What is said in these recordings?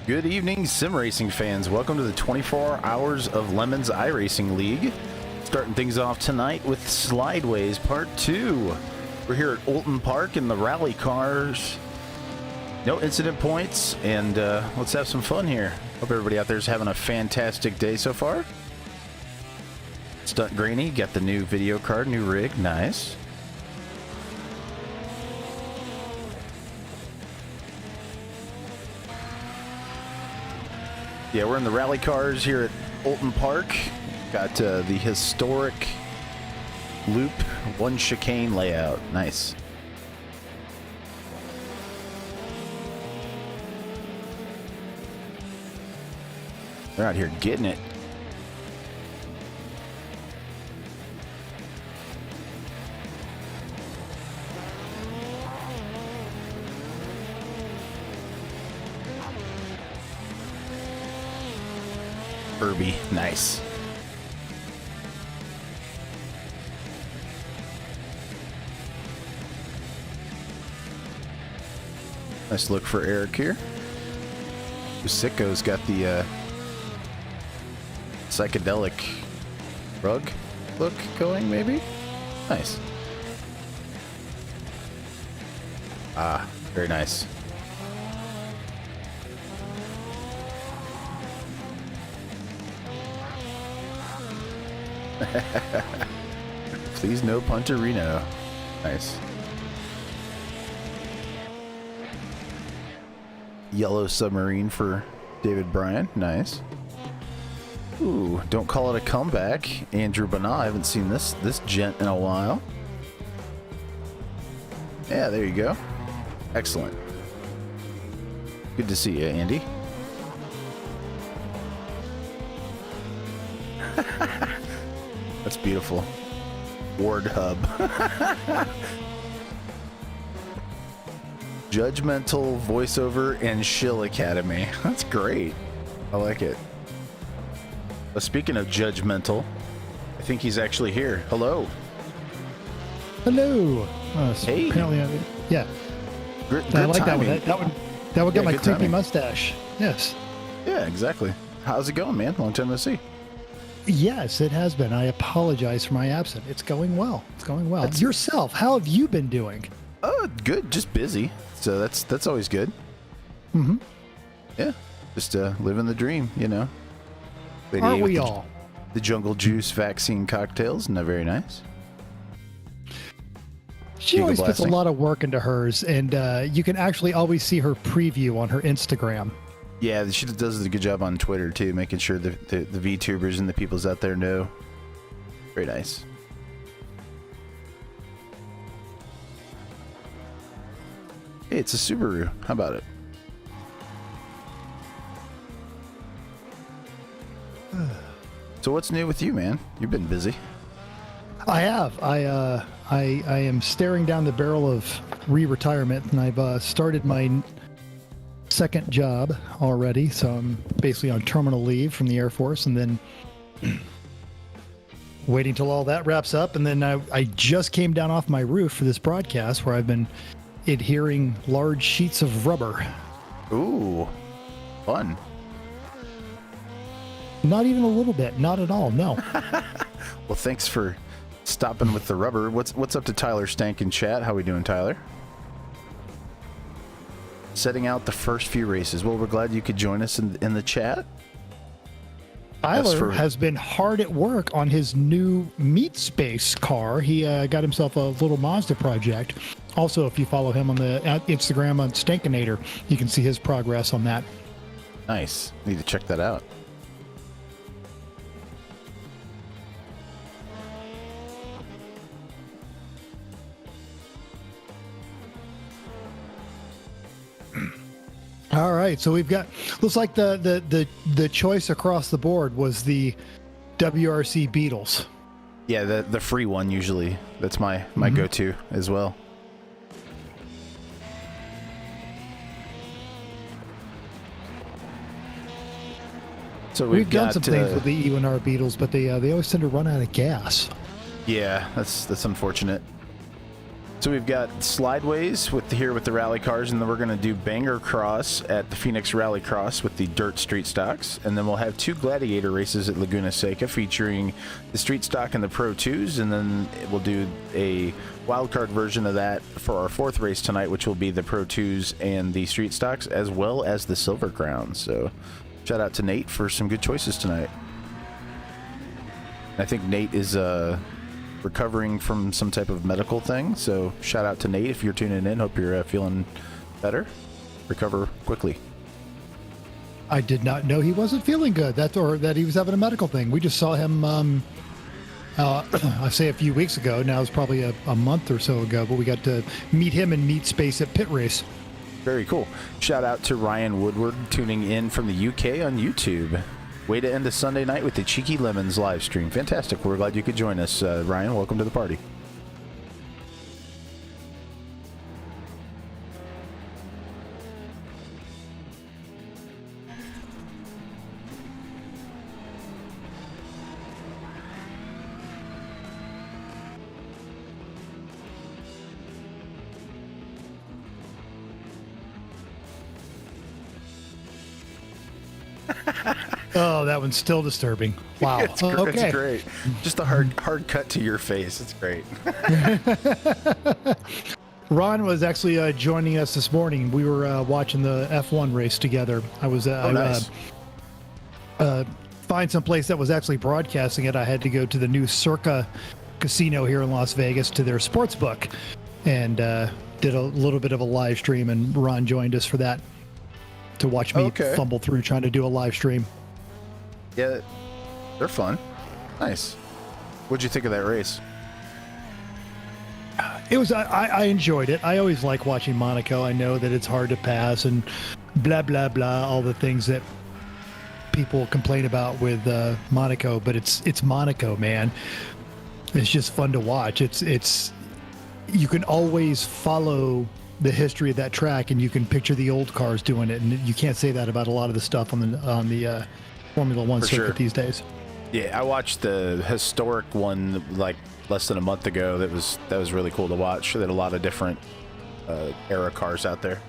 Good evening, sim racing fans. Welcome to the 24 Hours of Lemons iRacing League. Starting things off tonight with Slideways Part 2. We're here at Oulton Park in the rally cars. No incident points, and let's have some fun here. Hope everybody out there is having a fantastic day so far. Stunt Granny, got the new video card, new rig, nice. Yeah, we're in the rally cars here at Oulton Park. Got the historic loop, one chicane layout. Nice. They're out here getting it. Irby, nice. Nice look for Eric here. Sicko's got the psychedelic rug look going, maybe? Nice. Ah, very nice. Please no Punterino. Nice. Yellow submarine for David Bryan. Nice. Ooh, don't call it a comeback. Andrew Bana. I haven't seen this gent in a while. Yeah, there you go. Excellent. Good to see you, Andy. That's beautiful. Ward Hub. Judgmental voiceover and Shill Academy. That's great. I like it. Speaking of judgmental, I think he's actually here. Hello. Hello. Hey. Apparently, yeah. Good I like timing. that one. That would get my good creepy timing. mustache. Yes. Yeah, exactly. How's it going, man? Long time no see. Yes, it has been. I apologize for my absence. It's going well. It's going well. Yourself, how have you been doing? Oh, good. Just busy. So that's always good. Mm-hmm. Yeah. Just living the dream, you know. Aren't we all? The jungle juice vaccine cocktails, not very nice. She always puts a lot of work into hers, and you can actually always see her preview on her Instagram. Yeah, she does a good job on Twitter, too, making sure the VTubers and the peoples out there know. Very nice. Hey, it's a Subaru. How about it? So what's new with you, man? You've been busy. I have. I am staring down the barrel of re-retirement, and I've started my second job already. So I'm basically on terminal leave from the Air Force, and then waiting till all that wraps up. And then I just came down off my roof for this broadcast, where I've been adhering large sheets of rubber. Ooh, fun. Not even a little bit. Not at all. No. Well, thanks for stopping with the rubber. What's up to Tyler Stank in chat? How we doing, Tyler? Setting out the first few races. Well, we're glad you could join us in the chat. Tyler has been hard at work on his new meat space car. He got himself a little Mazda project. Also, if you follow him on the Instagram on Stankinator, you can see his progress on that. Nice. Need to check that out. All right, so we've got, looks like the choice across the board was the WRC Beetles. Yeah, the free one usually. That's my go-to as well. So we've done some things with the E1R Beetles, but they always tend to run out of gas. Yeah, that's unfortunate. So we've got slideways with the rally cars, and then we're going to do banger cross at the Phoenix Rally Cross with the dirt street stocks, and then we'll have 2 gladiator races at Laguna Seca featuring the street stock and the Pro 2s, and then we'll do a wildcard version of that for our 4th race tonight, which will be the Pro 2s and the street stocks, as well as the Silver Crowns. So shout out to Nate for some good choices tonight. I think Nate is recovering from some type of medical thing, so shout out to Nate if you're tuning in. Hope you're feeling better. Recover quickly. I did not know he wasn't feeling good, or that he was having a medical thing. We just saw him I say a few weeks ago. Now it's probably a month or so ago, but we got to meet him in Meat Space at Pit Race. Very cool. Shout out to Ryan Woodward tuning in from the UK on YouTube. Way to end a Sunday night with the Cheeky Lemons live stream. Fantastic. We're glad you could join us. Ryan, welcome to the party. Oh, that one's still disturbing. Wow. It's great. Just a hard cut to your face. It's great. Ron was actually joining us this morning. We were watching the F1 race together. I was nice. Find some place that was actually broadcasting it. I had to go to the new Circa Casino here in Las Vegas to their sports book, and did a little bit of a live stream, and Ron joined us for that to watch me fumble through trying to do a live stream. Yeah, they're fun. Nice. What'd you think of that race? It was. I enjoyed it. I always like watching Monaco. I know that it's hard to pass and blah blah blah, all the things that people complain about with Monaco, but it's Monaco, man. It's just fun to watch. It's you can always follow the history of that track, and you can picture the old cars doing it, and you can't say that about a lot of the stuff on the Formula One circuit these days. Yeah, I watched the historic one like less than a month ago. That was really cool to watch. They had a lot of different era cars out there.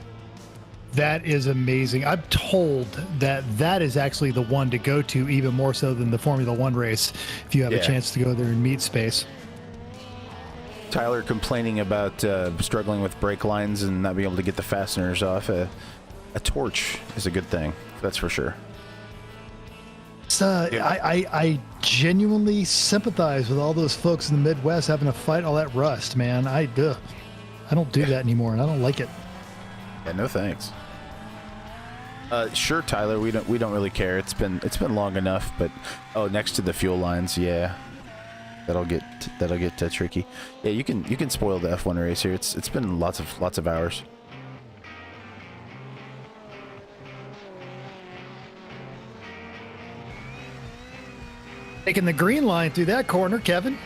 That is amazing. I'm told that is actually the one to go to, even more so than the Formula One race, if you have a chance to go there and meet space. Tyler complaining about struggling with brake lines and not being able to get the fasteners off. A torch is a good thing, that's for sure. I genuinely sympathize with all those folks in the Midwest having to fight all that rust, man. I don't do that anymore, and I don't like it. Yeah, no thanks. Sure, Tyler. We don't really care. It's been long enough. But next to the fuel lines, yeah, that'll get tricky. Yeah, you can spoil the F1 race here. It's been lots of hours. Taking the green line through that corner, Kevin.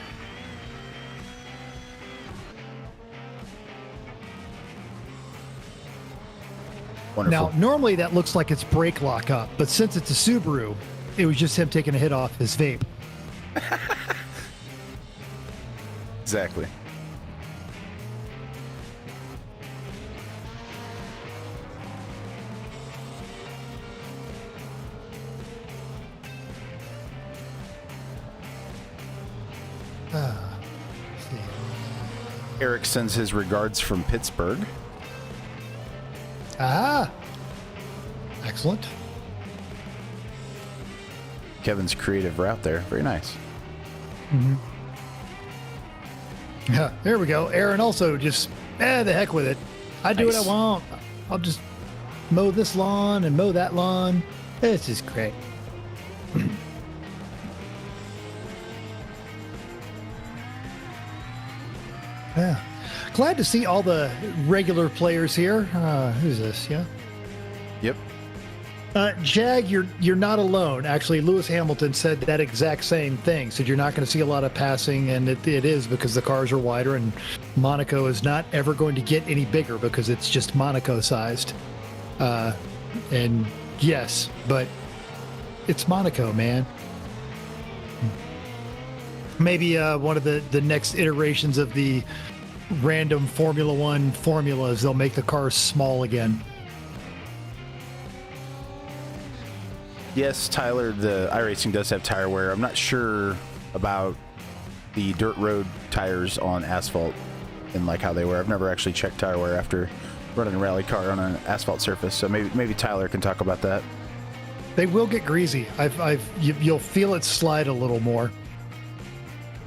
Wonderful. Now, normally that looks like it's brake lock up, but since it's a Subaru, it was just him taking a hit off his vape. Exactly. Eric sends his regards from Pittsburgh. Excellent. Kevin's creative route there. Very nice. Mm-hmm. Yeah, there we go. Aaron also just, the heck with it. I do what I want. I'll just mow this lawn and mow that lawn. This is great. Yeah. Glad to see all the regular players here. Who's this? Yeah. Yep. Jag, you're not alone. Actually, Lewis Hamilton said that exact same thing. Said you're not going to see a lot of passing, and it is because the cars are wider, and Monaco is not ever going to get any bigger because it's just Monaco sized. And yes, but it's Monaco, man. Maybe one of the next iterations of the random Formula One formulas. They'll make the cars small again. Yes, Tyler, the iRacing does have tire wear. I'm not sure about the dirt road tires on asphalt and like how they wear. I've never actually checked tire wear after running a rally car on an asphalt surface, so maybe Tyler can talk about that. They will get greasy. You'll feel it slide a little more.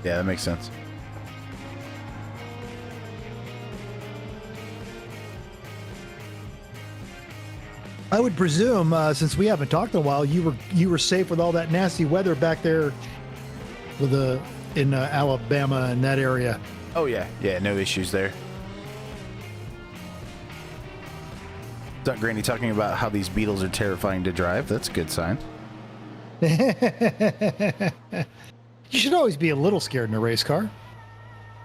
Yeah, that makes sense. I would presume, since we haven't talked in a while, you were safe with all that nasty weather back there, in Alabama and that area. Oh yeah, no issues there. Duck Granny talking about how these Beetles are terrifying to drive. That's a good sign. You should always be a little scared in a race car.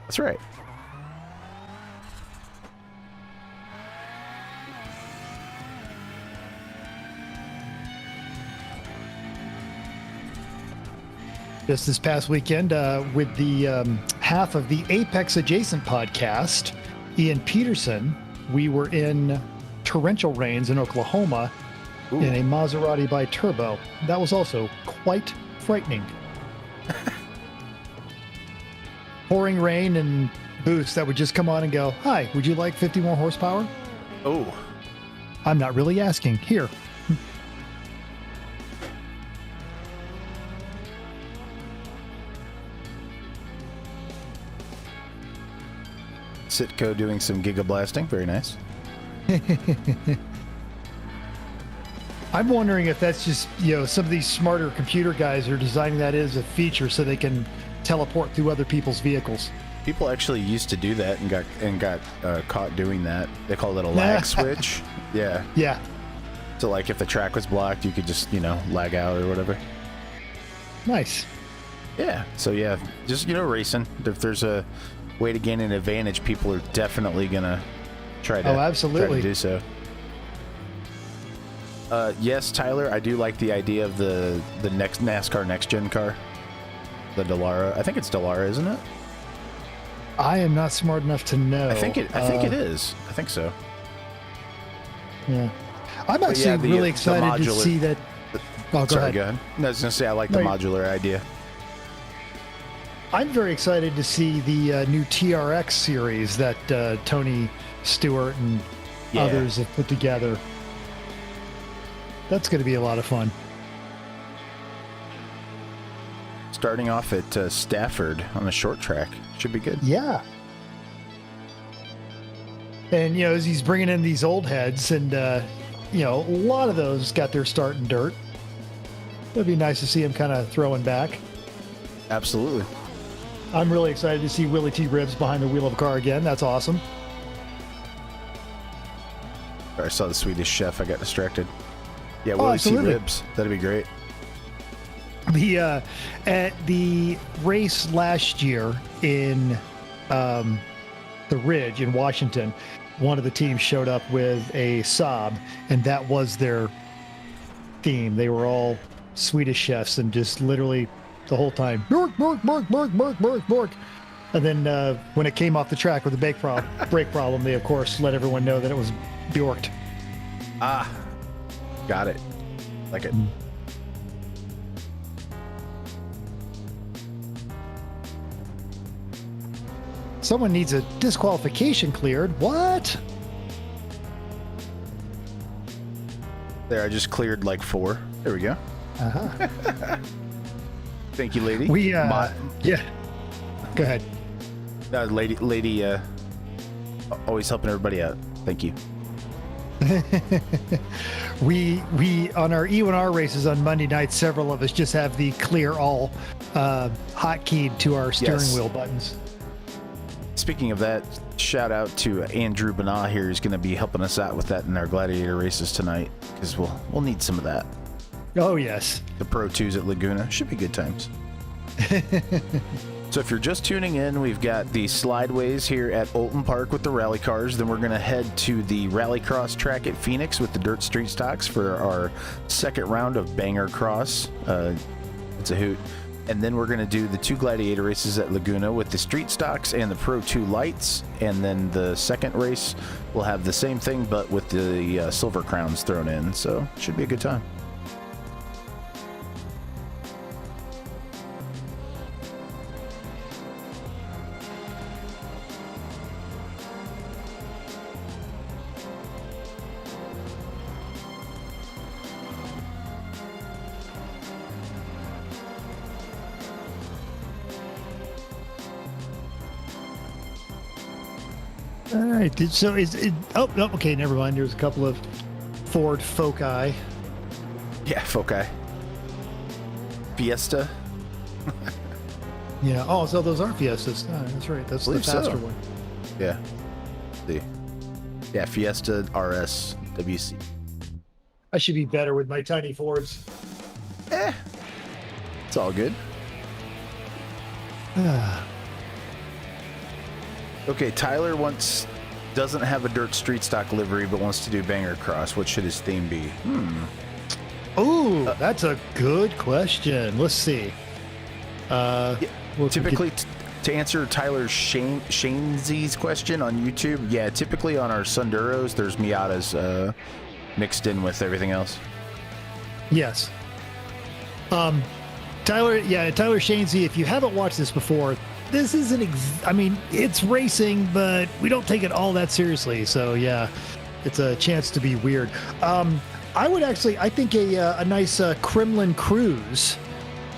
That's right. Just this past weekend, with the half of the Apex Adjacent podcast, Ian Peterson, we were in torrential rains in Oklahoma. Ooh. In a Maserati bi-turbo. That was also quite frightening. Pouring rain and boosts that would just come on and go, "Hi, would you like 50 more horsepower?" Oh. I'm not really asking. Here. Sitco doing some giga blasting. Very nice. I'm wondering if that's just, some of these smarter computer guys are designing that as a feature so they can teleport through other people's vehicles. People actually used to do that and got caught doing that. They called it a lag switch. Yeah. Yeah. So like if the track was blocked, you could just, lag out or whatever. Nice. Yeah. So yeah, just, racing. If there's a way to gain an advantage, people are definitely going to try to do so. Yes, Tyler, I do like the idea of the next NASCAR next gen car, the Dallara. I think it's Dallara, isn't it? I am not smart enough to know. I think it is. I think so. Yeah, I'm actually really excited to see that. Go ahead. No, I was gonna say I like the modular idea. I'm very excited to see the new TRX series that Tony Stewart and others have put together. That's going to be a lot of fun. Starting off at Stafford on the short track. Should be good. Yeah. And, as he's bringing in these old heads and, a lot of those got their start in dirt. It'd be nice to see him kind of throwing back. Absolutely. I'm really excited to see Willie T. Ribbs behind the wheel of a car again. That's awesome. I saw the Swedish chef. I got distracted. Yeah, Willie T. Ribbs. That'd be great. At the race last year in the Ridge in Washington, one of the teams showed up with a Saab, and that was their theme. They were all Swedish chefs and just literally the whole time, bork, bork, bork, bork, bork, bork, bork. And then when it came off the track with the brake problem, they, of course, let everyone know that it was bjorked. Ah, got it. Like it. Someone needs a disqualification cleared. What? There, I just cleared like 4. There we go. Uh-huh. Thank you, lady. Yeah. Go ahead. Lady, always helping everybody out. Thank you. we on our E1R races on Monday night, several of us just have the clear all hotkeyed to our steering wheel buttons. Speaking of that, shout out to Andrew Banah here, who's going to be helping us out with that in our gladiator races tonight, because we'll need some of that. Oh yes, the Pro 2s at Laguna should be good times. So if you're just tuning in, we've got the slideways here at Olton Park with the rally cars. Then we're going to head to the rallycross track at Phoenix with the dirt street stocks for our second round of Banger Cross. It's a hoot. And then we're going to do the 2 gladiator races at Laguna with the street stocks and the Pro 2 lights. And then the second race will have the same thing, but with the silver crowns thrown in. So it should be a good time. All right. So is it? Oh, no. Okay. Never mind. There's a couple of Ford Foci. Yeah, Foci. Fiesta. Yeah. Oh, so those are Fiestas. Oh, that's right. That's the faster one. Yeah. Yeah, Fiesta RS WC. I should be better with my tiny Fords. It's all good. Okay, Tyler doesn't have a dirt street stock livery, but wants to do banger cross. What should his theme be? Oh, that's a good question. Let's see. Typically, to answer Tyler Shanesy's question on YouTube, yeah, typically on our Sunduros, there's Miatas mixed in with everything else. Yes. Tyler Shanesy, if you haven't watched this before, this isn't, I mean, it's racing, but we don't take it all that seriously. So yeah, it's a chance to be weird. I think a nice Kremlin cruise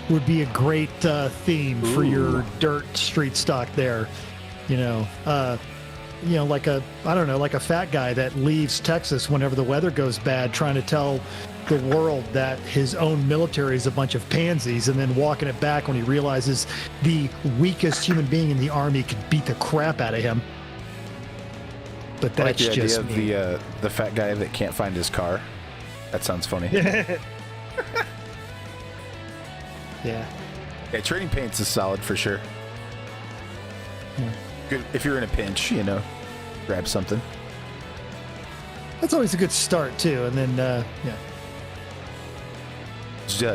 would be a great theme for your dirt street stock there. Like a fat guy that leaves Texas whenever the weather goes bad, trying to tell the world that his own military is a bunch of pansies, and then walking it back when he realizes the weakest human being in the army could beat the crap out of him. But that's like the just idea of the fat guy that can't find his car. That sounds funny. Yeah. Yeah, trading paints is solid for sure. Yeah. Good if you're in a pinch, grab something. That's always a good start too, and then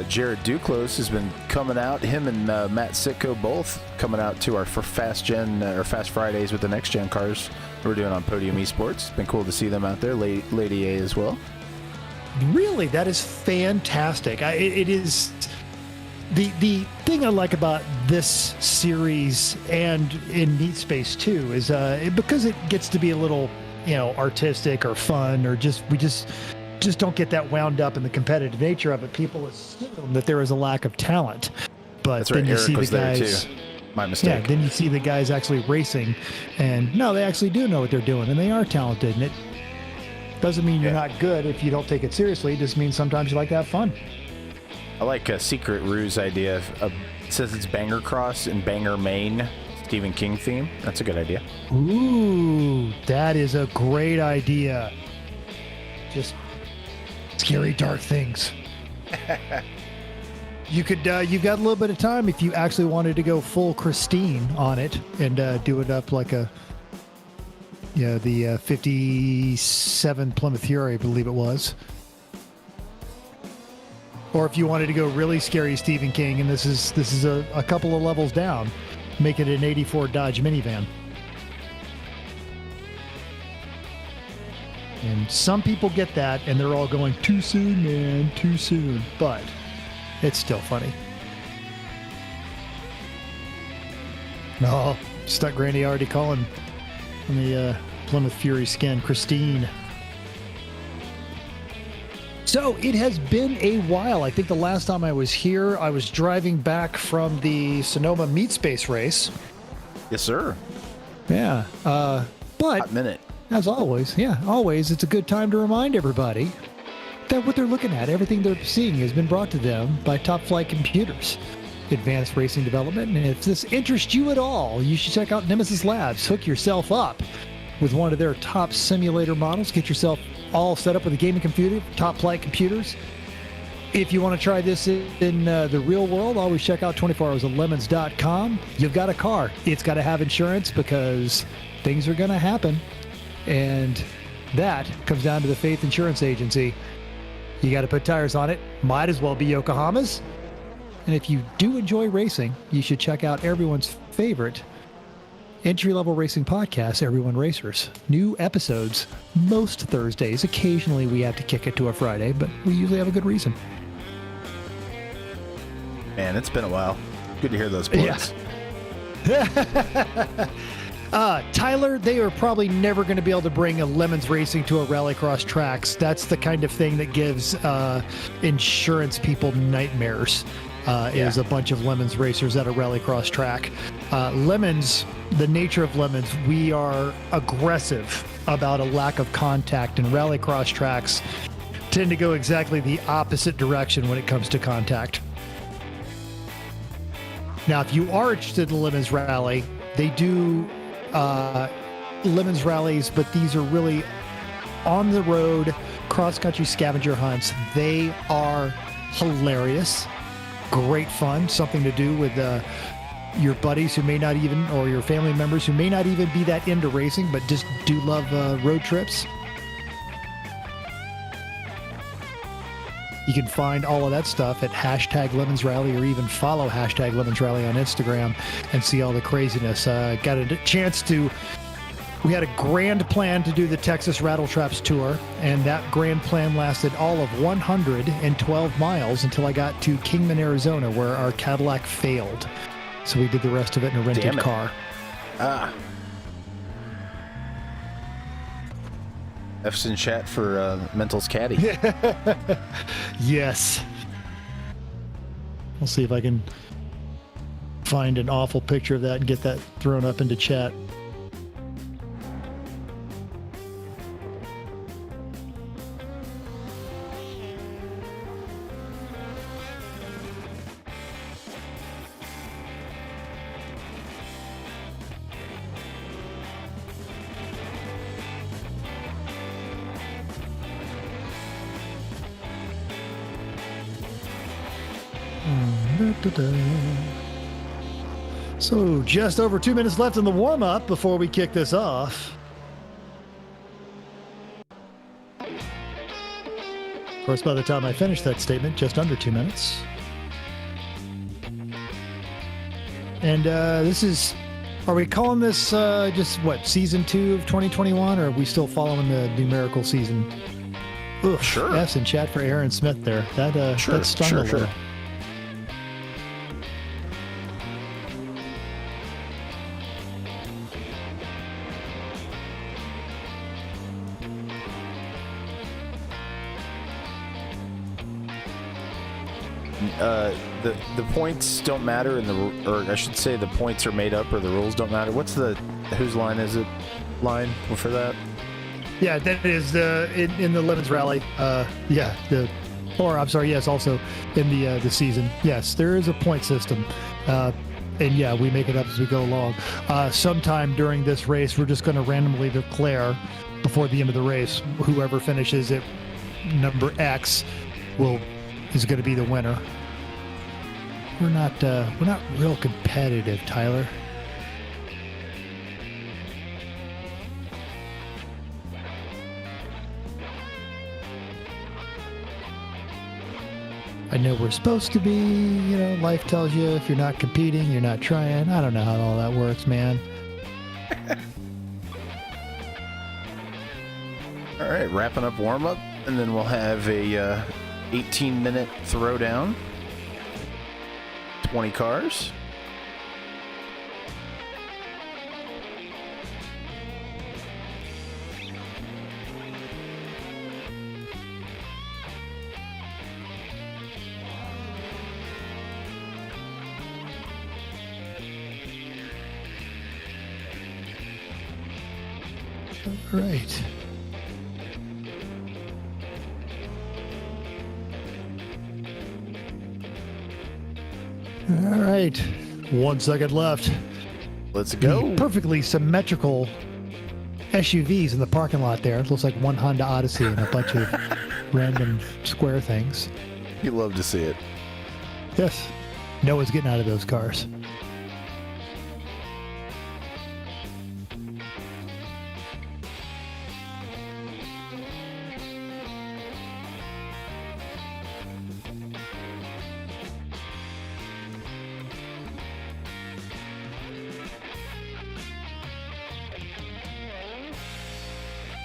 Jared Duclos has been coming out. Him and Matt Sitko both coming out to our Fast Fridays with the next gen cars we're doing on Podium Esports. It's been cool to see them out there. Lady A as well. Really, that is fantastic. It is the thing I like about this series and in Neat Space too is because it gets to be a little artistic or fun, or we just don't get that wound up in the competitive nature of it. People assume that there is a lack of talent, but that's then right. you Eric see was the there guys. Too. My mistake. Yeah, then you see the guys actually racing, and no, they actually do know what they're doing, and they are talented. And it doesn't mean you're not good if you don't take it seriously. It just means sometimes you like to have fun. I like a Secret Ruse idea. It says it's Banger Cross and Banger Main Stephen King theme. That's a good idea. Ooh, that is a great idea. Just scary, dark things. You've got a little bit of time if you actually wanted to go full Christine on it and do it up like the 57 Plymouth Fury, I believe it was. Or if you wanted to go really scary Stephen King, and this is a couple of levels down, make it an 84 Dodge minivan. And some people get that, and they're all going, too soon, man, too soon. But it's still funny. No, Stuck Granny already calling on the Plymouth Fury skin, Christine. So it has been a while. I think the last time I was here, I was driving back from the Sonoma Meat Space race. Yes, sir. Yeah. But hot minute. As always, it's a good time to remind everybody that what they're looking at, everything they're seeing, has been brought to them by Top Flight Computers, advanced racing development. And if this interests you at all, you should check out Nemesis Labs. Hook yourself up with one of their top simulator models. Get yourself all set up with a gaming computer, Top Flight Computers. If you want to try this in the real world, always check out 24hoursoflemons.com. You've got a car. It's got to have insurance because things are going to happen. And that comes down to the Faith Insurance Agency. You got to put tires on it. Might as well be Yokohama's. And if you do enjoy racing, you should check out everyone's favorite entry-level racing podcast, Everyone Racers. New episodes most Thursdays. Occasionally we have to kick it to a Friday, but we usually have a good reason. Man, it's been a while. Good to hear those plugs. Yeah. Tyler, they are probably never going to be able to bring a Lemons Racing to a rallycross tracks. That's the kind of thing that gives insurance people nightmares. Is a bunch of Lemons Racers at a rallycross track. Lemons, the nature of Lemons, we are aggressive about a lack of contact, and rallycross tracks tend to go exactly the opposite direction when it comes to contact. Now, if you are interested in Lemons Rally, they do Lemons rallies, but these are really on the road cross-country scavenger hunts. They are hilarious, great fun, something to do with your buddies who may not even, or your family members who may not even be that into racing, but just do love road trips. You can find all of that stuff at hashtag Lemons Rally, or even follow hashtag Lemons Rally on Instagram and see all the craziness. Got a chance to, we had a grand plan to do the Texas Rattle Traps tour, and that grand plan lasted all of 112 miles until I got to Kingman, Arizona, where our Cadillac failed. So we did the rest of it in a rented car. F's in chat for Mental's caddy. Yes. I'll see if I can find an awful picture of that and get that thrown up into chat. So just over 2 minutes left in the warm-up before we kick this off. Of course, by the time I finish that statement, just under 2 minutes. And this is, are we calling this just what, season 2 of 2021, or are we still following the numerical season? Ugh, sure. F's in chat for Aaron Smith there. That stung a little. The points don't matter, or I should say the points are made up, or the rules don't matter. What's the, whose line is it? Line for that? Yeah, that is in the Lemons Rally. Yes, also in the season. Yes, there is a point system. And yeah, we make it up as we go along. Sometime during this race, we're just going to randomly declare before the end of the race, whoever finishes at number X is going to be the winner. We're not real competitive, Tyler. I know we're supposed to be, life tells you if you're not competing, you're not trying. I don't know how all that works, man. All right, wrapping up warm-up, and then we'll have a 18-minute throwdown. 20 cars. All right. All right. 1 second left. Let's go. The perfectly symmetrical SUVs in the parking lot there. It looks like one Honda Odyssey and a bunch of random square things. You love to see it. Yes. No one's getting out of those cars.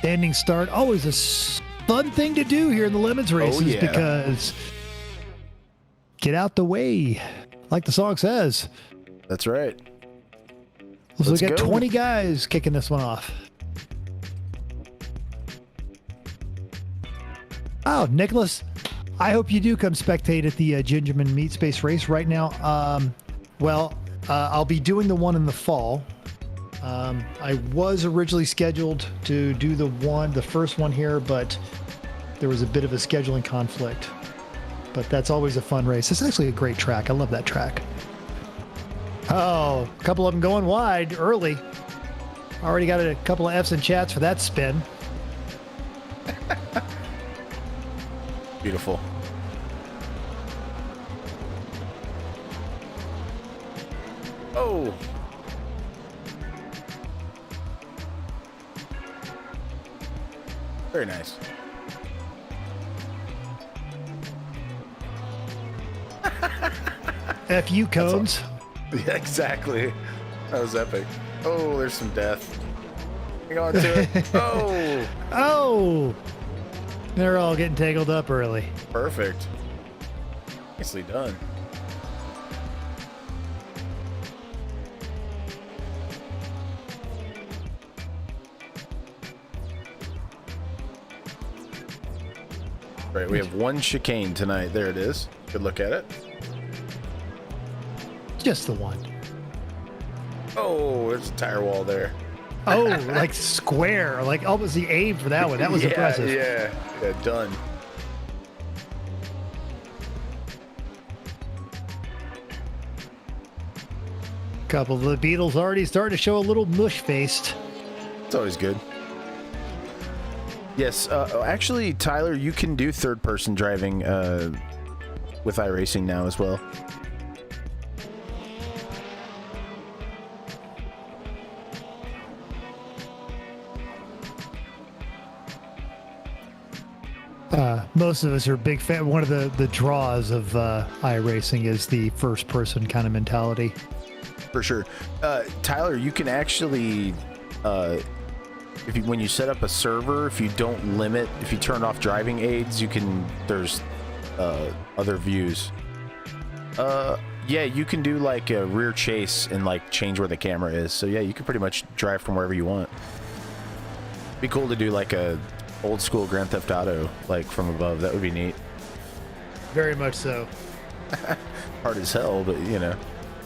standing start. Always a fun thing to do here in the Lemons races because get out the way, like the song says. That's right. So we got 20 guys kicking this one off. Oh, Nicholas, I hope you do come spectate at the Gingerman Meat Space race right now. I'll be doing the one in the fall. I was originally scheduled to do the first one here, but there was a bit of a scheduling conflict. But that's always a fun race. It's actually a great track. I love that track. Oh, a couple of them going wide early. Already got a couple of F's in chats for that spin. Beautiful. Oh. Very nice. F you, cones. Yeah, exactly. That was epic. Oh, there's some death. Hang on to it. Oh. Oh. They're all getting tangled up early. Perfect. Nicely done. Right, we have one chicane tonight. There it is. Good look at it. Just the one. Oh, there's a tire wall there. Oh, like square. Like almost the aim for that one. That was impressive. Yeah, done. Couple of the Beetles already starting to show a little mush-faced. It's always good. Yes, actually, Tyler, you can do third-person driving with iRacing now as well. Most of us are big fan. One of the draws of iRacing is the first-person kind of mentality. For sure. Tyler, you can actually, when you set up a server, if you don't limit, if you turn off driving aids, there's other views. Yeah, you can do like a rear chase and like change where the camera is. So yeah, you can pretty much drive from wherever you want. Be cool to do like a old school Grand Theft Auto, like from above. That would be neat. Very much so. Hard as hell, but you know.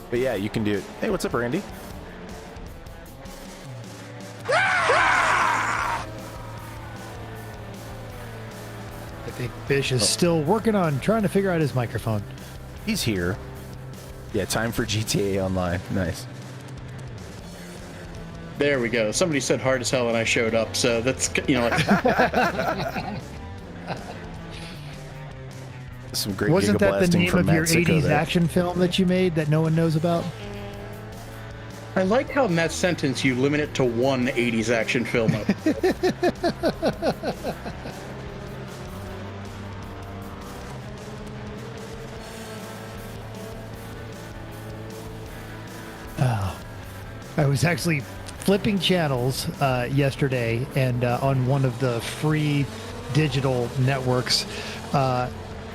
But yeah, you can do it. Hey, what's up, Randy? I think Bish is still working on trying to figure out his microphone. He's here. Yeah, time for GTA Online. Nice. There we go. Somebody said hard as hell and I showed up, so that's, you know. Some great Wasn't that the name of your 80s there. action film that you made that no one knows about? I like how in that sentence you limit it to one 80s action film. I was actually flipping channels yesterday, and on one of the free digital networks,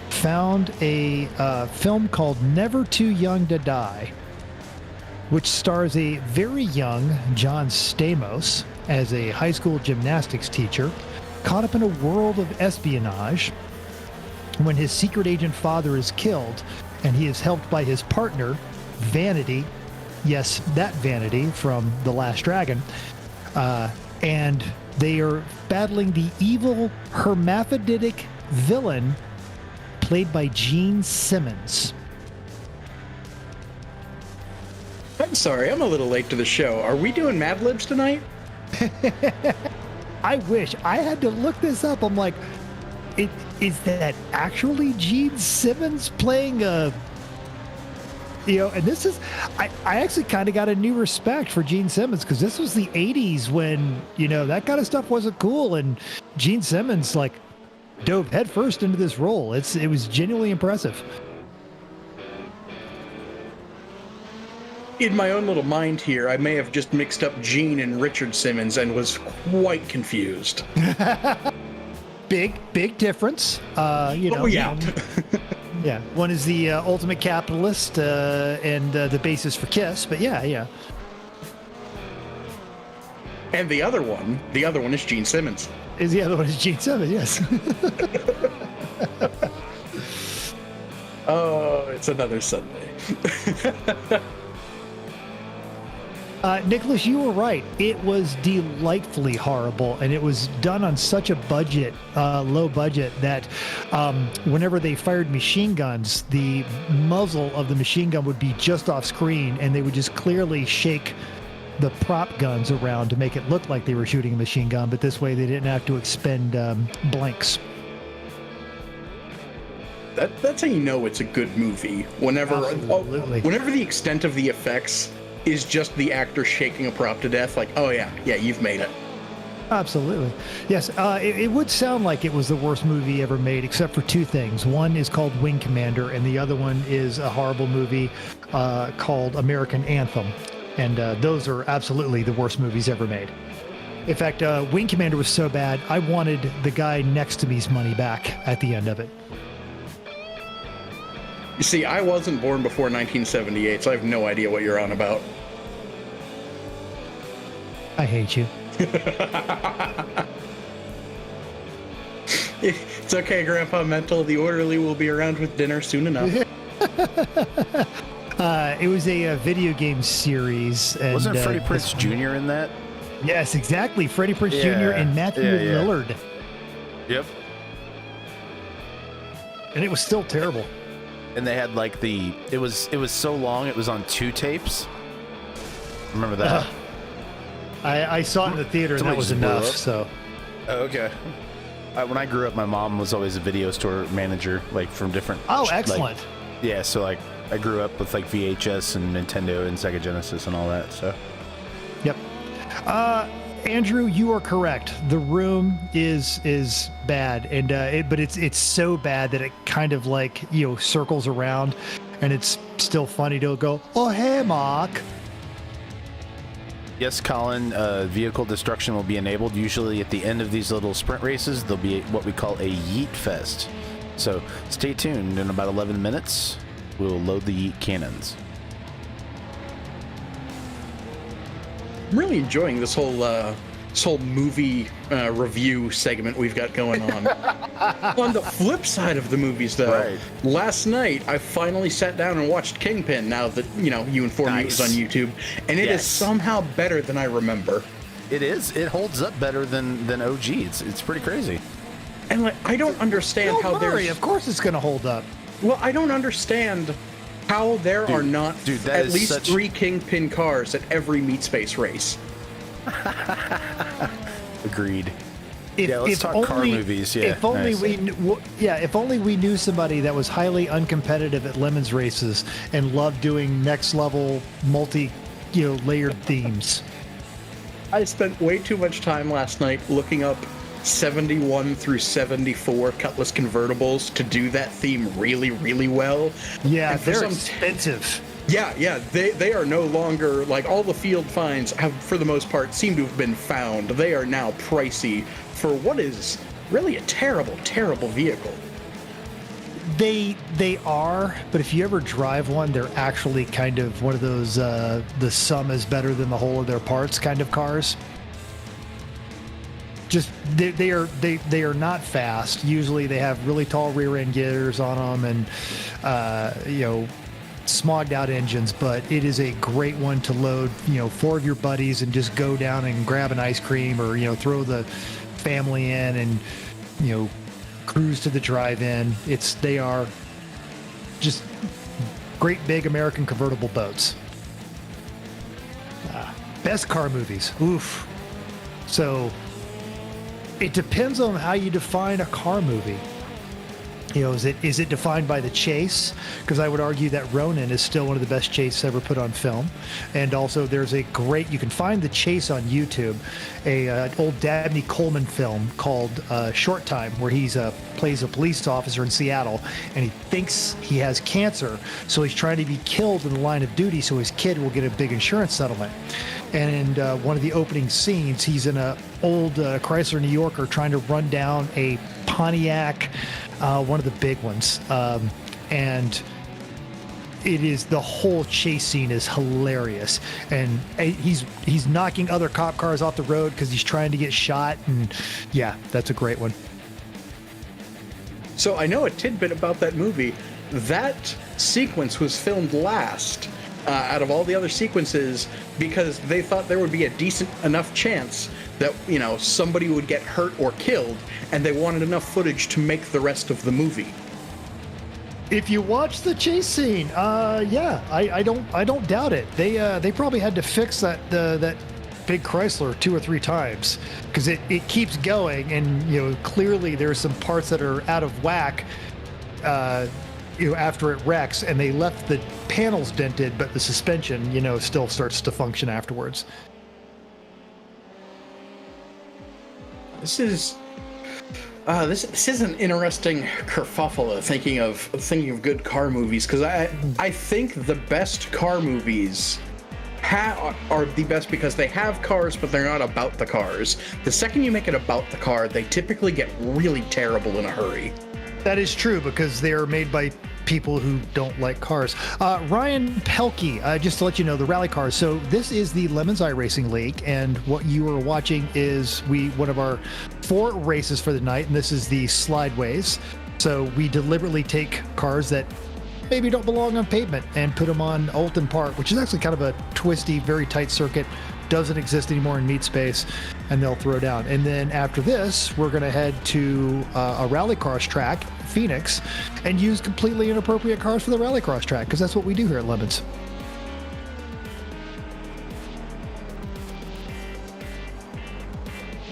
found a film called Never Too Young to Die, which stars a very young John Stamos as a high school gymnastics teacher caught up in a world of espionage when his secret agent father is killed, and he is helped by his partner, Vanity. Yes, that Vanity from The Last Dragon. And they are battling the evil hermaphroditic villain played by Gene Simmons. I'm sorry, I'm a little late to the show. Are we doing Mad Libs tonight? I wish. I had to look this up. I'm like, is that actually Gene Simmons playing a... You know, and this is, I actually kind of got a new respect for Gene Simmons, because this was the 80s when, you know, that kind of stuff wasn't cool. And Gene Simmons, like, dove headfirst into this role. It was genuinely impressive. In my own little mind here, I may have just mixed up Gene and Richard Simmons and was quite confused. Big difference. Oh, yeah. Yeah, one is the ultimate capitalist and the basis for Kiss, but yeah. And the other one is Gene Simmons. The other one is Gene Simmons, yes. Oh, it's another Sunday. Nicholas, you were right. It was delightfully horrible, and it was done on such a budget, low budget, that whenever they fired machine guns, the muzzle of the machine gun would be just off screen, and they would just clearly shake the prop guns around to make it look like they were shooting a machine gun, but this way they didn't have to expend blanks. That's how you know it's a good movie. Whenever the extent of the effects is just the actor shaking a prop to death, like, oh yeah, you've made it. Absolutely. Yes, it would sound like it was the worst movie ever made, except for two things. One is called Wing Commander, and the other one is a horrible movie called American Anthem. And those are absolutely the worst movies ever made. In fact, Wing Commander was so bad, I wanted the guy next to me's money back at the end of it. You see, I wasn't born before 1978, so I have no idea what you're on about. I hate you. It's okay, Grandpa Mental. The orderly will be around with dinner soon enough. It was a video game series. And, wasn't Freddie Prinze Jr. in that? Yes, exactly. Freddie Prinze Jr. and Matthew Lillard. Yep. And it was still terrible. And they had like it was so long, it was on 2 tapes. Remember that? I saw it in the theater, and that was enough. So. Oh, okay. When I grew up, my mom was always a video store manager, like from different. Oh, excellent. Yeah, so like I grew up with like VHS and Nintendo and Sega Genesis and all that. So. Yep. Andrew, you are correct. The Room is bad, and but it's so bad that it kind of like circles around, and it's still funny to go, oh hey Mark. Yes, Colin, vehicle destruction will be enabled. Usually at the end of these little sprint races, there'll be what we call a yeet fest. So stay tuned. In about 11 minutes, we'll load the yeet cannons. I'm really enjoying this whole movie review segment we've got going on. On the flip side of the movies, though, last night I finally sat down and watched Kingpin. Now that you informed me it was on YouTube, and it is somehow better than I remember. It is. It holds up better than OG. It's pretty crazy. And like, I don't understand how there's. Of course, it's going to hold up. Well, I don't understand how there are not at least 3 Kingpin cars at every meat space race. Agreed. Let's talk car movies. If only we knew somebody that was highly uncompetitive at Lemons races and loved doing next level layered themes. I spent way too much time last night looking up 71 through 74 Cutlass convertibles to do that theme really, really well. Yeah, they're expensive. Yeah, they are no longer, like, all the field finds have, for the most part, seem to have been found. They are now pricey for what is really a terrible, terrible vehicle. They are, but if you ever drive one, they're actually kind of one of those the sum is better than the whole of their parts kind of cars. Just they are not fast. Usually they have really tall rear end getters on them, and smogged out engines, but it is a great one to load 4 of your buddies and just go down and grab an ice cream, or throw the family in and cruise to the drive-in. They are just great big American convertible boats. Best car movies. Oof. So it depends on how you define a car movie. is it defined by the chase? Because I would argue that Ronin is still one of the best chases ever put on film. And also there's you can find the chase on YouTube, an old Dabney Coleman film called Short Time, where he's plays a police officer in Seattle, and he thinks he has cancer, so he's trying to be killed in the line of duty so his kid will get a big insurance settlement. And in one of the opening scenes, he's in an old Chrysler New Yorker trying to run down a Pontiac, one of the big ones, and the whole chase scene is hilarious, and he's knocking other cop cars off the road because he's trying to get shot, and yeah, that's a great one. So I know a tidbit about that movie. That sequence was filmed last out of all the other sequences because they thought there would be a decent enough chance that, somebody would get hurt or killed, and they wanted enough footage to make the rest of the movie. If you watch the chase scene, I don't doubt it. They probably had to fix that big Chrysler 2 or 3 times because it keeps going, and clearly there's some parts that are out of whack. After it wrecks, and they left the panels dented, but the suspension, still starts to function afterwards. This is an interesting kerfuffle thinking of good car movies, because I think the best car movies are the best because they have cars, but they're not about the cars. The second you make it about the car, they typically get really terrible in a hurry. That is true because they are made by people who don't like cars. Ryan Pelkey, just to let you know, the rally cars. So this is the Lemons iRacing League, and what you are watching is one of our 4 races for the night, and this is the Slideways. So we deliberately take cars that maybe don't belong on pavement and put them on Oulton Park, which is actually kind of a twisty, very tight circuit. Doesn't exist anymore in meat space, and they'll throw down. And then after this, we're going to head to a rallycross track, Phoenix, and use completely inappropriate cars for the rallycross track, because that's what we do here at Lemons.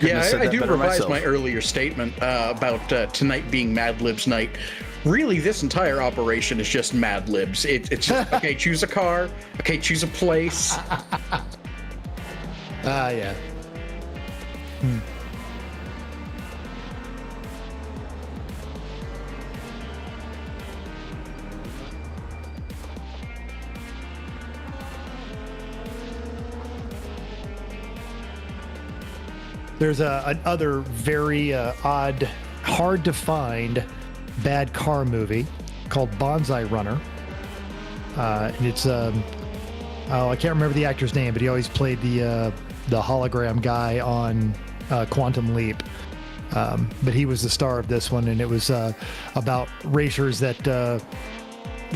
Yeah, I do revise my earlier statement about tonight being Mad Libs night. Really, this entire operation is just Mad Libs. It's just, okay, choose a car. Okay, choose a place. Yeah. There's another very odd, hard to find bad car movie called Bonsai Runner. And it's I can't remember the actor's name, but he always played the hologram guy on Quantum Leap. But he was the star of this one, and it was about racers that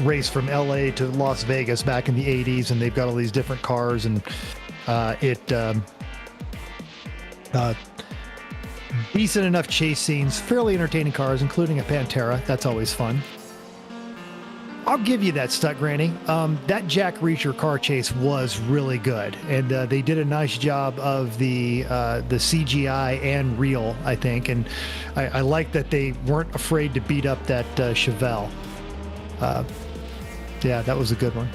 race from LA to Las Vegas back in the 80s, and they've got all these different cars, and decent enough chase scenes, fairly entertaining cars, including a Pantera. That's always fun. I'll give you that, Stuck Granny. That Jack Reacher car chase was really good, and they did a nice job of the CGI and real, I think, and I like that they weren't afraid to beat up that Chevelle. Yeah, that was a good one.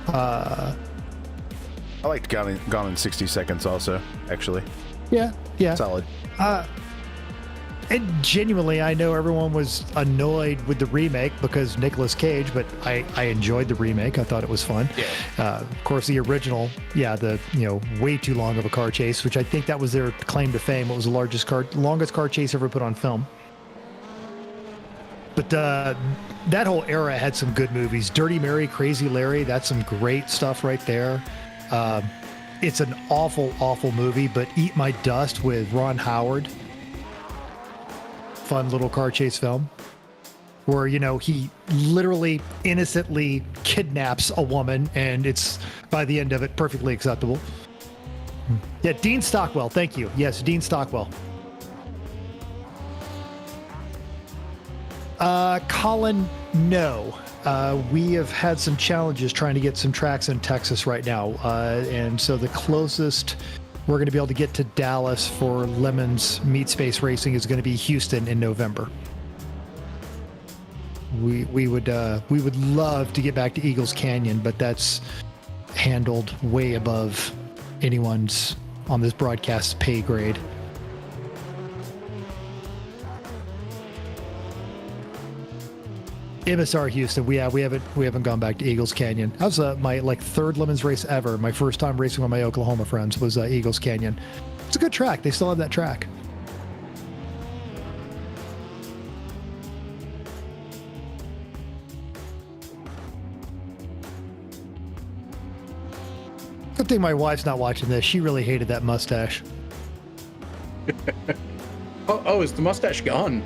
I liked Gone in 60 Seconds also, actually. Yeah. Solid. And genuinely, I know everyone was annoyed with the remake because Nicolas Cage, but I enjoyed the remake. I thought it was fun. Yeah. Of course, the original, way too long of a car chase, which I think that was their claim to fame. It was the longest car chase ever put on film. But that whole era had some good movies. Dirty Mary, Crazy Larry, that's some great stuff right there. It's an awful, awful movie, but Eat My Dust with Ron Howard. Fun little car chase film where, he literally innocently kidnaps a woman, and it's, by the end of it, perfectly acceptable. Yeah, Dean Stockwell. Thank you. Yes, Dean Stockwell. Colin, no. We have had some challenges trying to get some tracks in Texas right now. And so the closest we're going to be able to get to Dallas for Lemons Meat Space Racing is going to be Houston in November. we would love to get back to Eagles Canyon, but that's handled way above anyone's on this broadcast's pay grade. MSR Houston, we haven't gone back to Eagles Canyon. That was my third Lemons race ever. My first time racing with my Oklahoma friends was Eagles Canyon. It's a good track. They still have that track. Good thing my wife's not watching this. She really hated that mustache. Oh, is the mustache gone?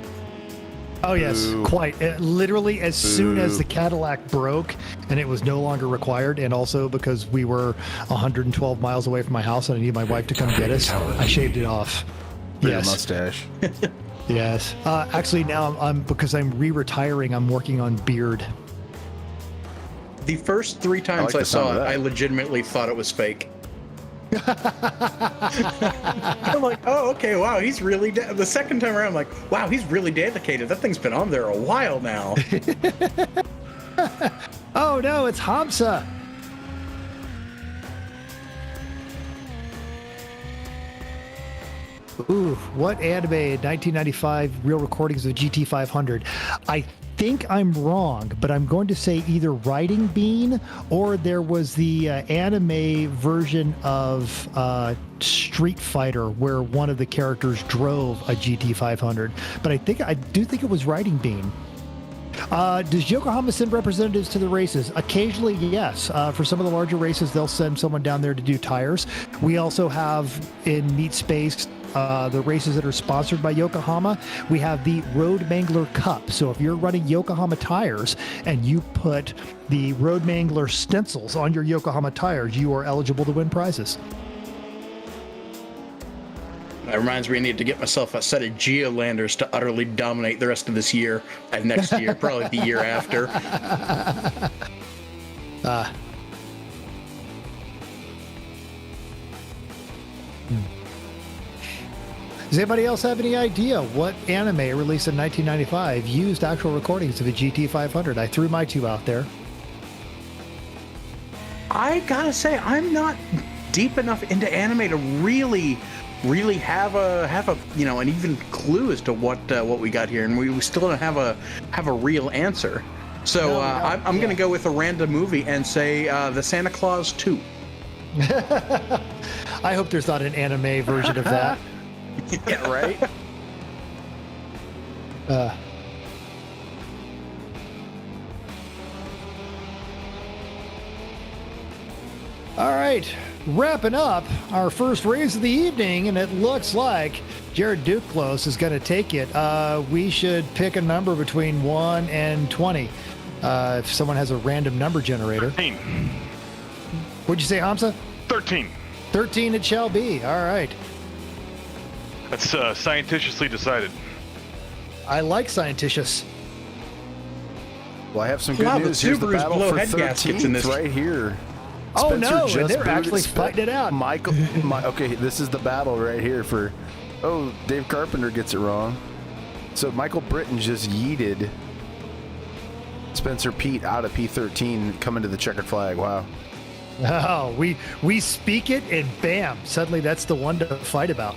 Oh, yes, Ooh. quite. Literally, as soon as the Cadillac broke and it was no longer required, and also because we were 112 miles away from my house and I needed my wife to come get us, I shaved it off. Yes. Mustache. Yes. Actually, now because I'm re-retiring, I'm working on beard. The first 3 times I saw it, that. I legitimately thought it was fake. I'm like, oh, okay, wow, he's really... The second time around, I'm like, wow, he's really dedicated. That thing's been on there a while now. Oh, no, it's Hamza. Ooh, what anime in 1995 real recordings of GT500? I think I'm wrong, but I'm going to say either Riding Bean or there was the anime version of Street Fighter where one of the characters drove a GT500. But I do think it was Riding Bean. Does Yokohama send representatives to the races? Occasionally, yes. For some of the larger races, they'll send someone down there to do tires. We also have in Meat Space the races that are sponsored by Yokohama. We have the Road Mangler Cup. So if you're running Yokohama tires and you put the Road Mangler stencils on your Yokohama tires, you are eligible to win prizes. That reminds me, I need to get myself a set of Geolanders to utterly dominate the rest of this year. Next year, probably the year after. Does anybody else have any idea what anime released in 1995 used actual recordings of a GT500? I threw my 2 out there. I gotta say, I'm not deep enough into anime to really have a an even clue as to what we got here, and we still don't have a real answer. So I'm gonna go with a random movie and say the Santa Claus 2. I hope there's not an anime version of that. Yeah, right. All right, wrapping up our first race of the evening, and it looks like Jared Duclos is going to take it. We should pick a number between 1 and 20. If someone has a random number generator. 13. What'd you say, Hamza? 13. 13 it shall be. All right. That's scientifically decided. I like scienticious. Well, I have some good Wow, news. the Here's the Subarus battle blow for head gaskets 13th in this. right here. Oh, Spencer no, just and they're booted actually fighting it out. Okay, this is the battle right here for... Oh, Dave Carpenter gets it wrong. So Michael Britton just yeeted Spencer Pete out of P13 coming to the checkered flag. Wow. Oh, we speak it, and bam, suddenly that's the one to fight about.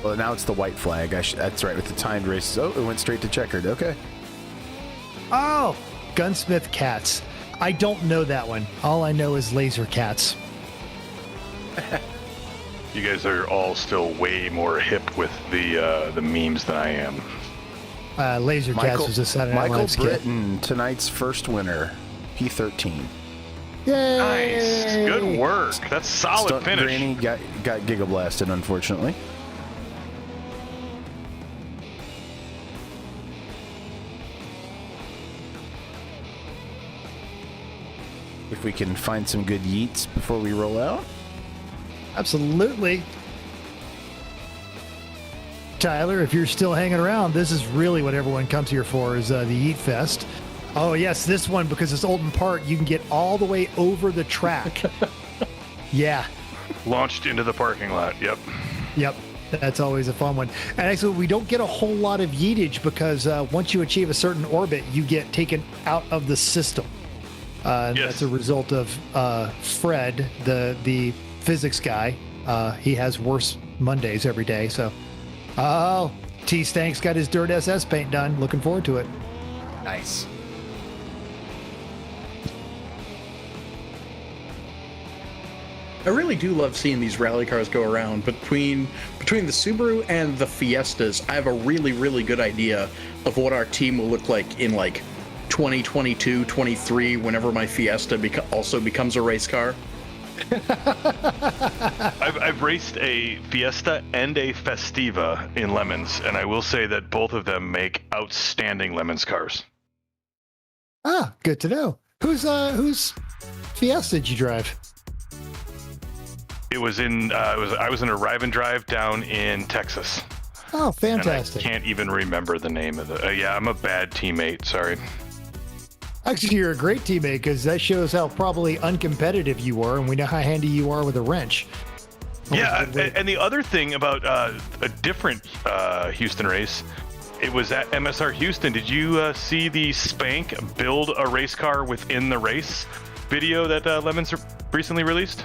Well, now it's the white flag. That's right, with the timed races. Oh, it went straight to checkered. Okay. Oh, Gunsmith Cats. I don't know that one. All I know is Laser Cats. You guys are all still way more hip with the memes than I am. Laser Cats was a Saturday Night Michael Live skit. Britton, tonight's first winner, P13. Yay! Nice, good work. That's solid Stunt finish. Granny got Giga Blasted, unfortunately. If we can find some good yeets before we roll out. Absolutely. Tyler, if you're still hanging around, this is really what everyone comes here for, is the Yeet Fest. Oh, yes, this one, because it's Oldham Park, you can get all the way over the track. Yeah. Launched into the parking lot. Yep. Yep. That's always a fun one. And actually, we don't get a whole lot of yeetage because once you achieve a certain orbit, you get taken out of the system. Yes. That's a result of Fred, the physics guy. He has worse Mondays every day. So, T-Stank's got his Dirt SS paint done. Looking forward to it. Nice. I really do love seeing these rally cars go around. Between the Subaru and the Fiestas, I have a really, really good idea of what our team will look like in like 2022, 23, whenever my Fiesta also becomes a race car. I've raced a Fiesta and a Festiva in Lemons, and I will say that both of them make outstanding Lemons cars. Ah, good to know. Whose Fiesta did you drive? It was in I was in a Rive and Drive down in Texas. Oh, fantastic! And I can't even remember the name of the. Yeah, I'm a bad teammate. Sorry. Actually, you're a great teammate because that shows how probably uncompetitive you are, and we know how handy you are with a wrench. Yeah, and the other thing about a different Houston race, it was at MSR Houston. Did you see the Spank build a race car within the race video that Lemons recently released?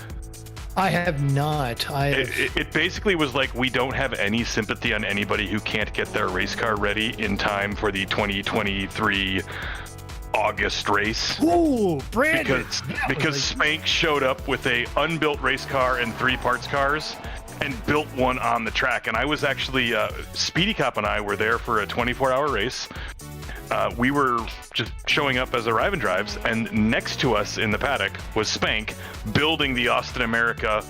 I have not. It basically was like, we don't have any sympathy on anybody who can't get their race car ready in time for the 2023 August race. Ooh, Brandon! Because Spank showed up with a unbuilt race car and 3 parts cars and built one on the track. And I was actually, Speedy Cop and I were there for a 24-hour race. We were just showing up as Arrive and Drives, and next to us in the paddock was Spank building the Austin America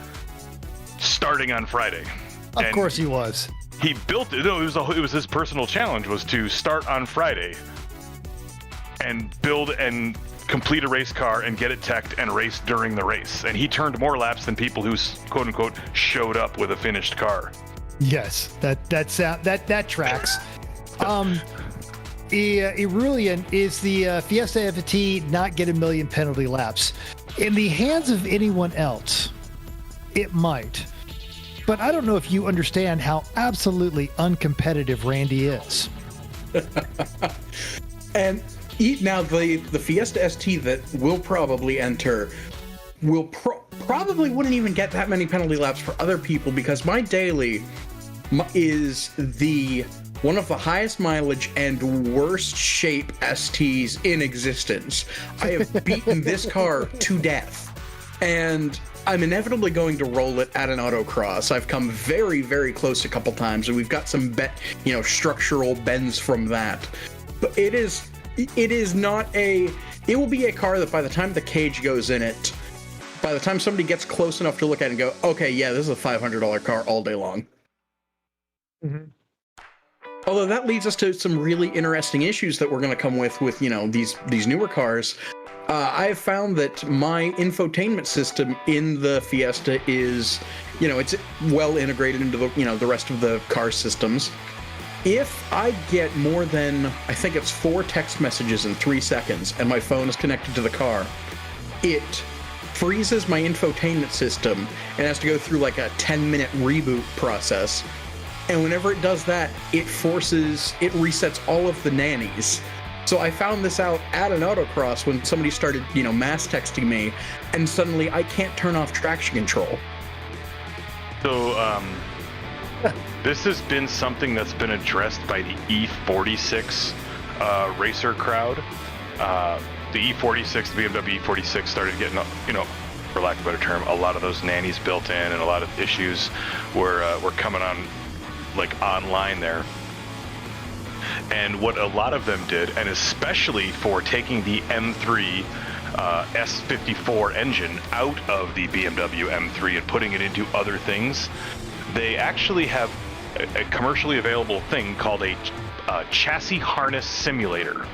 starting on Friday. Of course he was. He built it. No, it was his personal challenge was to start on Friday and build and complete a race car and get it teched and race during the race. And he turned more laps than people who, quote unquote, showed up with a finished car. Yes, that tracks. Irulian, is the Fiesta FT not get a million penalty laps? In the hands of anyone else, it might. But I don't know if you understand how absolutely uncompetitive Randy is. And now the Fiesta ST that will probably enter will probably wouldn't even get that many penalty laps for other people because my daily is one of the highest mileage and worst shape STs in existence. I have beaten this car to death, and I'm inevitably going to roll it at an autocross. I've come very, very close a couple times, and we've got some structural bends from that. But it is not it will be a car that by the time the cage goes in it, by the time somebody gets close enough to look at it and go, okay, yeah, this is a $500 car all day long. Mm-hmm. Although that leads us to some really interesting issues that we're going to come with these newer cars. I have found that my infotainment system in the Fiesta is, it's well integrated into the rest of the car systems. If I get more than, I think it's 4 text messages in 3 seconds and my phone is connected to the car, it freezes my infotainment system and has to go through like a 10-minute reboot process. And whenever it does that, it resets all of the nannies. So I found this out at an autocross when somebody started, mass texting me, and suddenly I can't turn off traction control. So, this has been something that's been addressed by the E46 racer crowd. The E46, the BMW E46 started getting, for lack of a better term, a lot of those nannies built in, and a lot of issues were coming on online there. And what a lot of them did, and especially for taking the M3 S54 engine out of the BMW M3 and putting it into other things, they actually have a commercially available thing called a chassis harness simulator.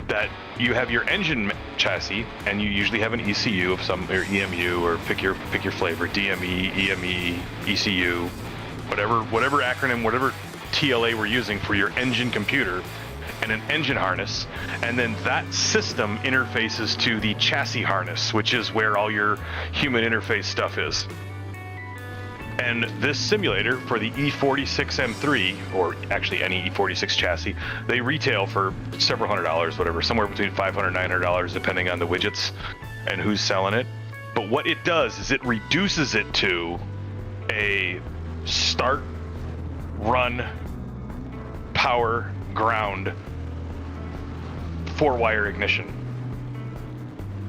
That you have your engine chassis, and you usually have an ECU of some, or EMU, or pick your flavor, DME, EME, ECU, whatever acronym, whatever TLA we're using for your engine computer, and an engine harness, and then that system interfaces to the chassis harness, which is where all your human interface stuff is. And this simulator for the E46 M3, or actually any E46 chassis, they retail for several $100s, whatever, somewhere between $500 and $900, depending on the widgets and who's selling it. But what it does is it reduces it to a start, run, power, ground, 4-wire ignition.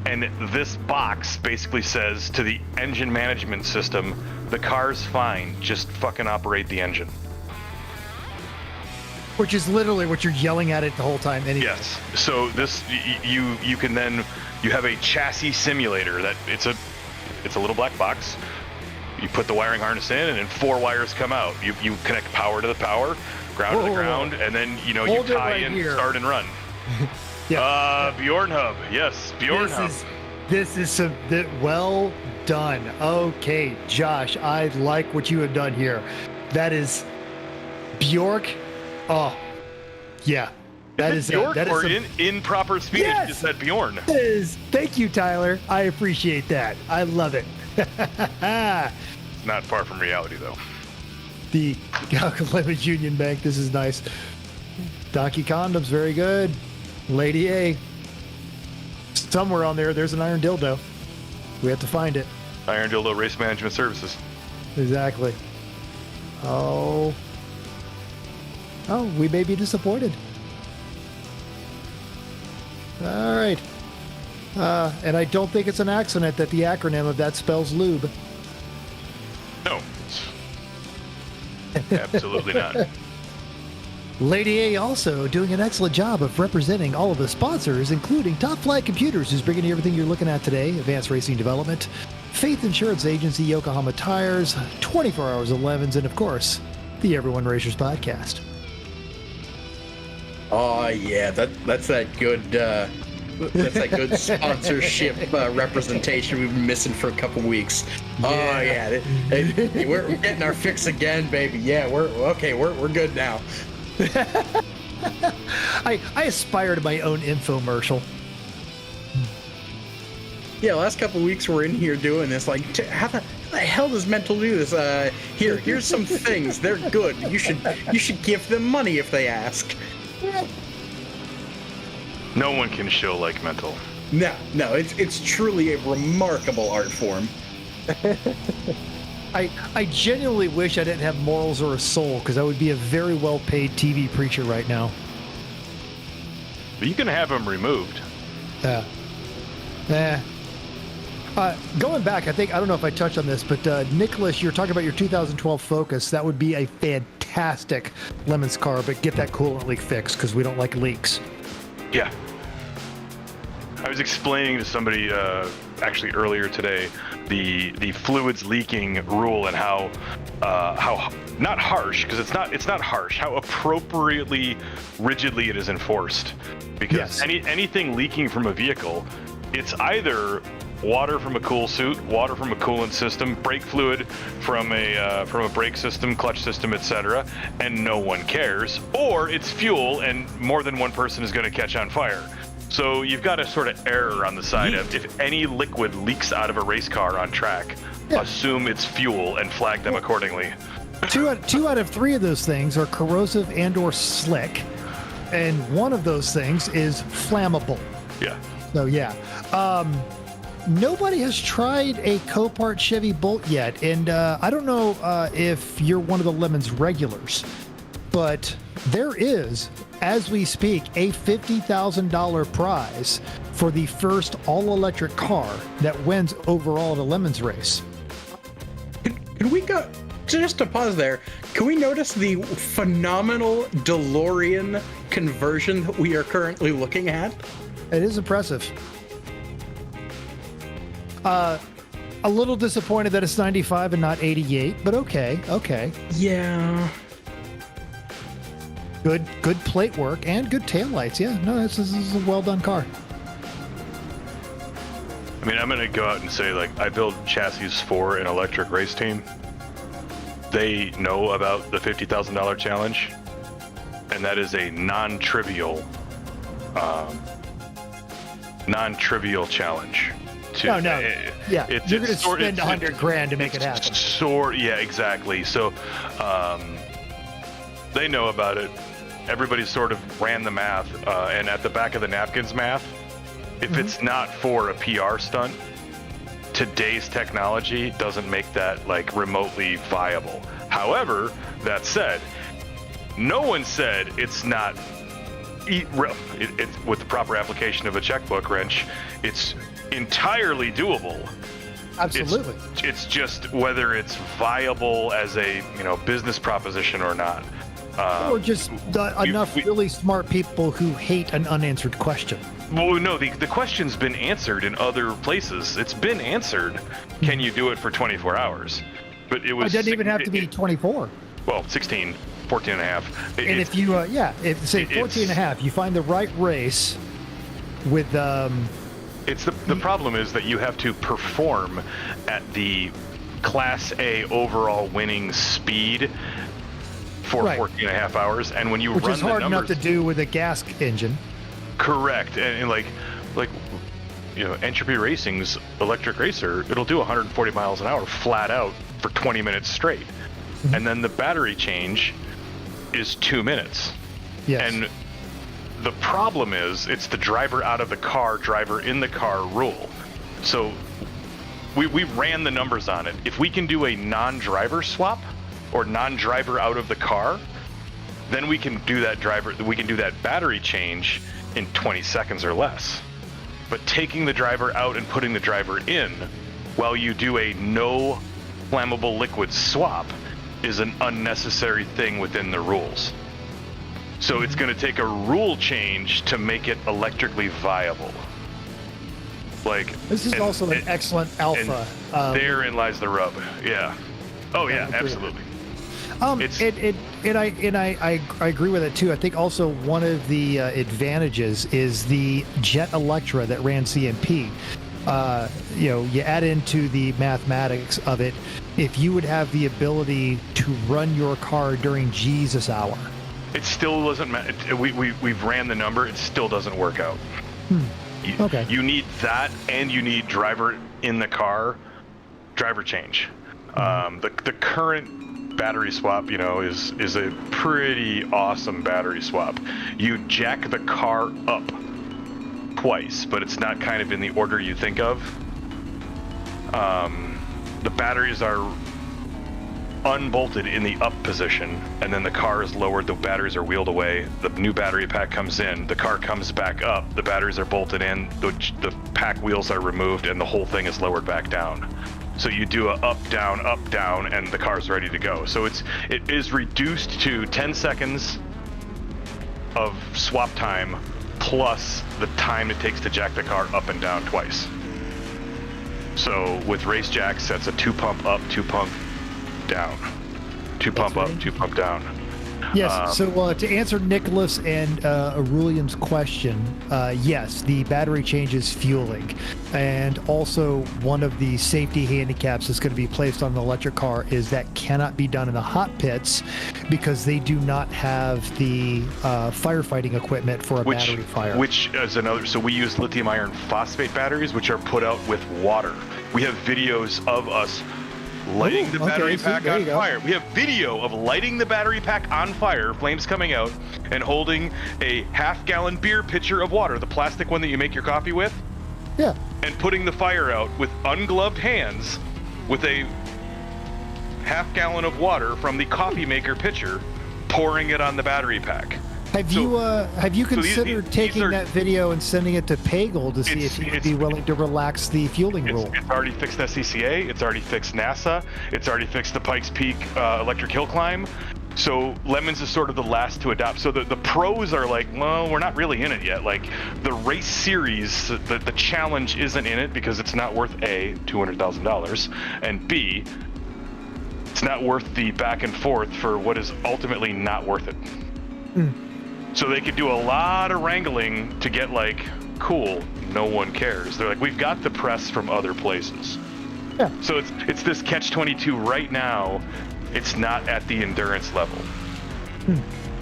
And this box basically says to the engine management system, the car's fine, just fucking operate the engine. Which is literally what you're yelling at it the whole time anyway. Yes. So this, you can then, you have a chassis simulator that it's a little black box. You put the wiring harness in and then 4 wires come out. You connect power to the power, ground to the ground, and then, you know, you tie in, start and run. Bjorn Hub. Yes, Bjorn Hub. This is well done. Okay, Josh, I like what you have done here. That is Bjork. Oh, yeah. That is Bjork, or in proper speech, yes! You just said Bjorn. Thank you, Tyler. I appreciate that. I love it. Not far from reality, though. The Lemons Union Bank. This is nice. Donkey Condoms, very good. Lady A. Somewhere on there's an iron dildo. We have to find it. Iron Dildo Race Management Services. Exactly. Oh, we may be disappointed. All right. And I don't think it's an accident that the acronym of that spells lube. No. Absolutely not. Lady A also doing an excellent job of representing all of the sponsors, including Top Flight Computers, who's bringing you everything you're looking at today, Advanced Racing Development, Faith Insurance Agency, Yokohama Tires, 24 Hours of Lemons, and of course, the Everyone Racers Podcast. Oh yeah, that's that good sponsorship representation we've been missing for a couple weeks. Yeah. Oh yeah, we're getting our fix again, baby. Yeah, we're good now. I aspire to my own infomercial. Yeah, last couple of weeks we're in here doing this. Like, how the hell does Mental do this? Here's some things. They're good. You should give them money if they ask. No one can show like Mental. No, it's truly a remarkable art form. I genuinely wish I didn't have morals or a soul, because I would be a very well-paid TV preacher right now. But you can have them removed. Going back, I don't know if I touched on this, but Nicholas, you're talking about your 2012 Focus. That would be a fantastic Lemons car, but get that coolant leak fixed, because we don't like leaks. Yeah. I was explaining to somebody actually earlier today the fluids leaking rule and how not harsh, because it's not harsh, how appropriately rigidly it is enforced. Because anything leaking from a vehicle, it's either water from a cool suit, water from a coolant system, brake fluid from a brake system, clutch system, etc., and no one cares, or it's fuel and more than one person is going to catch on fire. So you've got a sort of error on the side of, if any liquid leaks out of a race car on track, assume it's fuel and flag them accordingly. Two out of 3 of those things are corrosive and or slick, and one of those things is flammable. Yeah. So nobody has tried a Copart Chevy Bolt yet, and I don't know if you're one of the Lemons regulars, but there is, as we speak, a $50,000 prize for the first all-electric car that wins overall at a Lemons race. Can we go, just to pause there, can we notice the phenomenal DeLorean conversion that we are currently looking at? It is impressive. A little disappointed that it's 95 and not 88, but okay. Yeah. Good plate work and good taillights. Yeah, no, this is a well done car. I mean, I'm going to go out and say, like, I build chassis for an electric race team. They know about the $50,000 challenge, and that is a non-trivial challenge. No. Yeah, you're going to spend $100,000 to make it happen. Yeah, exactly. So they know about it. Everybody sort of ran the math, and at the back of the napkins math, if it's not for a PR stunt, today's technology doesn't make that like remotely viable. However, that said, no one said it's not. With the proper application of a checkbook wrench, it's entirely doable. Absolutely. It's just whether it's viable as a business proposition or not. Or just enough really smart people who hate an unanswered question. Well, no, the question's been answered in other places. It's been answered. Can you do it for 24 hours? But it was. It doesn't even have to be 24. Well, 16, 14 and a half. And if you, if say 14 and a half, you find the right race with. It's the problem is that you have to perform at the Class A overall winning speed for 14 and a half hours, and when you which run is hard the numbers, enough to do with a gas engine. Correct, and like Entropy Racing's electric racer, it'll do 140 miles an hour flat out for 20 minutes straight, and then the battery change is 2 minutes. Yes. And the problem is it's the driver out of the car, driver in the car rule. So we ran the numbers on it. If we can do a non-driver swap or non-driver out of the car, then we can do that battery change in 20 seconds or less. But taking the driver out and putting the driver in while you do a no flammable liquid swap is an unnecessary thing within the rules. So it's going to take a rule change to make it electrically viable. This is also an excellent alpha. Therein lies the rub. Yeah. Oh yeah, absolutely. I agree with it too. I think also one of the advantages is the Jet Electra that ran CMP. You add into the mathematics of it, if you would have the ability to run your car during Jesus hour. It still doesn't matter. We've ran the number. It still doesn't work out. Okay. You need that, and you need driver in the car, driver change. The current battery swap, is a pretty awesome battery swap. You jack the car up twice, but it's not kind of in the order you think of. The batteries are unbolted in the up position, and then the car is lowered, the batteries are wheeled away, the new battery pack comes in, the car comes back up, the batteries are bolted in, the pack wheels are removed, and the whole thing is lowered back down. So you do a up, down, and the car's ready to go. So it is reduced to 10 seconds of swap time plus the time it takes to jack the car up and down twice. So with race jacks, that's a 2 pump up, 2 pump down, 2 pump up, 2 pump down. Yes. So to answer Nicholas and Aurelian's question, yes, the battery changes fueling, and also one of the safety handicaps that's going to be placed on an electric car is that cannot be done in the hot pits because they do not have the firefighting equipment for a battery fire. Which is another. So we use lithium iron phosphate batteries, which are put out with water. We have videos of us lighting the battery pack on fire. We have video of lighting the battery pack on fire, flames coming out, and holding a half-gallon beer pitcher of water, the plastic one that you make your coffee with. Yeah. And putting the fire out with ungloved hands with a half-gallon of water from the coffee maker pitcher, pouring it on the battery pack. Have you considered taking that video and sending it to Pagel to see if he would be willing to relax the fueling rule? It's already fixed SCCA. It's already fixed NASA. It's already fixed the Pikes Peak electric hill climb. So Lemons is sort of the last to adopt. So the pros are like, well, we're not really in it yet. Like the race series, the challenge isn't in it because it's not worth A, $200,000, and B, it's not worth the back and forth for what is ultimately not worth it. So they could do a lot of wrangling to get like, cool, no one cares. They're like, we've got the press from other places. Yeah. So it's this catch-22 right now. It's not at the endurance level.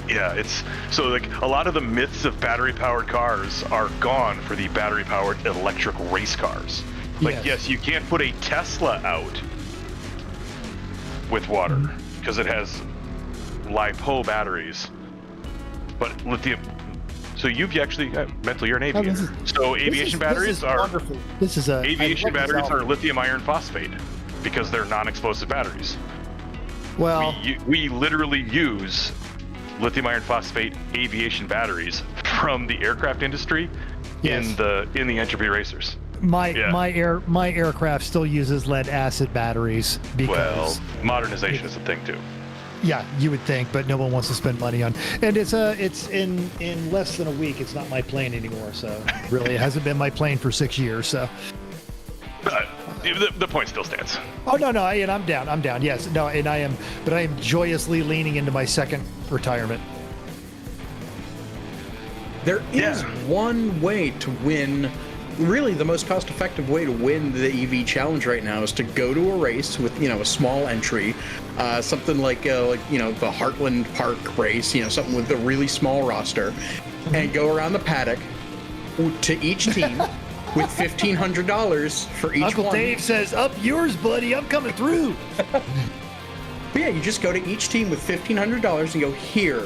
Yeah, it's so like a lot of the myths of battery-powered cars are gone for the battery-powered electric race cars. Like, yes, you can't put a Tesla out with water because it has LiPo batteries, but lithium. So you've actually, Mental, you're an aviator. So aviation batteries are wonderful. This is a aviation batteries are lithium iron phosphate because they're non-explosive batteries. Well, we literally use lithium iron phosphate aviation batteries from the aircraft industry in the Entropy racers. My aircraft still uses lead acid batteries because modernization is a thing too. Yeah, you would think, but no one wants to spend money on. And it's in less than a week. It's not my plane anymore. So really, it hasn't been my plane for 6 years. So the point still stands. Oh no, and I'm down. Yes, no, and I am joyously leaning into my second retirement. There is one way to win. Really, the most cost-effective way to win the EV challenge right now is to go to a race with, a small entry, something like the Heartland Park race, something with a really small roster, and go around the paddock to each team with $1,500 for each Uncle one. Dave says, "Up yours, buddy. I'm coming through." But yeah, you just go to each team with $1,500 and go, "Here,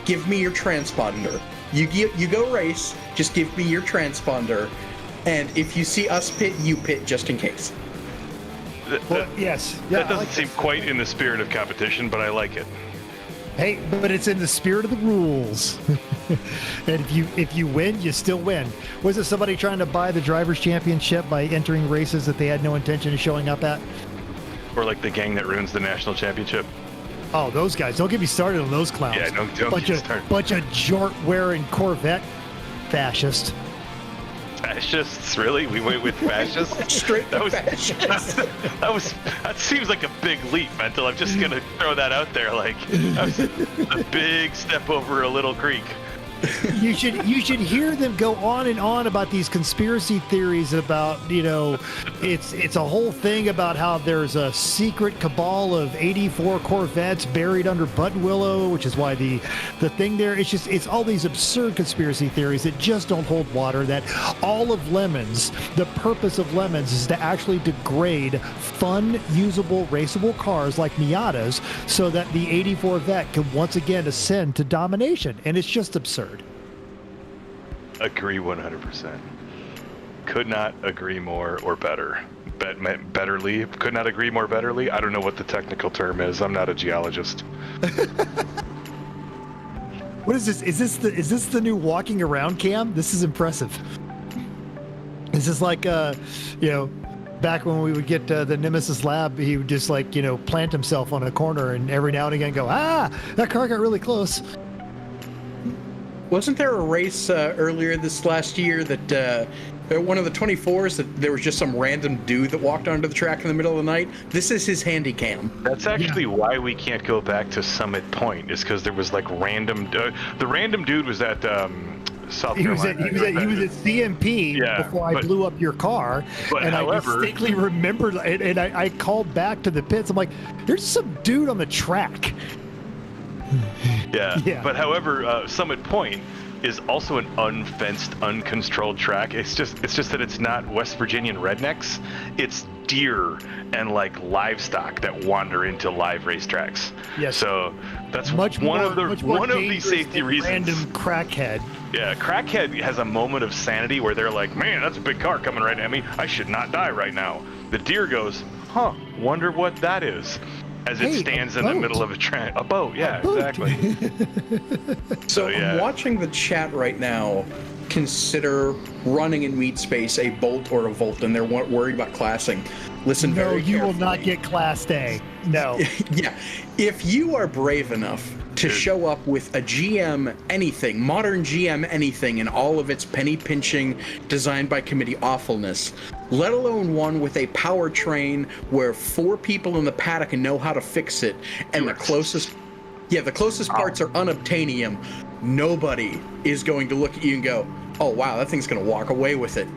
give me your transponder. You go race. Just give me your transponder." And if you see us pit, you pit just in case. Yes. That doesn't seem quite in the spirit of competition, but I like it. Hey, but it's in the spirit of the rules. And if you win, you still win. Was it somebody trying to buy the Drivers' Championship by entering races that they had no intention of showing up at? Or like the gang that ruins the national championship. Oh, those guys. Don't get me started on those clowns. Yeah, don't get me started. Bunch of jort-wearing Corvette fascists. Fascists, really? We went with fascists? Straight fascists. That seems like a big leap, Mental. I'm just gonna throw that out there. Like, that was a big step over a little creek. You should hear them go on and on about these conspiracy theories about, it's a whole thing about how there's a secret cabal of 84 Corvettes buried under Buttonwillow, which is why the thing there, it's all these absurd conspiracy theories that just don't hold water, that all of Lemons, the purpose of Lemons is to actually degrade fun, usable, raceable cars like Miatas so that the 84 Vet can once again ascend to domination. And it's just absurd. Agree 100%. Could not agree more or better. Betterly. Could not agree more betterly. I don't know what the technical term is. I'm not a geologist. What is this? Is this the new walking around cam? This is impressive. This is like back when we would get the Nemesis Lab, he would just plant himself on a corner and every now and again go, that car got really close. Wasn't there a race earlier this last year that one of the 24s that there was just some random dude that walked onto the track in the middle of the night? This is his handy cam. That's actually why we can't go back to Summit Point, is because there was random. The random dude was at South Carolina. He was at CMP before I blew up your car, and however, I distinctly remembered. And I called back to the pits. I'm like, "There's some dude on the track." Yeah. But however, Summit Point is also an unfenced, uncontrolled track. It's just that it's not West Virginian rednecks. It's deer and livestock that wander into live racetracks. Yes. So that's one of the safety reasons. Random crackhead. Yeah, crackhead has a moment of sanity where they're like, "Man, that's a big car coming right at me. I should not die right now." The deer goes, "Wonder what that is." As it stands in the middle of a boat. Yeah, exactly. So watching the chat right now consider running in meat space a Bolt or a Volt, and they're worried about classing. Listen very carefully. No, you will not get Class A. No. Yeah. If you are brave enough to show up with a GM anything, modern GM anything, in all of its penny pinching, designed by committee awfulness, let alone one with a powertrain where 4 people in the paddock know how to fix it, and the closest parts are unobtainium, nobody is going to look at you and go, "Oh wow, that thing's going to walk away with it."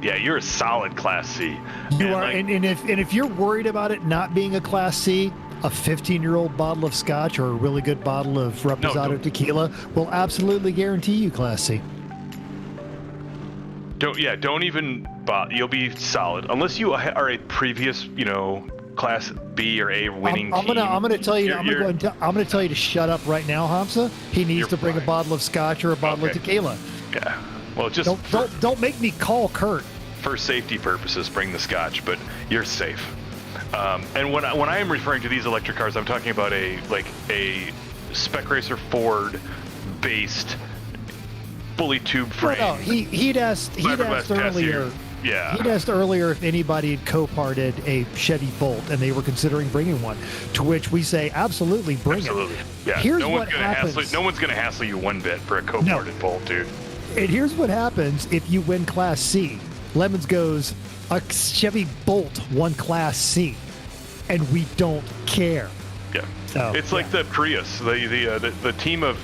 Yeah, you're a solid Class C. You are, and if you're worried about it not being a Class C, a 15-year-old bottle of scotch or a really good bottle of Reposado tequila will absolutely guarantee you Class C. Don't even. You'll be solid unless you are a previous, Class B or A winning team. I'm gonna tell you. I'm gonna tell you to shut up right now, Hamza. He needs to bring a bottle of scotch or a bottle of tequila. Yeah. Well, just don't make me call Kurt. For safety purposes, bring the scotch, but you're safe. And when I am referring to these electric cars, I'm talking about a Spec Racer Ford based, fully tube frame. No, he'd asked earlier. Yeah. He'd asked earlier if anybody had co-parted a Chevy Bolt and they were considering bringing one, to which we say absolutely bring it. Yeah. Here's what happens. No one's going to hassle you one bit for a co-parted Bolt, dude. And here's what happens if you win Class C. Lemons goes, a Chevy Bolt won Class C, and we don't care. Yeah. So, it's like the Prius, the team of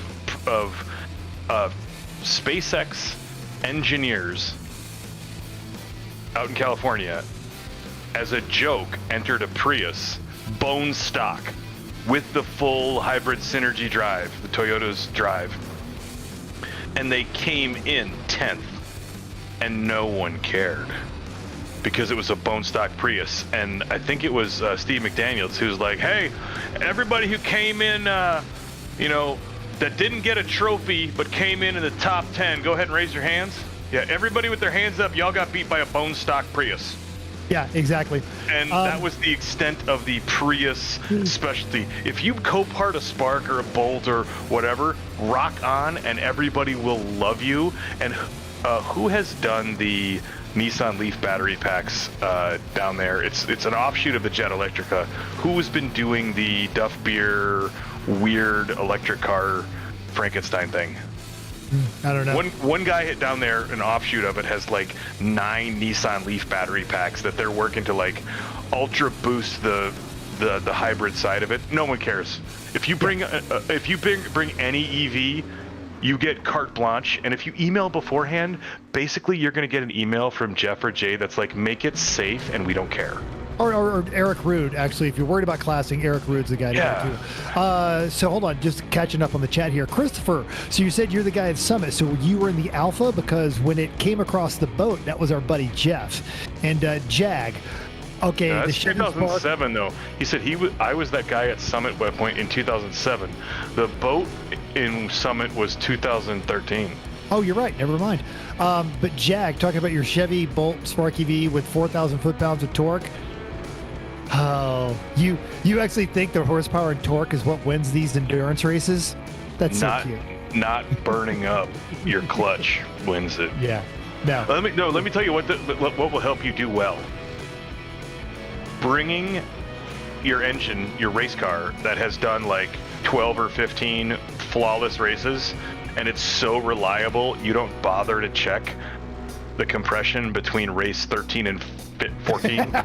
SpaceX engineers out in California, as a joke, entered a Prius bone stock with the full hybrid Synergy drive, the Toyota's drive, and they came in 10th, and no one cared because it was a bone stock Prius. And I think it was Steve McDaniels who was like, hey, everybody who came in that didn't get a trophy but came in the top 10, go ahead and raise your hands. Yeah, everybody with their hands up, y'all got beat by a bone stock Prius. Yeah, exactly. And that was the extent of the Prius specialty. If you co-part a Spark or a Bolt or whatever, rock on and everybody will love you. And who has done the Nissan Leaf battery packs down there? It's an offshoot of the Jet Electrica. Who's been doing the Duff Beer weird electric car Frankenstein thing? I don't know. One guy down there, an offshoot of it, has like 9 Nissan Leaf battery packs that they're working to like ultra boost the hybrid side of it. No one cares. If you bring bring any EV, you get carte blanche. And if you email beforehand, basically you're going to get an email from Jeff or Jay that's like, make it safe and we don't care. Or Eric Rude, actually, if you're worried about classing, Eric Rude's the guy to go to. So hold on, just catching up on the chat here. Christopher, so you said you're the guy at Summit, so you were in the Alpha? Because when it came across the boat, that was our buddy Jeff. And Jag, okay. That's 2007, though. He said I was that guy at Summit at one point in 2007. The boat in Summit was 2013. Oh, you're right. Never mind. But Jag, talking about your Chevy Bolt Spark EV with 4,000 foot-pounds of torque, oh, you actually think the horsepower and torque is what wins these endurance races? That's so cute. Not burning up your clutch wins it. Yeah. No. Let me tell you what will help you do well. Bringing your engine, your race car that has done like 12 or 15 flawless races, and it's so reliable you don't bother to check the compression between race 13 and 14.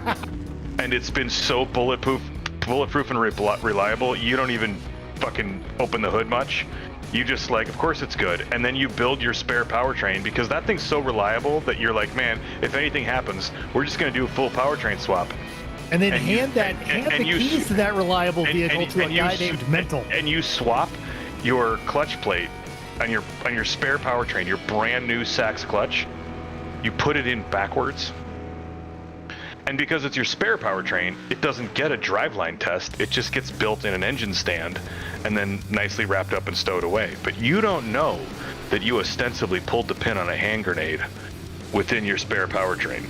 And it's been so bulletproof and reliable, you don't even fucking open the hood much. You just like, of course it's good. And then you build your spare powertrain because that thing's so reliable that you're like, man, if anything happens, we're just going to do a full powertrain swap. And then hand the keys to that reliable vehicle to a guy named Mental. And you swap your clutch plate on your spare powertrain, your brand new Sachs clutch, you put it in backwards. And because it's your spare powertrain, it doesn't get a driveline test. It just gets built in an engine stand and then nicely wrapped up and stowed away. But you don't know that you ostensibly pulled the pin on a hand grenade within your spare powertrain.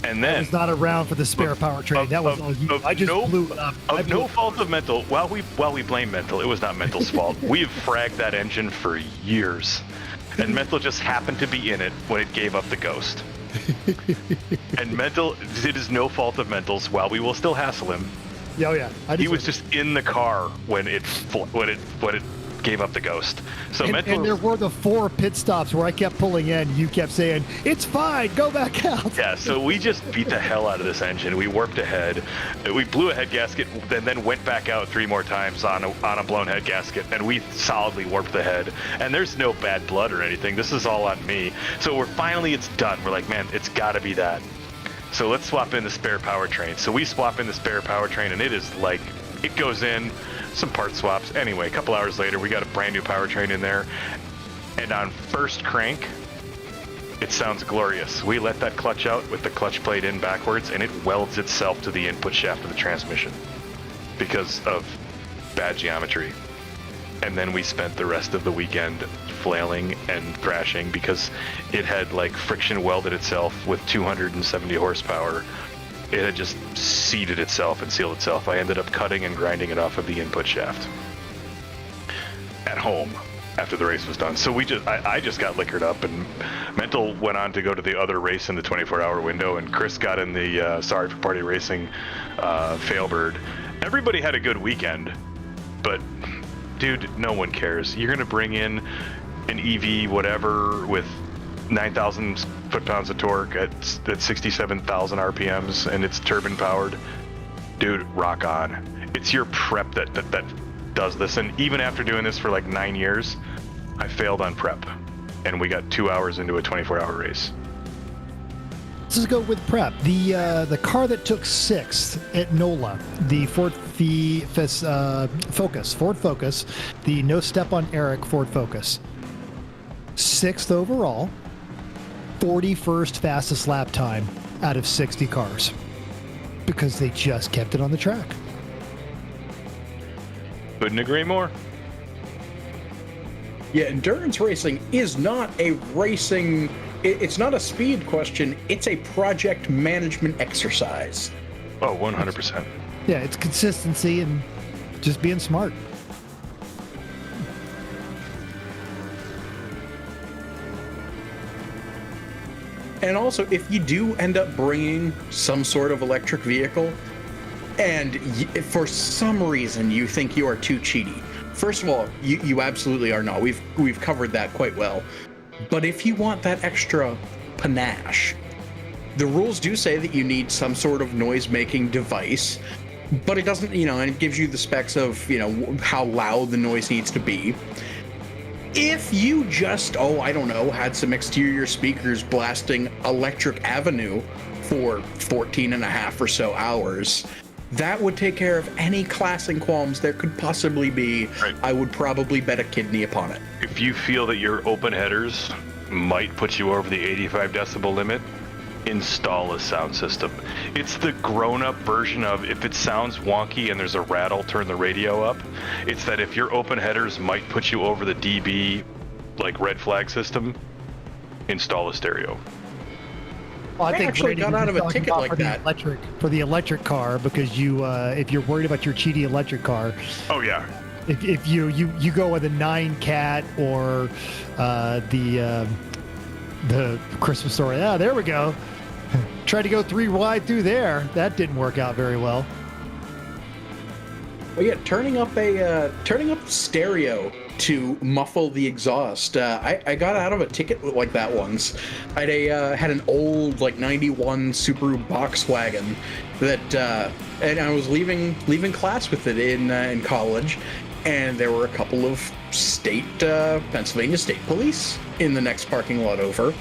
And then... I was not around for the spare powertrain. That was all you. I just blew it up. Of no fault of Mental. While we blame Mental, it was not Mental's fault. We have fragged that engine for years. And Mental just happened to be in it when it gave up the ghost. And Mental, it is no fault of Mental's. While we will still hassle him, yeah, he was just in the car when it gave up the ghost. So Mental, and there were the 4 pit stops where I kept pulling in. You kept saying, "It's fine, go back out." Yeah, so we just beat the hell out of this engine. We warped ahead. We blew a head gasket, and then went back out 3 more times on a blown head gasket, and we solidly warped the head. And there's no bad blood or anything. This is all on me. So it's done. We're like, man, it's got to be that. So let's swap in the spare powertrain. So we swap in the spare powertrain, and it is like, it goes in, some part swaps. Anyway, a couple hours later, we got a brand new powertrain in there. And on first crank, It sounds glorious. We let that clutch out with the clutch plate in backwards, and it welds itself to the input shaft of the transmission because of bad geometry. And then we spent the rest of the weekend flailing and crashing because it had like friction welded itself with 270 horsepower. It had just seated itself and sealed itself. I ended up cutting and grinding it off of the input shaft at home after the race was done. So I just got liquored up, and Mental went on to go to the other race in the 24-hour window, and Chris got in the Sorry for Party Racing Failbird. Everybody had a good weekend, but dude, no one cares. You're gonna bring in an EV whatever with 9,000 foot-pounds of torque at 67,000 RPMs, and it's turbine powered. Dude, rock on. It's your prep that does this, and even after doing this for like 9 years, I failed on prep, and we got 2 hours into a 24-hour race. Let's go with prep. The car that took 6th at NOLA, the Ford Focus, the no step on Eric Ford Focus, 6th overall, 41st fastest lap time out of 60 cars, because they just kept it on the track. Couldn't agree more. Yeah, endurance racing is not a racing. It's not a speed question. It's a project management exercise. Oh, 100%. Yeah, it's consistency and just being smart. And also, if you do end up bringing some sort of electric vehicle, and for some reason you think you are too cheaty, first of all, you absolutely are not. We've covered that quite well. But if you want that extra panache, the rules do say that you need some sort of noise-making device, but it doesn't, and it gives you the specs of, how loud the noise needs to be. If you just, had some exterior speakers blasting Electric Avenue for 14 and a half or so hours, that would take care of any classing qualms there could possibly be. Right. I would probably bet a kidney upon it. If you feel that your open headers might put you over the 85 decibel limit, install a sound system. It's the grown-up version of, if it sounds wonky and there's a rattle, turn the radio up. It's that if your open headers might put you over the dB, like red flag system, install a stereo. Well, I think actually got out of a ticket like that for the electric car, because if you're worried about your cheaty electric car. Oh yeah. If you go with a 9 Cat or the Christmas Story. Ah, there we go. Tried to go 3 wide through there. That didn't work out very well. Well, yeah, turning up the stereo to muffle the exhaust. I got out of a ticket like that once. I had an old 91 Subaru Volkswagen that, and I was leaving class with it in college, and there were a couple of Pennsylvania State Police in the next parking lot over.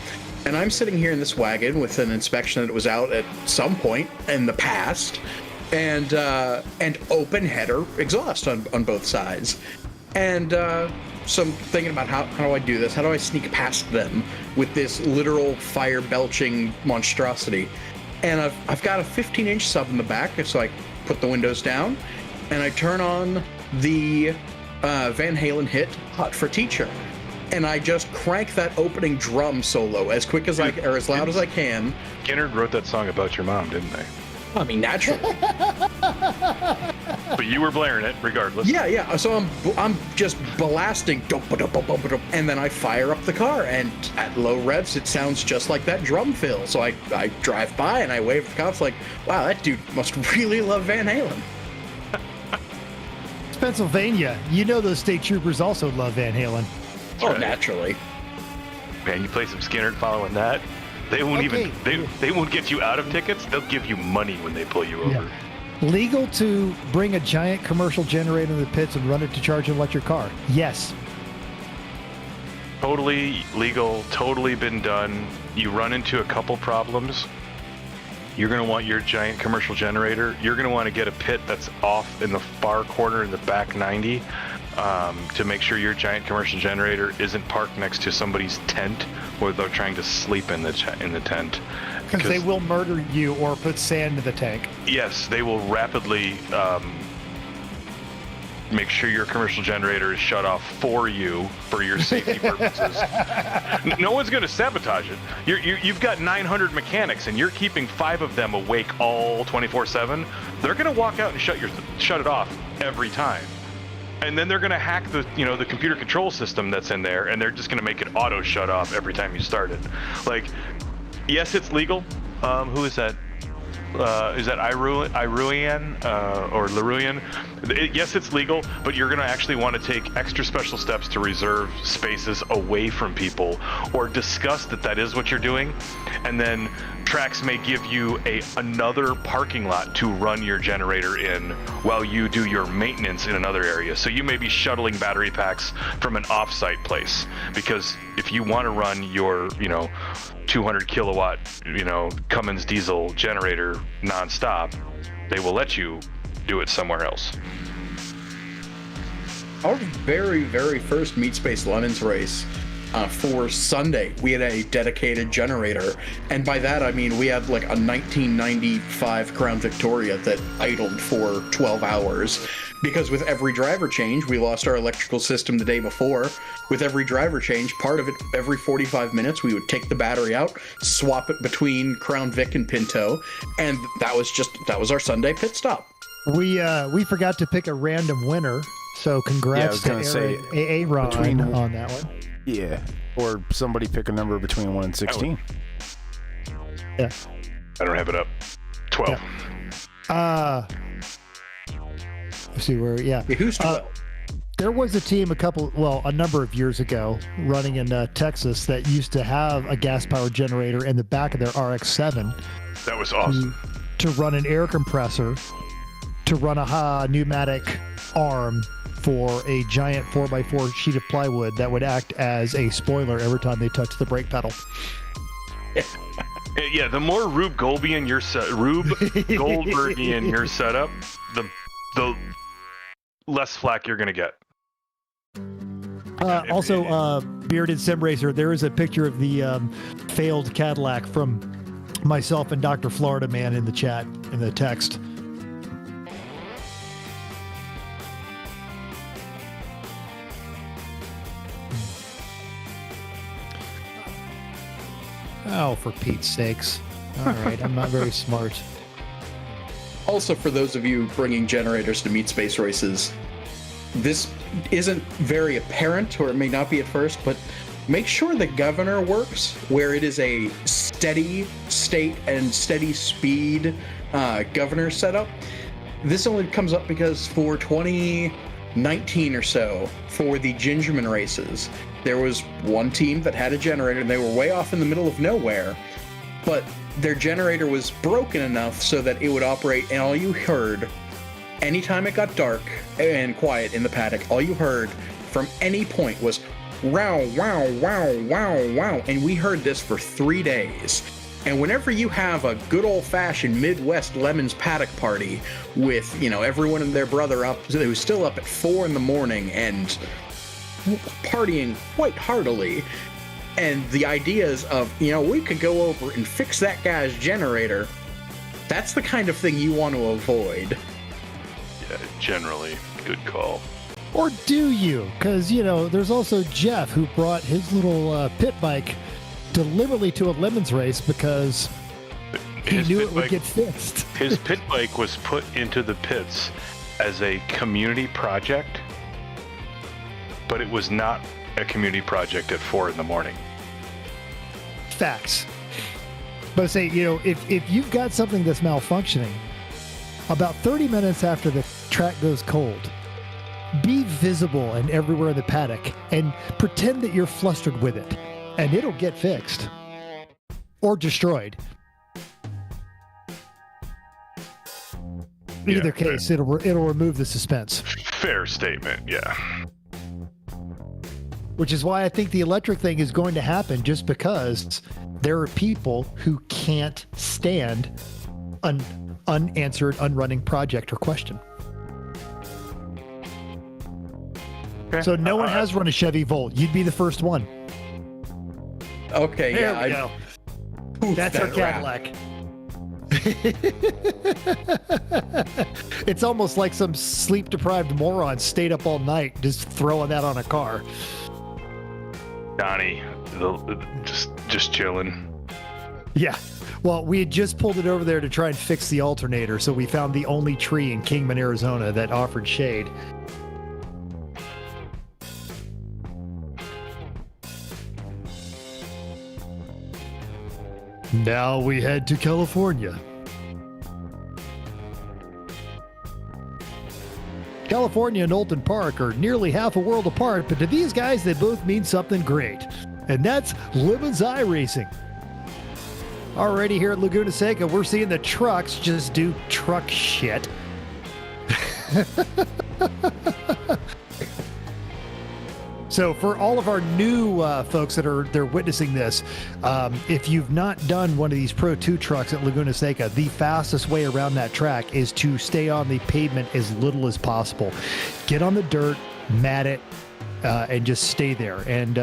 And I'm sitting here in this wagon with an inspection that was out at some point in the past, and open header exhaust on both sides. And so I'm thinking about how do I do this? How do I sneak past them with this literal fire belching monstrosity? And I've got a 15-inch sub in the back, so I put the windows down, and I turn on the Van Halen hit Hot for Teacher. And I just crank that opening drum solo as quick as or as loud as I can. Ginnard wrote that song about your mom, didn't they? I mean, naturally. But you were blaring it regardless. Yeah. So I'm just blasting, and then I fire up the car, and at low revs, it sounds just like that drum fill. So I drive by and I wave at the cops like, wow, that dude must really love Van Halen. It's Pennsylvania. Those state troopers also love Van Halen. Oh, naturally. Man, you play some Skinner following that, they won't they won't get you out of tickets. They'll give you money when they pull you over. Yeah. Legal to bring a giant commercial generator in the pits and run it to charge an electric car? Yes. Totally legal, totally been done. You run into a couple problems. You're going to want your giant commercial generator. You're going to want to get a pit that's off in the far corner in the back 90 to make sure your giant commercial generator isn't parked next to somebody's tent where they're trying to sleep in the tent. Because they will murder you or put sand in the tank. Yes, they will rapidly make sure your commercial generator is shut off for you for your safety purposes. No one's going to sabotage it. You've got 900 mechanics and you're keeping 5 of them awake all 24/7. They're going to walk out and shut it off every time. And then they're going to hack the computer control system that's in there, and they're just going to make it auto shut off every time you start it. Like, yes, it's legal. Who is that? Is that Iruian or Leruian? Yes, it's legal, but you're going to actually want to take extra special steps to reserve spaces away from people, or discuss that is what you're doing, and then Trax may give you another parking lot to run your generator in while you do your maintenance in another area. So you may be shuttling battery packs from an off-site place, because if you want to run your 200 kilowatt Cummins diesel generator nonstop, they will let you do it somewhere else. Our very, very first Meat Space Lemons race, for Sunday, we had a dedicated generator, and by that I mean we had like a 1995 Crown Victoria that idled for 12 hours, because with every driver change, we lost our electrical system the day before. With every driver change, part of it, every 45 minutes, we would take the battery out, swap it between Crown Vic and Pinto, and that was our Sunday pit stop. We forgot to pick a random winner, so congrats to Aaron on that one. Yeah, or somebody pick a number between 1 and 16. Yeah. I don't have it up. 12. Yeah. Let's see where. Yeah. Who's 12? There was a team a number of years ago running in Texas that used to have a gas-powered generator in the back of their RX-7. That was awesome. To run an air compressor, to run a pneumatic arm for a giant 4x4 sheet of plywood that would act as a spoiler every time they touched the brake pedal. Yeah, the more Rube Goldbergian your setup, the less flack you're gonna get. Also, Bearded Sim Racer, there is a picture of the failed Cadillac from myself and Dr. Florida Man in the chat, in the text. Oh, for Pete's sakes. All right, I'm not very smart. Also, for those of you bringing generators to Meat Space races, this isn't very apparent, or it may not be at first, but make sure the governor works where it is a steady state and steady speed governor setup. This only comes up because for 2019 or so, for the Gingerman races, there was one team that had a generator, and they were way off in the middle of nowhere, but their generator was broken enough so that it would operate, and all you heard, anytime it got dark and quiet in the paddock, all you heard from any point was wow, wow, wow, wow, wow, and we heard this for 3 days. And whenever you have a good old-fashioned Midwest Lemons paddock party with, everyone and their brother up, who's still up at 4 in the morning and partying quite heartily, and the ideas of, we could go over and fix that guy's generator, that's the kind of thing you want to avoid. Yeah, generally, good call. Or do you? Because, there's also Jeff, who brought his little pit bike deliberately to a Lemons race because he knew it would get fixed. His pit bike was put into the pits as a community project, but it was not a community project at 4 in the morning. Facts. But say, if you've got something that's malfunctioning, about 30 minutes after the track goes cold, be visible and everywhere in the paddock and pretend that you're flustered with it, and it'll get fixed or destroyed. In either case, it'll remove the suspense. Fair statement, yeah. Which is why I think the electric thing is going to happen, just because there are people who can't stand an unanswered, unrunning project or question. Okay. So no one has run a Chevy Volt. You'd be the first one. Okay, There we go. That's our that Cadillac. It's almost like some sleep-deprived moron stayed up all night just throwing that on a car. Donnie, just chilling. Yeah. Well, we had just pulled it over there to try and fix the alternator, so we found the only tree in Kingman, Arizona that offered shade. Now we head to California. California and Olton Park are nearly half a world apart, but to these guys, they both mean something great. And that's Lemons iRacing. Already here at Laguna Seca, we're seeing the trucks just do truck shit. So for all of our new folks they're witnessing this, if you've not done one of these Pro 2 trucks at Laguna Seca, the fastest way around that track is to stay on the pavement as little as possible. Get on the dirt, mat it, and just stay there. And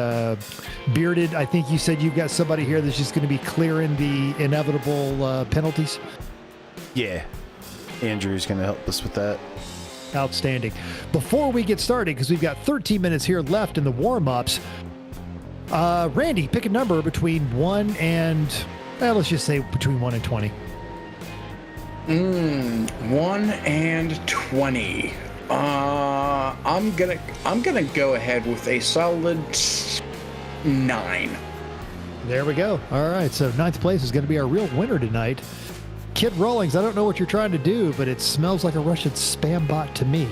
Bearded, I think you said you've got somebody here that's just going to be clearing the inevitable penalties? Yeah. Andrew's going to help us with that. Outstanding. Before we get started, because we've got 13 minutes here left in the warm-ups, Randy, pick a number between 1 and, let's just say between 1 and 20. 1 and 20. I'm gonna go ahead with a solid 9. There we go. All right, so 9th place is going to be our real winner tonight. Kid Rawlings, I don't know what you're trying to do, but it smells like a Russian spam bot to me.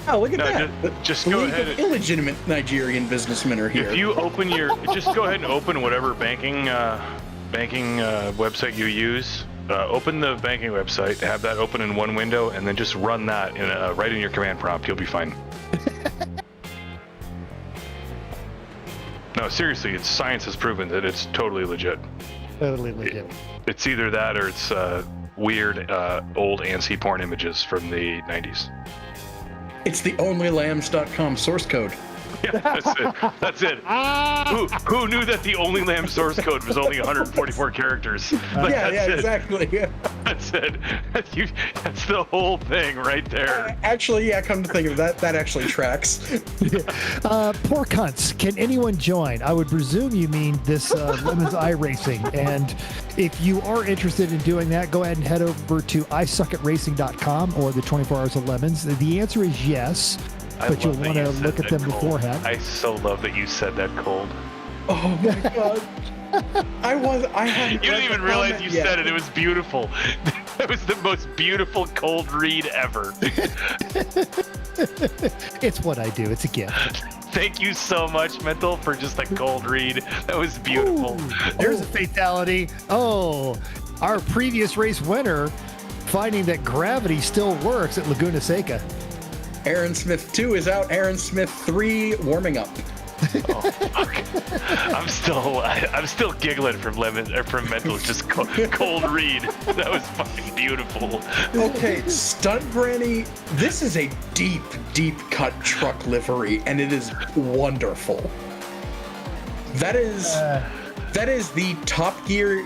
Oh, look at that. Just go ahead. Illegitimate Nigerian businessmen are here. If you open just go ahead and open whatever banking website you use. Open the banking website, have that open in one window, and then just run that right in your command prompt. You'll be fine. No, seriously, science has proven that it's totally legit. Totally legit. It's either that or it's weird old ANSI porn images from the 90s. It's the onlylambs.com source code. Yeah, that's it. Who knew that the Only Lamb source code was only 144 characters? Exactly. Yeah. That's it. That's the whole thing right there. Actually, yeah, come to think of that, that actually tracks. Poor cunts. Can anyone join? I would presume you mean this Lemons iRacing. And if you are interested in doing that, go ahead and head over to isuckatracing.com or the 24 Hours of Lemons. The answer is yes. But you'll want to look at them beforehand. I so love that you said that cold. Oh my god. I had. You didn't even realize you said it. It was beautiful. That was the most beautiful cold read ever. It's what I do. It's a gift. Thank you so much, Mental, for just a cold read. That was beautiful. Ooh, there's a fatality. Oh, our previous race winner finding that gravity still works at Laguna Seca. Aaron Smith 2 is out. Aaron Smith 3 warming up. Oh, fuck. I'm still giggling from Mental's just cold read. That was fucking beautiful. Okay, Stunt Granny, this is a deep, deep cut truck livery, and it is wonderful. That is the Top Gear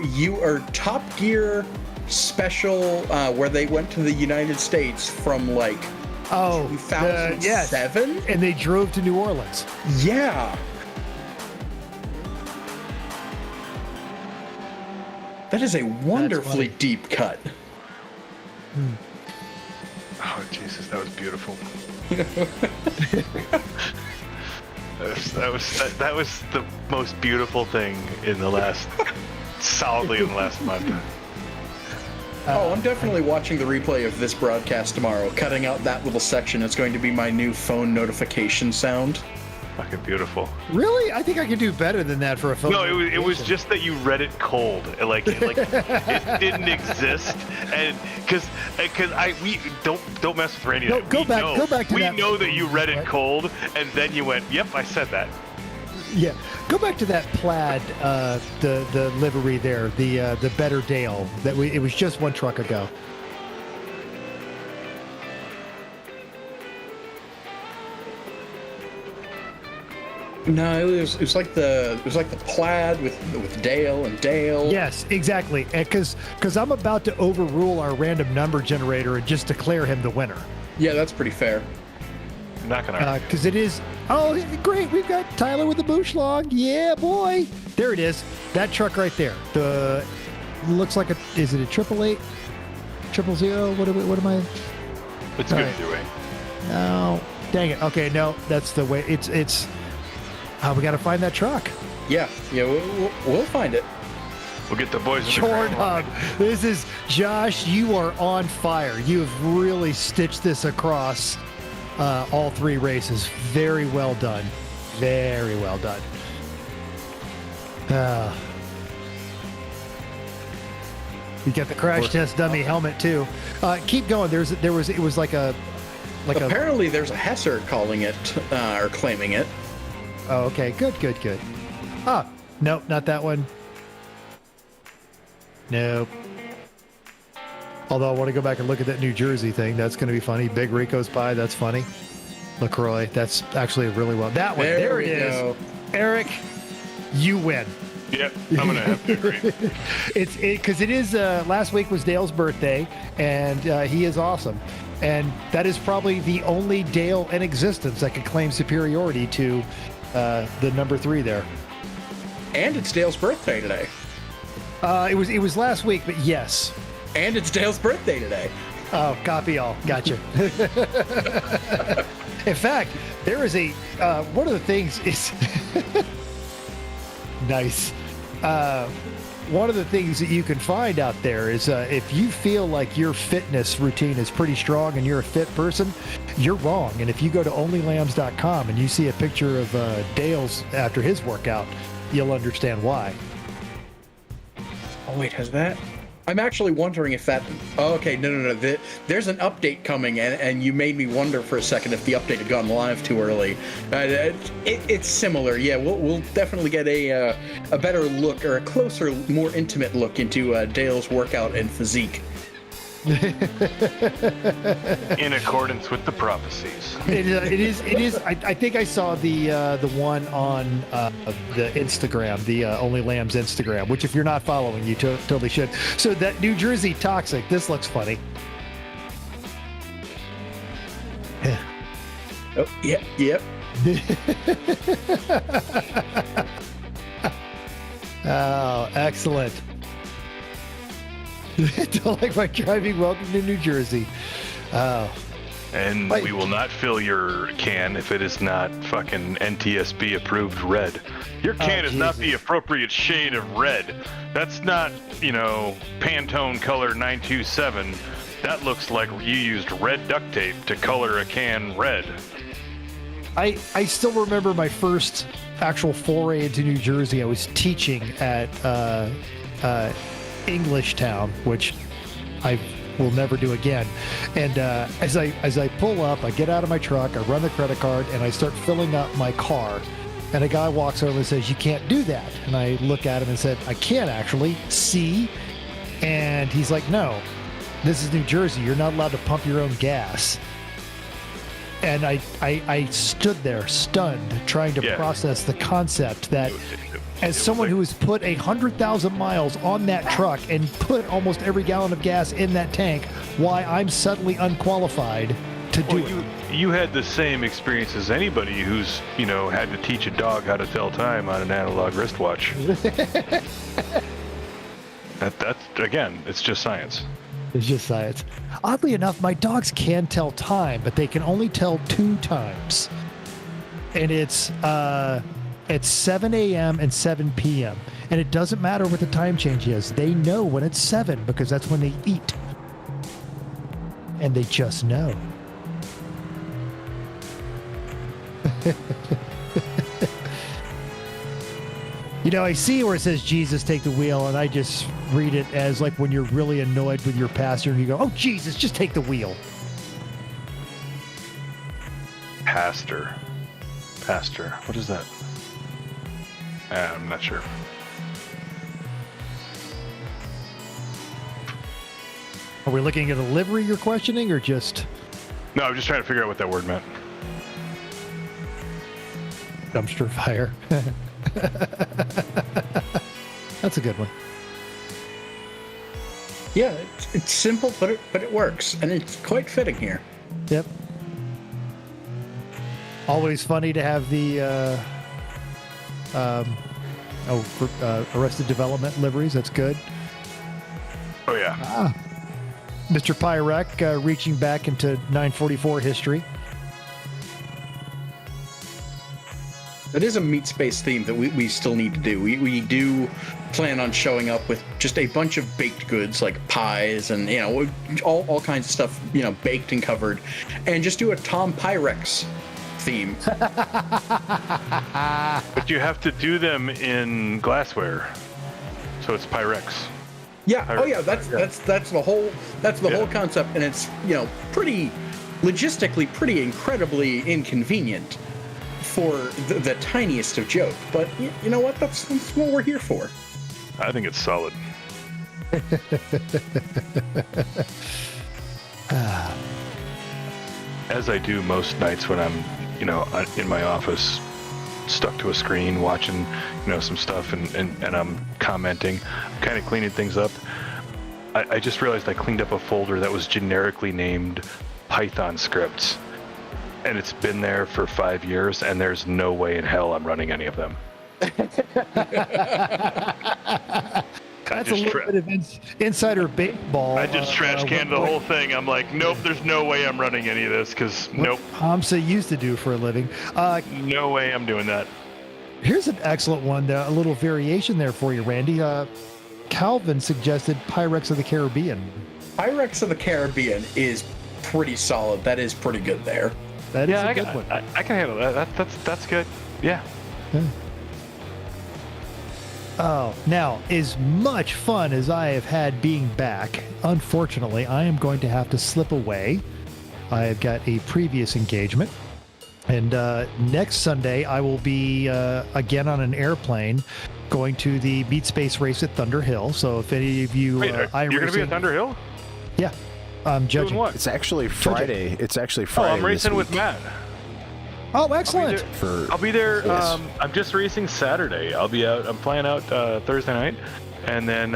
special where they went to the United States from like 2007? Yes. And they drove to New Orleans. Yeah. That is a wonderfully deep cut. Oh, Jesus, that was beautiful. that was the most beautiful thing solidly in the last month. I'm definitely watching the replay of this broadcast tomorrow. Cutting out that little section. It's going to be my new phone notification sound. Fucking beautiful. Really? I think I could do better than that for a phone. No, it was just that you read it cold. Like it didn't exist, and because we don't mess with Randy. No, go back to that. We know that you read it cold, and then you went, "Yep, I said that." Yeah, go back to that plaid, the livery there, the Better Dale. It was just one truck ago. No, it was like the plaid with Dale and Dale. Yes, exactly. Because I'm about to overrule our random number generator and just declare him the winner. Yeah, that's pretty fair. I'm not gonna. Because it is. Oh, great! We've got Tyler with the Bushlong. Yeah, boy. There it is. That truck right there. The looks like a. Is it a 888? 000? What am I? It's good either way. No, dang it. Okay, no, that's the way. It's. We got to find that truck. Yeah, we'll find it. We'll get the boys. Short hug. This is Josh. You are on fire. You have really stitched this across all three races. Very well done. Very well done. You get the crash test dummy helmet too. Keep going. It was like a. Apparently, there's a Hesser calling it or claiming it. Oh, okay. Good. Nope, not that one. Nope. Although I want to go back and look at that New Jersey thing. That's going to be funny. Big Rico's Pie. That's funny. LaCroix. That's actually really well. That one. There it is. Eric, you win. Yep, I'm going to have to agree. Because it is, last week was Dale's birthday, and he is awesome. And that is probably the only Dale in existence that could claim superiority to the number 3 there. And it's Dale's birthday today. It was last week, but yes. And it's Dale's birthday today. Oh, copy all. Gotcha. In fact, there is a one of the things is nice. One of the things that you can find out there is if you feel like your fitness routine is pretty strong and you're a fit person, you're wrong. And if you go to onlylambs.com and you see a picture of Dale's after his workout, you'll understand why. Oh, wait, has that? I'm actually wondering if that... Oh, okay, no. There's an update coming, and you made me wonder for a second if the update had gone live too early. It's similar, yeah. We'll definitely get a better look, or a closer, more intimate look into Dale's workout and physique. In accordance with the prophecies. It is. I think I saw the one on the Instagram, the Only Lambs Instagram, which if you're not following, you totally should. So that New Jersey Toxic, this looks funny. Oh, yeah, yep. Oh, excellent. Don't like my driving. Welcome to New Jersey. Oh. And we will not fill your can if it is not fucking NTSB approved red. Your can is not the appropriate shade of red. That's not, Pantone color 927. That looks like you used red duct tape to color a can red. I still remember my first actual foray into New Jersey. I was teaching at English Town, which I will never do again. And as I pull up, I get out of my truck, I run the credit card, and I start filling up my car. And a guy walks over and says, "You can't do that." And I look at him and said, "I can't actually. See?" And he's like, "No, this is New Jersey. You're not allowed to pump your own gas." And I stood there stunned, trying to process the concept that as someone who has put 100,000 miles on that truck and put almost every gallon of gas in that tank, why I'm suddenly unqualified to do it. You had the same experience as anybody who's, had to teach a dog how to tell time on an analog wristwatch. That's, again, it's just science. It's just science. Oddly enough, my dogs can tell time, but they can only tell 2 times. And it's at 7 a.m. and 7 p.m. And it doesn't matter what the time change is. They know when it's 7 because that's when they eat. And they just know. I see where it says Jesus take the wheel, and I just read it as like when you're really annoyed with your pastor and you go, "Oh, Jesus, just take the wheel." Pastor. What is that? I'm not sure. Are we looking at a livery you're questioning, or just... No, I'm just trying to figure out what that word meant. Dumpster fire. That's a good one. Yeah, it's simple, but it works, and it's quite fitting here. Yep. Always funny to have the Arrested Development liveries. That's good. Oh yeah. Mr. Pyrek reaching back into 944 history. That is a meat space theme that we still need to do. We do plan on showing up with just a bunch of baked goods like pies and, you know, all kinds of stuff, you know, baked and covered, and just do a Tom Pyrex theme. But you have to do them in glassware, so it's Pyrex. Yeah. Oh yeah. That's the whole whole concept, and it's, you know, pretty logistically pretty incredibly inconvenient for the tiniest of joke. But you know what? That's what we're here for. I think it's solid. As I do most nights when I'm, you know, in my office, stuck to a screen, watching, you know, some stuff, and I'm commenting, kind of cleaning things up. I just realized I cleaned up a folder that was generically named Python scripts, and it's been there for 5 years, and there's no way in hell I'm running any of them. That's a little bit of insider baseball. I just trash canned the whole thing. I'm like, nope, there's no way I'm running any of this, because nope. Hamza used to do for a living. No way I'm doing that. Here's an excellent one, a little variation there for you, Randy. Calvin suggested Pyrex of the Caribbean. Pyrex of the Caribbean is pretty solid. That is pretty good there. That is a good one. I can handle that. That's good. Yeah. Oh, now, as much fun as I have had being back, unfortunately, I am going to have to slip away. I have got a previous engagement. And next Sunday, I will be again on an airplane going to the Meat Space race at Thunder Hill. So if any of you... Wait, you're going to be at Thunder Hill? Yeah. I'm judging. Doing what? It's actually Friday. It's actually Friday. Oh, I'm racing with Matt. Oh, excellent. I'll be there. I'm just racing Saturday. I'll be out. I'm flying out Thursday night, and then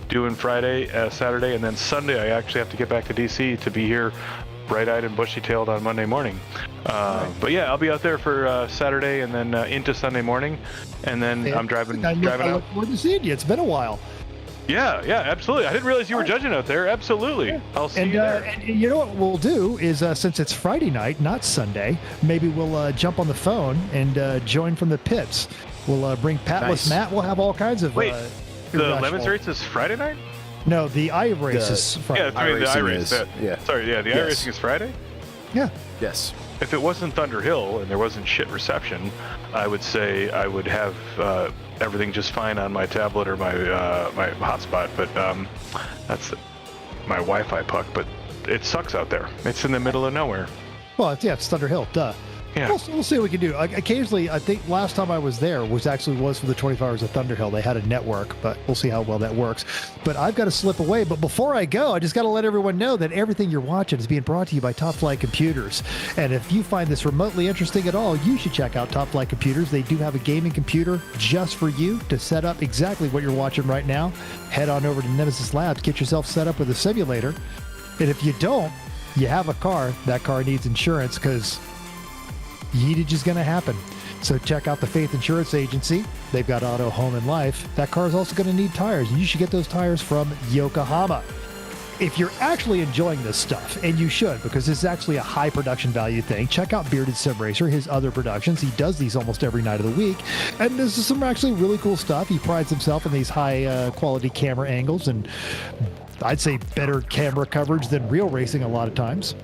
doing Friday, Saturday, and then Sunday I actually have to get back to DC to be here bright-eyed and bushy-tailed on Monday morning. But yeah, I'll be out there for Saturday and then into Sunday morning, and then I'm driving out. I look forward to seeing you. It's been a while. Yeah, absolutely. I didn't realize you were judging out there. Absolutely. Yeah. I'll see you there. And you know what we'll do is, since it's Friday night, not Sunday, maybe we'll jump on the phone and join from the pits. We'll bring Patless Matt. We'll have all kinds of... Wait, the Lemons race is Friday night? No, the iRace is Friday. Yeah, the iRace. Yeah. Sorry, the iRacing is Friday? Yeah. Yes. If it wasn't Thunder Hill and there wasn't shit reception, I would say I would have everything just fine on my tablet or my my hotspot. But that's my Wi-Fi puck. But it sucks out there. It's in the middle of nowhere. Well, it's Thunder Hill. Duh. Yeah. We'll see what we can do. Occasionally, I think last time I was there was for the 24 Hours of Thunder Hill. They had a network, but we'll see how well that works. But I've got to slip away. But before I go, I just got to let everyone know that everything you're watching is being brought to you by Top Flight Computers. And if you find this remotely interesting at all, you should check out Top Flight Computers. They do have a gaming computer just for you to set up exactly what you're watching right now. Head on over to Nemesis Labs, get yourself set up with a simulator. And if you don't, you have a car. That car needs insurance because yeetage is going to happen. So check out the Faith Insurance Agency. They've got auto, home, and life. That car is also going to need tires, and you should get those tires from Yokohama. If you're actually enjoying this stuff, and you should, because this is actually a high production value thing, check out Bearded Sim Racer, his other productions. He does these almost every night of the week, and this is some actually really cool stuff. He prides himself on these high quality camera angles, and I'd say better camera coverage than real racing a lot of times.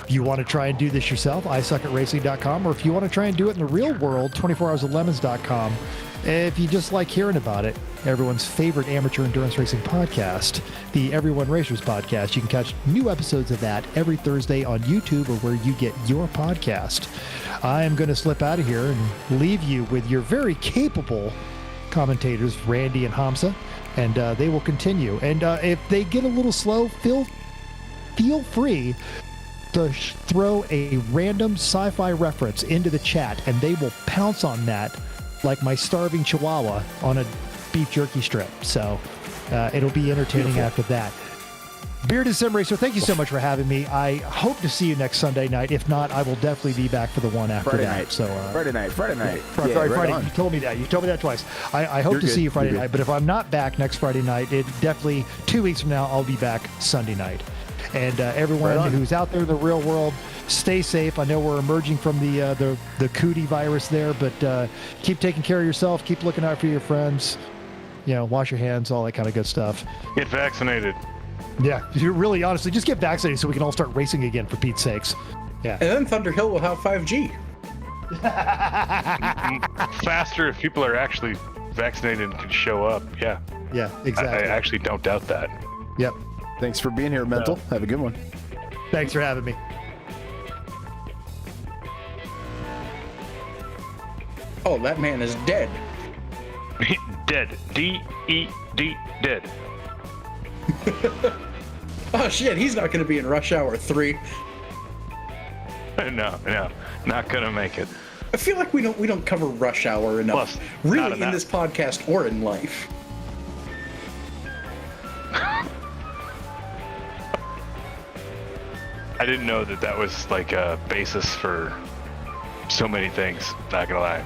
If you want to try and do this yourself, isuckatracing.com, or if you want to try and do it in the real world, 24hoursoflemons.com. If you just like hearing about it, everyone's favorite amateur endurance racing podcast, the Everyone Racers podcast. You can catch new episodes of that every Thursday on YouTube or where you get your podcast. I am going to slip out of here and leave you with your very capable commentators, Randy and Hamza, and they will continue. And if they get a little slow, feel free to throw a random sci-fi reference into the chat, and they will pounce on that like my starving chihuahua on a beef jerky strip. So it'll be entertaining. Beautiful. After that. Bearded Sim Racer, thank you so much for having me. I hope to see you next Sunday night. If not, I will definitely be back for the one after Friday that. Night. So Friday night. Friday. You told me that. You told me that twice. I hope to see you Friday night. But if I'm not back next Friday night, it definitely 2 weeks from now, I'll be back Sunday night. And everyone who's out there in the real world, stay safe. I know we're emerging from the cootie virus there, but keep taking care of yourself. Keep looking out for your friends. Wash your hands, all that kind of good stuff. Get vaccinated. Yeah, you really honestly just get vaccinated so we can all start racing again, for Pete's sakes. Yeah. And then Thunder Hill will have 5G. Faster if people are actually vaccinated and can show up. Yeah. Yeah, exactly. I actually don't doubt that. Yep. Thanks for being here, Mental. Have a good one. Thanks for having me. Oh, that man is dead. Dead. D-E-D, dead. Oh shit, he's not going to be in Rush Hour 3. No, not gonna make it. I feel like we don't cover Rush Hour enough, Plus, really, in this podcast or in life. I didn't know that was like a basis for so many things. Not gonna lie.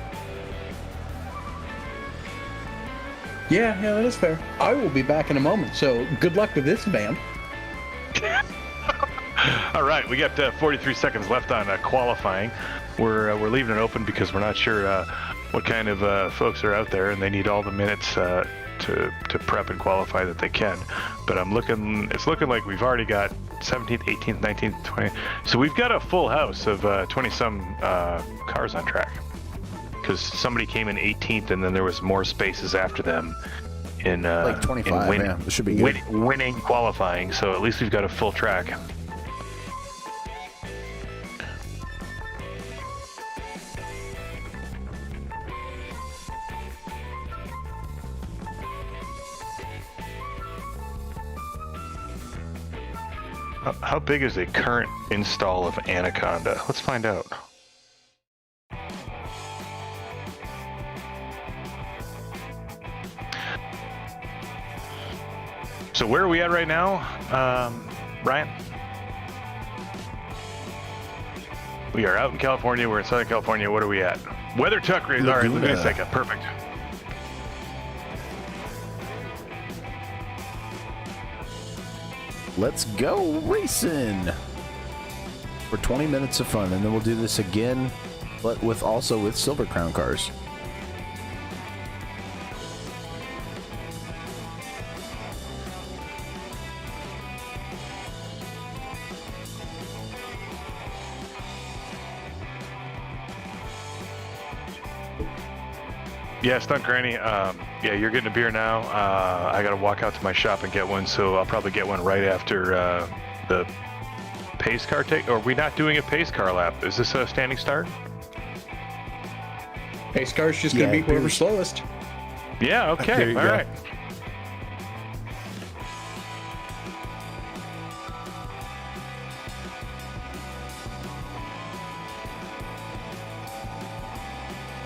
Yeah, that is fair. I will be back in a moment, so good luck with this band. All right, we got 43 seconds left on qualifying. We're leaving it open because we're not sure what kind of folks are out there, and they need all the minutes to prep and qualify that they can. But it's looking like we've already got 17th, 18th, 19th, 20th. So we've got a full house of 20-some cars on track. Because somebody came in 18th, and then there was more spaces after them in like 25. Yeah, this should be good. Winning qualifying. So at least we've got a full track. How big is a current install of Anaconda? Let's find out. So where are we at right now, Ryan? We are out in California. We're in Southern California. What are we at? Weather Tuck Race. All right, give me a second. Perfect. Let's go racing for 20 minutes of fun, and then we'll do this again, but also with Silver Crown cars. Yeah, Stunt Granny. Yeah, you're getting a beer now. I got to walk out to my shop and get one, so I'll probably get one right after the pace car take. Or are we not doing a pace car lap? Is this a standing start? Pace car's just going to be whoever's slowest. Yeah, okay. All right.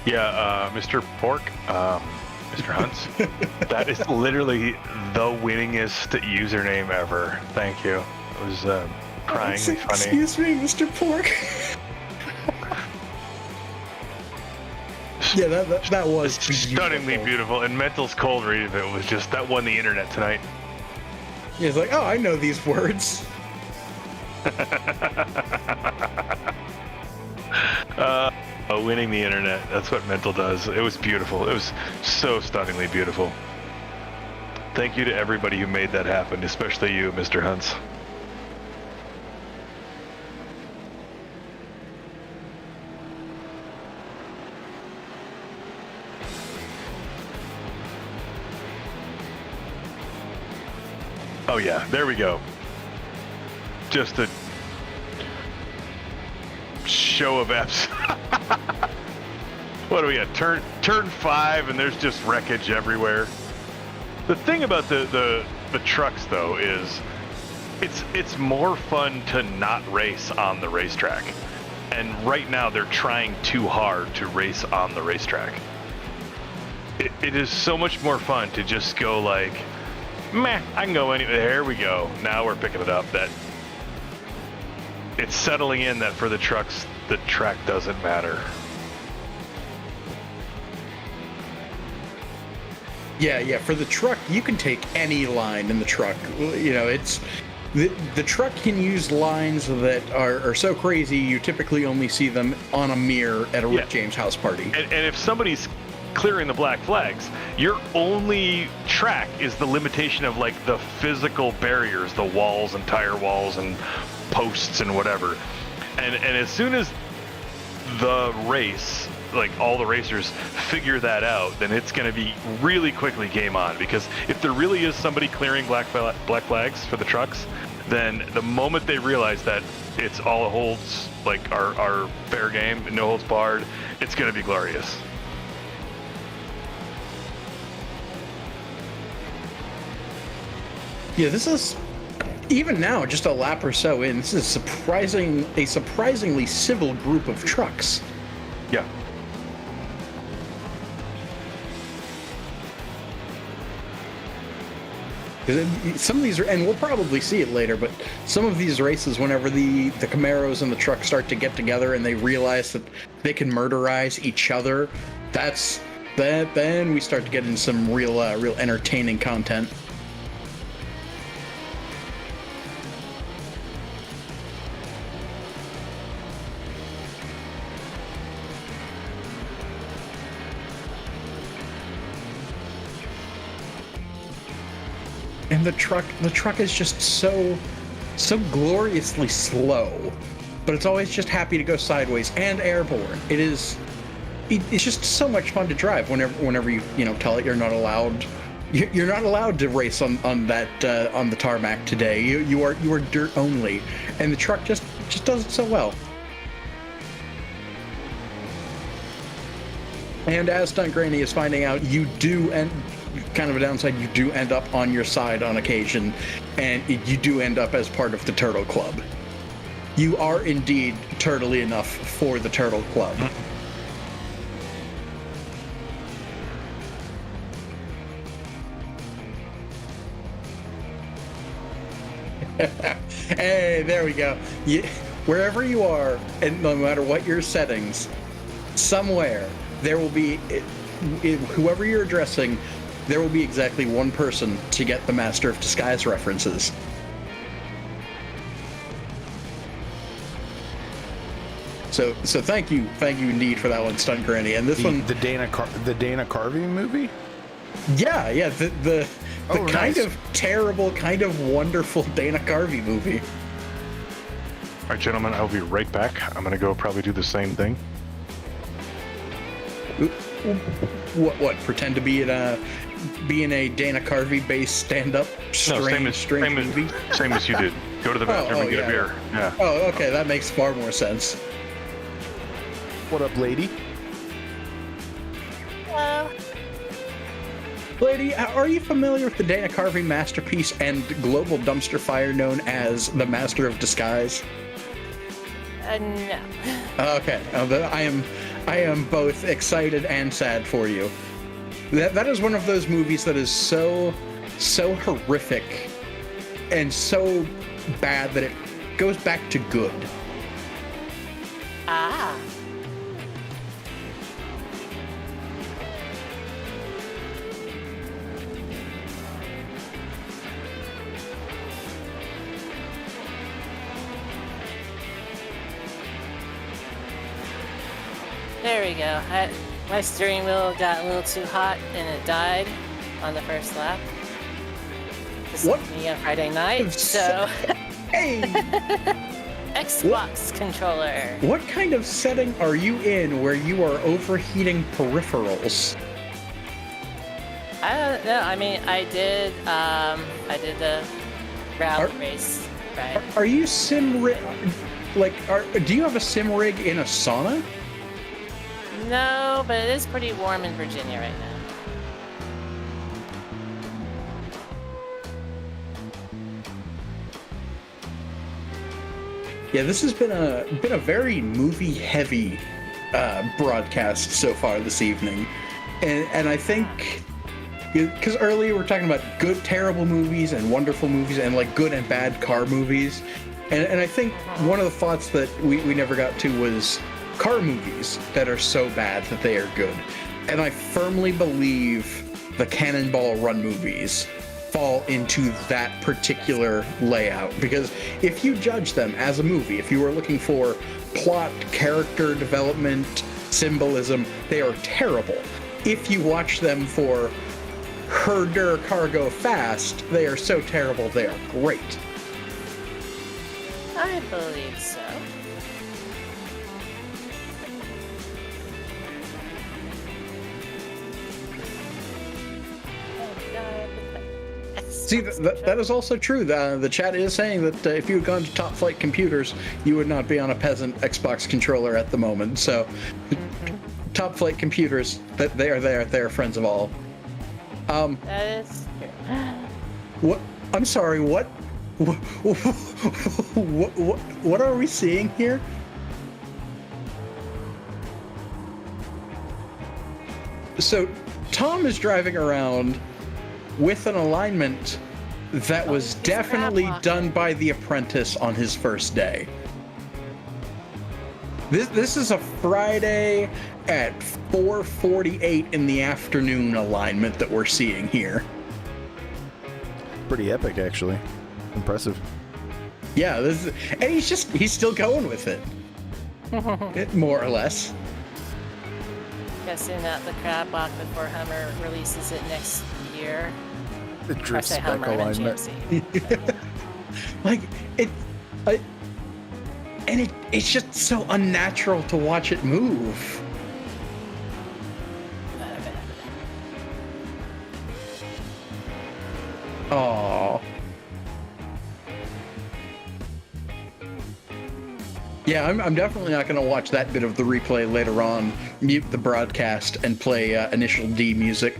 Yeah, Mr. Pork, Mr. Hunts, that is literally the winningest username ever. Thank you. It was cryingly funny. Excuse me, Mr. Pork. Yeah, that was stunningly beautiful. And Mental's cold read of it was just, that won the internet tonight. Yeah, it's like, oh, I know these words. Winning the internet. That's what Mental does. It was beautiful. It was so stunningly beautiful. Thank you to everybody who made that happen, especially you, Mr. Hunts. Oh yeah, there we go. Just a show of F's. What do we got? Turn 5, and there's just wreckage everywhere. The thing about the trucks though is it's more fun to not race on the racetrack. And right now they're trying too hard to race on the racetrack. It is so much more fun to just go like, meh, I can go anywhere. There we go. Now we're picking it up. That it's settling in that for the trucks, the track doesn't matter. Yeah. For the truck, you can take any line in the truck. You know, it's the truck can use lines that are so crazy you typically only see them on a mirror at a Rick James house party. And if somebody's clearing the black flags, your only track is the limitation of like the physical barriers, the walls and tire walls and posts and whatever. And as soon as the race, like all the racers figure that out, then it's going to be really quickly game on. Because if there really is somebody clearing black flags for the trucks, then the moment they realize that it's all holds, like our fair game, no holds barred, it's going to be glorious. Yeah, this is, even now, just a lap or so in, this is a surprisingly civil group of trucks. Yeah. Some of these are, and we'll probably see it later, but some of these races, whenever the Camaros and the trucks start to get together and they realize that they can murderize each other, then we start to get into some real entertaining content. And the truck is just so gloriously slow, but it's always just happy to go sideways and airborne. It's just so much fun to drive whenever you tell it you're not allowed to race on the tarmac today. You are dirt only, and the truck just does it so well. And as Stunt Granny is finding out, you do, and kind of a downside, you do end up on your side on occasion, and you do end up as part of the Turtle Club. You are indeed turtly enough for the Turtle Club. Hey, there we go. Wherever you are, and no matter what your settings, somewhere there will be, whoever you're addressing, there will be exactly one person to get the Master of Disguise references. So thank you indeed for that one, Stunt Granny. And this one, the Dana Carvey movie. Yeah, the kind of terrible, kind of wonderful Dana Carvey movie. All right, gentlemen, I'll be right back. I'm gonna go probably do the same thing. What? Pretend to be in a Dana Carvey based stand-up strange movie? Same as you did. Go to the bathroom and get a beer. Yeah. Oh, okay, that makes far more sense. What up, lady? Hello. Lady, are you familiar with the Dana Carvey masterpiece and global dumpster fire known as The Master of Disguise? No. Okay, I am both excited and sad for you. That is one of those movies that is so horrific and so bad that it goes back to good. Ah. There we go. My steering wheel got a little too hot and it died on the first lap. This What? is me on Friday night, so Hey! Xbox controller. What kind of setting are you in where you are overheating peripherals? I don't know. I mean, I did the rally race, right? Are you sim rig? Do you have a sim rig in a sauna? No, but it is pretty warm in Virginia right now. Yeah, this has been a very movie heavy broadcast so far this evening, and I think because earlier we're talking about good terrible movies and wonderful movies and like good and bad car movies, and I think one of the thoughts that we never got to was car movies that are so bad that they are good, and I firmly believe the Cannonball Run movies fall into that particular layout, because if you judge them as a movie, if you are looking for plot, character development, symbolism, they are terrible. If you watch them for herder cargo fast, they are so terrible they are great. I believe so. See, that is also true. The chat is saying that if you had gone to Top Flight Computers, you would not be on a peasant Xbox controller at the moment. So, Top Flight Computers, they are there. They are friends of all. That is true. What? I'm sorry. What? What are we seeing here? So, Tom is driving around with an alignment that was definitely done by the apprentice on his first day. This is a Friday at 4:48 in the afternoon alignment that we're seeing here. Pretty epic, actually. Impressive. Yeah, and he's still going with it. More or less. Guessing that the crab walk before Hummer releases it next year. The drift spec Hummer alignment. Like it's just so unnatural to watch it move. Oh. Yeah, I'm definitely not going to watch that bit of the replay later on, mute the broadcast, and play Initial D music.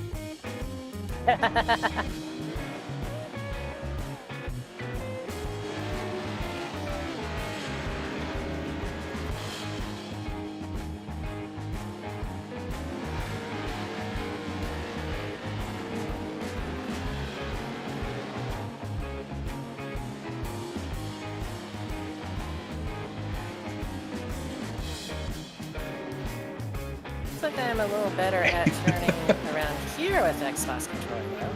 Looks like I'm a little better at turning around here with Xbox controller, though.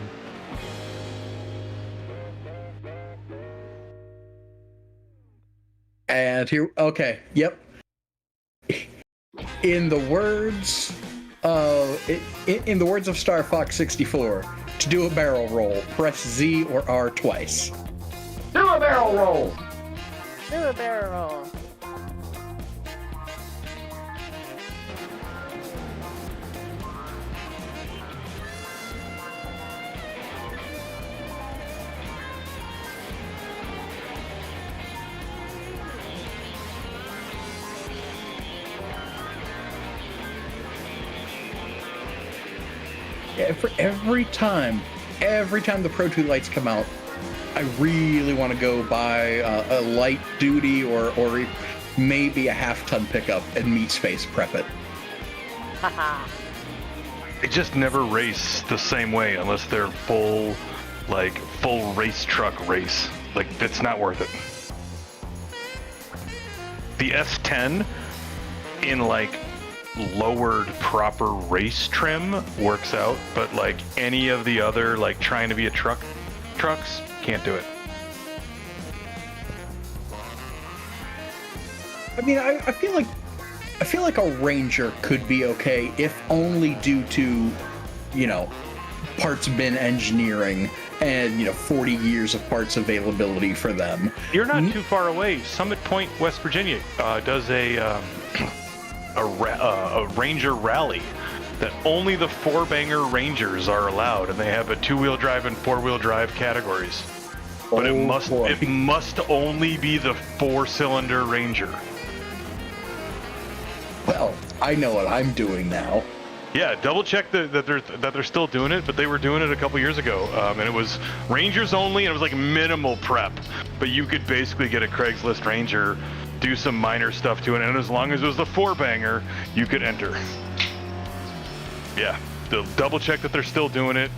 And here, okay, yep. In the words of Star Fox 64, to do a barrel roll, press Z or R twice. Do a barrel roll! Do a barrel roll. Every time the Pro 2 lights come out, I really want to go buy a light duty or maybe a half-ton pickup and meat space prep it. Haha. They just never race the same way unless they're full race truck race. Like, it's not worth it. The S10 in lowered proper race trim works out, but any of the other trying to be a trucks can't do it. I mean, I feel like a Ranger could be okay if only due to, parts bin engineering and 40 years of parts availability for them. You're not too far away. Summit Point, West Virginia, does a Ranger rally that only the 4-banger Rangers are allowed, and they have a 2-wheel drive and 4-wheel drive categories. But it must only be the 4-cylinder Ranger. Well, I know what I'm doing now. Yeah, double check that they're still doing it, but they were doing it a couple years ago, and it was Rangers only, and it was minimal prep, but you could basically get a Craigslist Ranger do some minor stuff to it, and as long as it was the 4-banger, you could enter. Yeah, they'll double check that they're still doing it,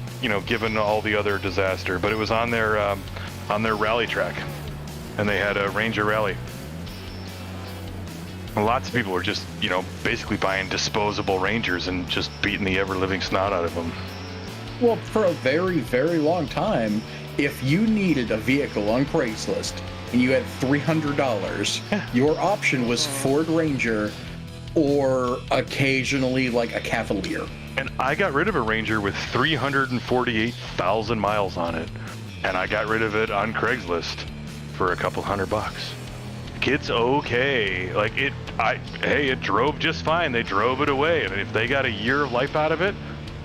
given all the other disaster. But it was on their rally track, and they had a Ranger rally. And lots of people were just, basically buying disposable Rangers and just beating the ever-living snot out of them. Well, for a very, very long time, if you needed a vehicle on Craigslist and you had $300, your option was Ford Ranger or occasionally like a Cavalier. And I got rid of a Ranger with 348,000 miles on it, and I got rid of it on Craigslist for a couple $100. It's okay. Like it drove just fine. They drove it away, and if they got a year of life out of it,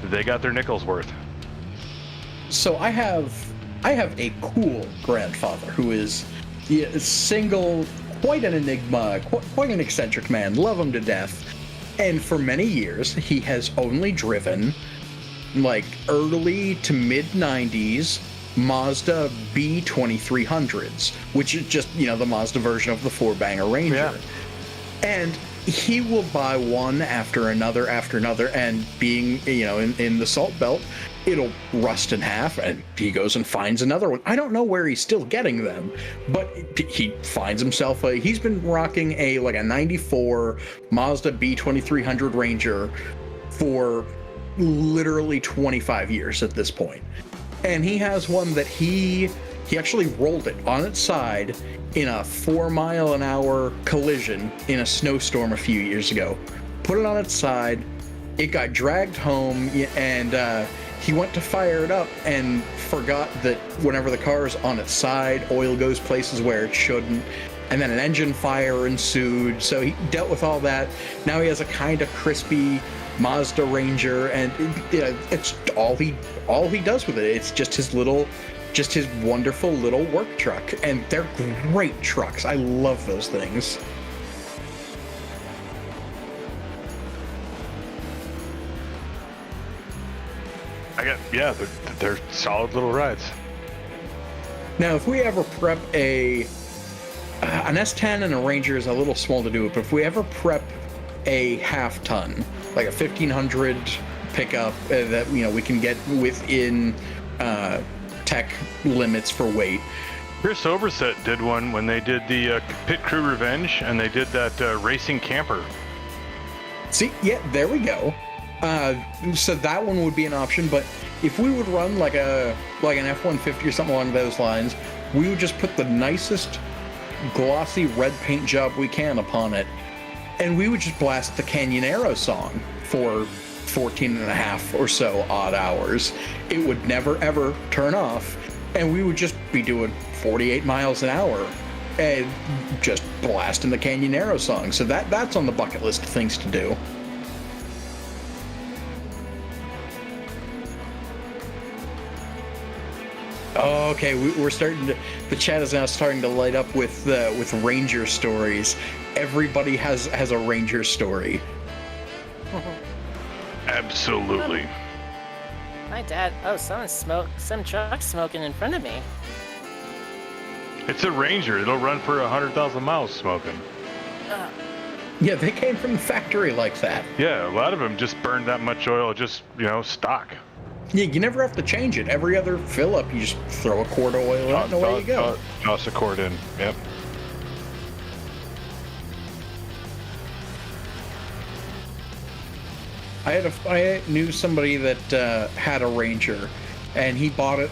they got their nickel's worth. So I have a cool grandfather who is single, quite an enigma, quite an eccentric man. Love him to death. And for many years, he has only driven like early to mid 90s Mazda B2300s, which is just, the Mazda version of the 4-banger Ranger. Yeah. And he will buy one after another, and being, in the Salt Belt, it'll rust in half, and he goes and finds another one. I don't know where he's still getting them, but he finds himself he's been rocking a 94 Mazda B2300 Ranger for literally 25 years at this point. And he has one that he actually rolled it on its side in a 4-mile-an-hour collision in a snowstorm a few years ago. Put it on its side, it got dragged home, and he went to fire it up and forgot that whenever the car is on its side, oil goes places where it shouldn't, and then an engine fire ensued. So he dealt with all that. Now he has a kind of crispy Mazda Ranger, and it's all he does with it. It's just his wonderful little work truck, and they're great trucks. I love those things. They're solid little rides. Now, if we ever prep an S10 and a Ranger is a little small to do it, but if we ever prep a half-ton, like a 1500 pickup that we can get within tech limits for weight. Chris Overset did one when they did the Pit Crew Revenge, and they did that racing camper. See, yeah, there we go. So that one would be an option, but if we would run like an F-150 or something along those lines, we would just put the nicest glossy red paint job we can upon it, and we would just blast the Canyonero song for 14 and a half or so odd hours. It would never ever turn off, and we would just be doing 48 miles an hour and just blasting the Canyonero song. So that's on the bucket list of things to do. Okay, we're starting to. The chat is now starting to light up with Ranger stories. Everybody has a Ranger story. Absolutely. My dad. Oh, some truck smoking in front of me. It's a Ranger. It'll run for 100,000 miles smoking. Yeah, they came from the factory like that. Yeah, a lot of them just burn that much oil, just stock. Yeah, you never have to change it. Every other fill up, you just throw a quart of oil out and away you go. Toss a quart in. Yep. I knew somebody that had a Ranger, and he bought it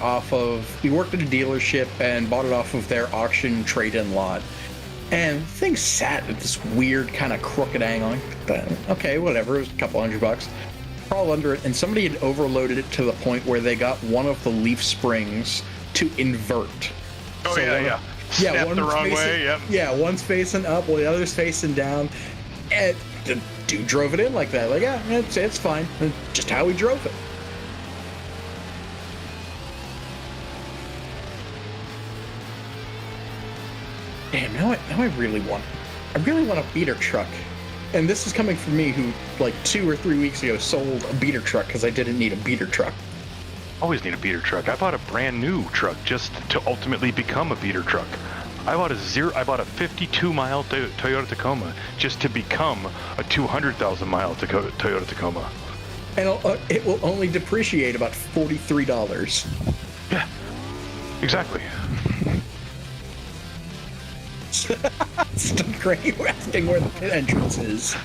he worked at a dealership and bought it off of their auction trade-in lot. And the thing sat at this weird kind of crooked angle. Okay, whatever, it was a couple $100. Crawl under it, and somebody had overloaded it to the point where they got one of the leaf springs to invert. Oh, so yeah. One the wrong way, yep. Yeah, one's facing up while the other's facing down. And the dude drove it in like that. Like, yeah, it's fine. Just how he drove it. Damn, now I really want a beater truck. And this is coming from me who, like 2 or 3 weeks ago, sold a beater truck because I didn't need a beater truck. Always need a beater truck. I bought a brand new truck just to ultimately become a beater truck. I bought a 52-mile Toyota Tacoma just to become a 200,000-mile Toyota Tacoma. And it will only depreciate about $43. Yeah, exactly. Stunt Granny asking where the pit entrance is.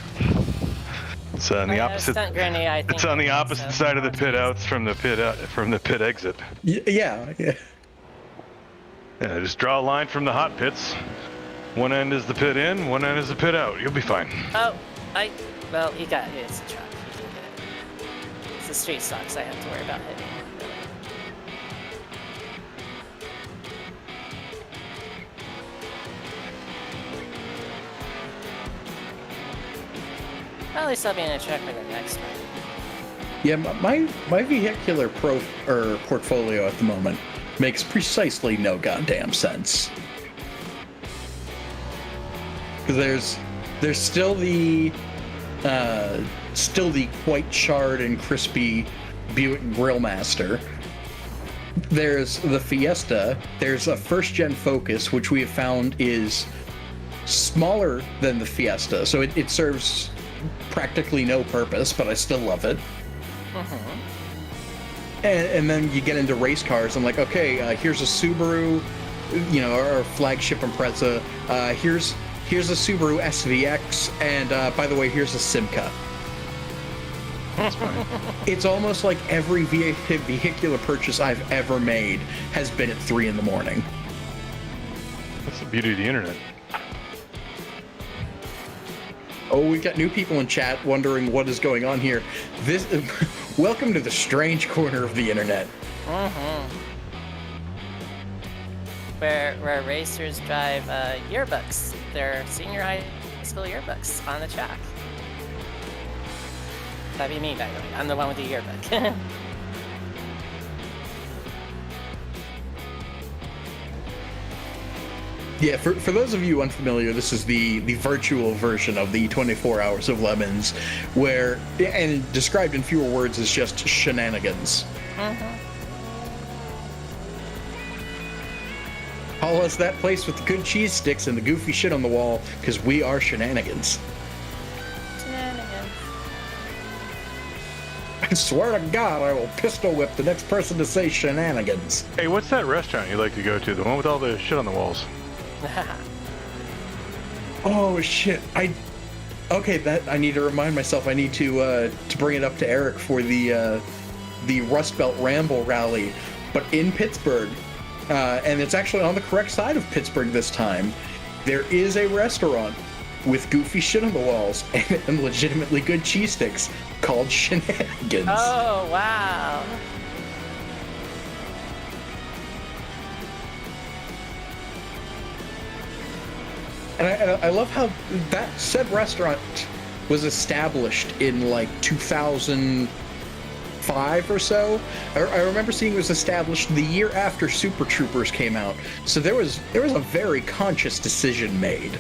It's on the opposite. Stunt Granny, I think it's on the opposite side of the pit outs from the pit exit. Yeah. Yeah, just draw a line from the hot pits. One end is the pit in, one end is the pit out. You'll be fine. Oh, well, he got it. It's a truck. He can get it. It's the street stocks I have to worry about hitting. Well, at least I'll be in a truck for the next one. Yeah, my vehicular portfolio at the moment makes precisely no goddamn sense. There's still the quite charred and crispy Buick Grillmaster. There's the Fiesta. There's a first-gen Focus, which we have found is smaller than the Fiesta, so it serves practically no purpose, but I still love it. And then you get into race cars. I'm like, okay, here's a Subaru, our flagship Impreza. Here's a Subaru SVX, and by the way, here's a Simca. That's fine. It's almost like every vehicular purchase I've ever made has been at 3 in the morning. That's the beauty of the internet. Oh, we've got new people in chat wondering what is going on here. Welcome to the strange corner of the internet. Where racers drive yearbooks, their senior high school yearbooks on the track. That'd be me, by the way. I'm the one with the yearbook. Yeah, for those of you unfamiliar, this is the virtual version of the 24 Hours of Lemons, where, and described in fewer words, is just shenanigans. Call us that place with the good cheese sticks and the goofy shit on the wall, because we are shenanigans. Shenanigans. I swear to God, I will pistol whip the next person to say shenanigans. Hey, what's that restaurant you like to go to? The one with all the shit on the walls? Oh shit! I need to remind myself. I need to bring it up to Eric for the Rust Belt Ramble rally, but in Pittsburgh, and it's actually on the correct side of Pittsburgh this time. There is a restaurant with goofy shit on the walls and legitimately good cheese sticks called Shenanigans. Oh wow! And I love how that said restaurant was established in like 2005 or so. I remember seeing it was established the year after Super Troopers came out. So there was a very conscious decision made.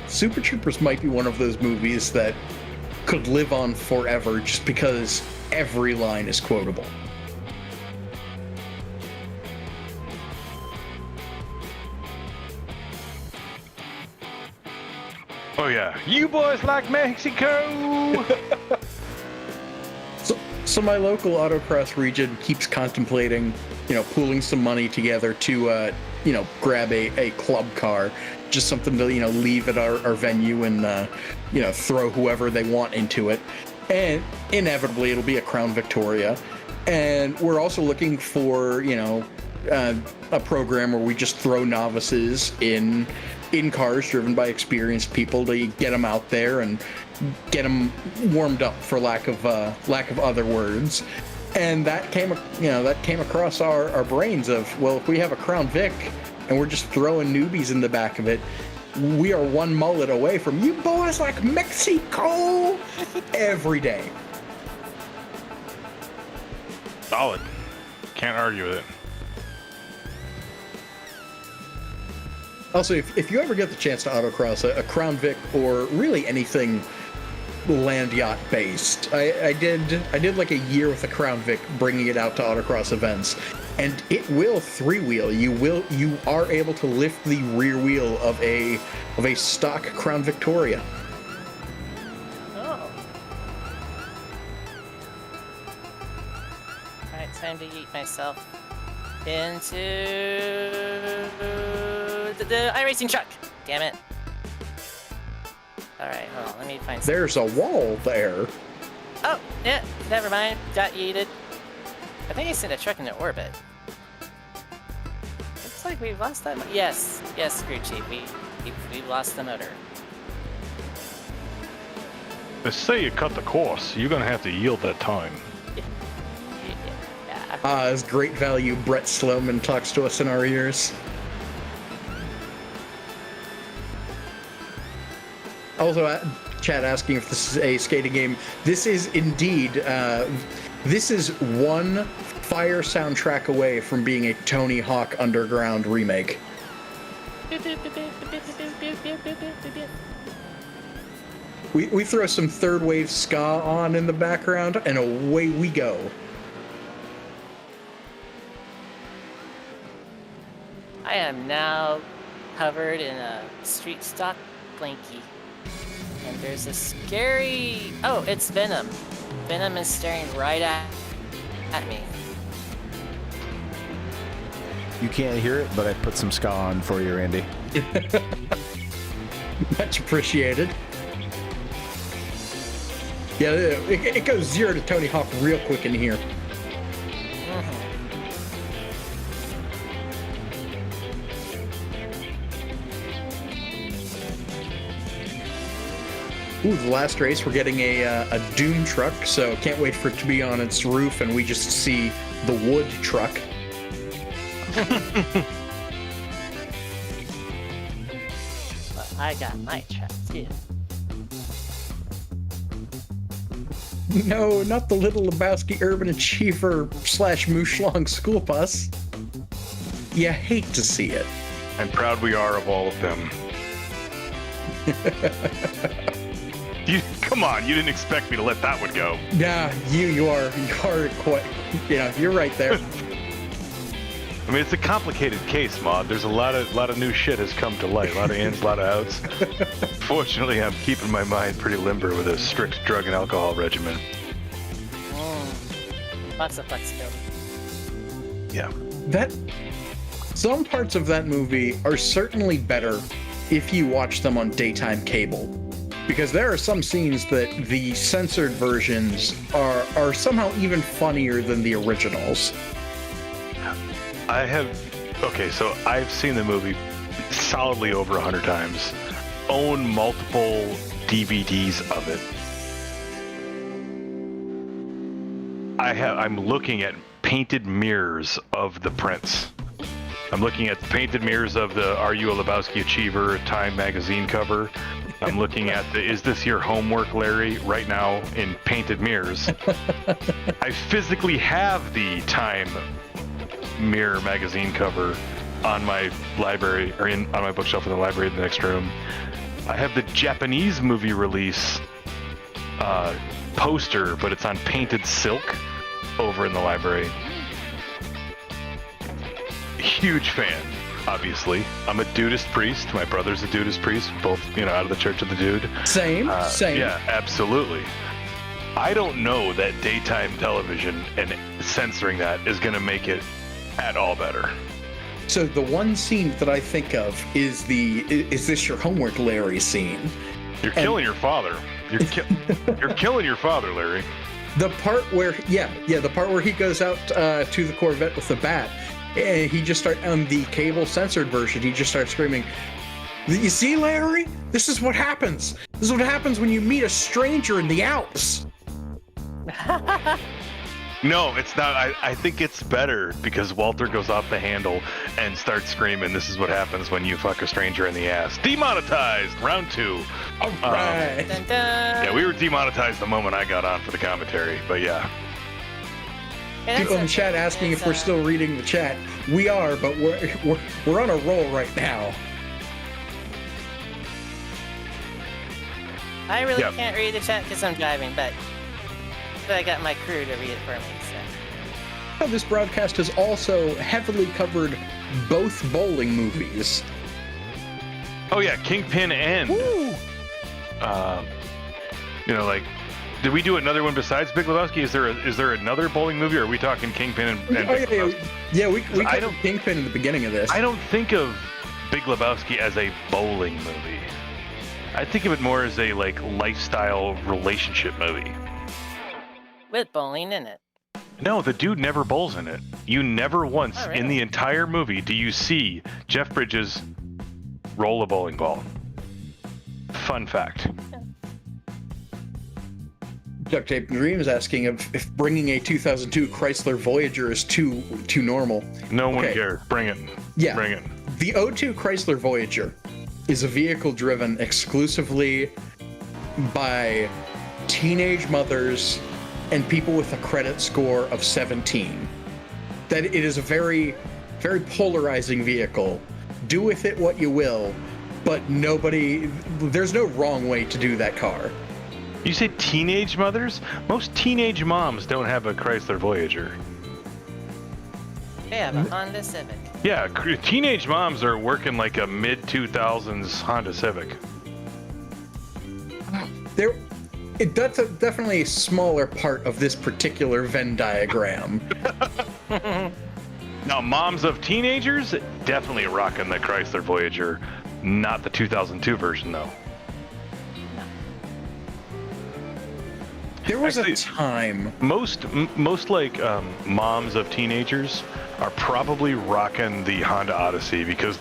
Super Troopers might be one of those movies that could live on forever just because every line is quotable. Oh yeah, you boys like Mexico. So my local autocross region keeps contemplating, pooling some money together to, grab a club car, just something to, leave at our venue and, throw whoever they want into it. And inevitably it'll be a Crown Victoria. And we're also looking for, a program where we just throw novices in cars driven by experienced people to get them out there and get them warmed up, for lack of other words. And that came across our brains of, well, if we have a Crown Vic and we're just throwing newbies in the back of it, we are one mullet away from you boys like Mexico every day. Solid. Can't argue with it. Also, if you ever get the chance to autocross a Crown Vic or really anything land yacht based, I did like a year with a Crown Vic, bringing it out to autocross events, and it will 3-wheel. You are able to lift the rear wheel of a stock Crown Victoria. Oh. Alright, time to yeet myself into the iRacing truck. Damn it. Alright, hold on, let me find some. There's a wall there. Oh, yeah, never mind. Got yeeted. I think I sent a truck into orbit. Looks like we've lost that. Yes, Screw Chief. We've lost the motor. Let's say you cut the course. You're gonna have to yield that time. Yeah. As great value, Brett Sloman talks to us in our ears. Also, chat asking if this is a skating game. This is indeed. This is one fire soundtrack away from being a Tony Hawk Underground remake. We throw some third wave ska on in the background, and away we go. I am now covered in a street stock blankie. And there's a scary... Oh, it's Venom. Venom is staring right at me. You can't hear it, but I put some ska on for you, Randy. Much appreciated. Yeah, it goes 0 to Tony Hawk real quick in here. Ooh, the last race, we're getting a Doom truck, so can't wait for it to be on its roof and we just see the wood truck. But I got my truck too. No, not the Little Lebowski Urban Achiever / Mooshlong school bus. You hate to see it. I'm proud we are of all of them. Come on, you didn't expect me to let that one go. Yeah, you are quite, you're right there. I mean, it's a complicated case, Maud. There's a lot of new shit has come to light. A lot of ins, a lot of outs. Fortunately, I'm keeping my mind pretty limber with a strict drug and alcohol regimen. Lots of flexibility. Yeah. Some parts of that movie are certainly better if you watch them on daytime cable. Because there are some scenes that the censored versions are somehow even funnier than the originals. So I've seen the movie solidly over 100 times. Own multiple DVDs of it. I'm looking at painted mirrors of the prints. I'm looking at the painted mirrors of the Are You a Lebowski Achiever Time magazine cover. I'm looking at the Is This Your Homework, Larry, right now in painted mirrors. I physically have the Time Mirror magazine cover on my library, or on my bookshelf in the library in the next room. I have the Japanese movie release poster, but it's on painted silk over in the library. Huge fan. Obviously, I'm a Dudist priest. My brother's a Dudist priest. Both, out of the Church of the Dude. Same. Yeah, absolutely. I don't know that daytime television and censoring that is going to make it at all better. So the one scene that I think of is Is This Your Homework, Larry scene. You're killing your father. You're killing your father, Larry. The part where, the part where he goes out to the Corvette with the bat. And he just starts, on the cable censored version, he just starts screaming, "You see, Larry? This is what happens. This is what happens when you meet a stranger in the Alps." No, it's not. I think it's better because Walter goes off the handle and starts screaming, "This is what happens when you fuck a stranger in the ass." Demonetized! Round 2. All right. Dun, dun. Yeah, we were demonetized the moment I got on for the commentary, but yeah. People in the chat asking if we're still reading the chat. We are, but we're on a roll right now. I really can't read the chat because I'm driving, but I got my crew to read it for me. So. This broadcast has also heavily covered both bowling movies. Oh yeah, Kingpin and did we do another one besides Big Lebowski? Is there another bowling movie, or are we talking Kingpin and Big Lebowski? Yeah, we covered Kingpin in the beginning of this. I don't think of Big Lebowski as a bowling movie. I think of it more as a lifestyle relationship movie. With bowling in it. No, the dude never bowls in it. You never once in the entire movie do you see Jeff Bridges roll a bowling ball. Fun fact. Duct Tape Dream is asking if bringing a 2002 Chrysler Voyager is too normal. No one cares. Bring it. Yeah. Bring it. The 02 Chrysler Voyager is a vehicle driven exclusively by teenage mothers and people with a credit score of 17. That it is a very, very polarizing vehicle. Do with it what you will, but there's no wrong way to do that car. You say teenage mothers? Most teenage moms don't have a Chrysler Voyager. They have a Honda Civic. Yeah, teenage moms are working like a mid-2000s Honda Civic. That's definitely a smaller part of this particular Venn diagram. Now, moms of teenagers, definitely rocking the Chrysler Voyager. Not the 2002 version, though. There was a time. Most moms of teenagers are probably rocking the Honda Odyssey because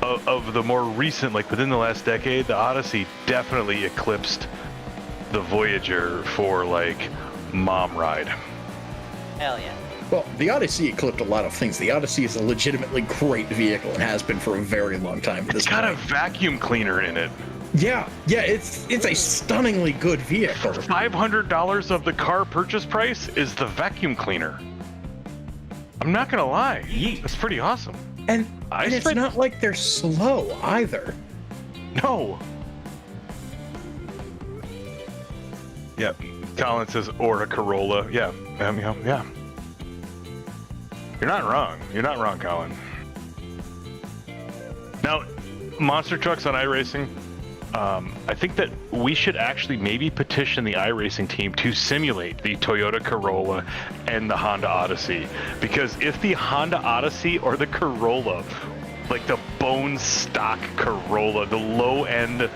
of the more recent, within the last decade, the Odyssey definitely eclipsed the Voyager for mom ride. Hell yeah. Well, the Odyssey eclipsed a lot of things. The Odyssey is a legitimately great vehicle and has been for a very long time. It's got a vacuum cleaner in it. Yeah, it's a stunningly good vehicle. $500 of the car purchase price is the vacuum cleaner. I'm not gonna lie, that's pretty awesome. And it's not like they're slow either. No. Yeah, Colin says, or a Corolla. Yeah. You're not wrong, Colin. Now, monster trucks on iRacing. I think that we should actually maybe petition the iRacing team to simulate the Toyota Corolla and the Honda Odyssey. Because if the Honda Odyssey or the Corolla, the bone stock Corolla, the low-end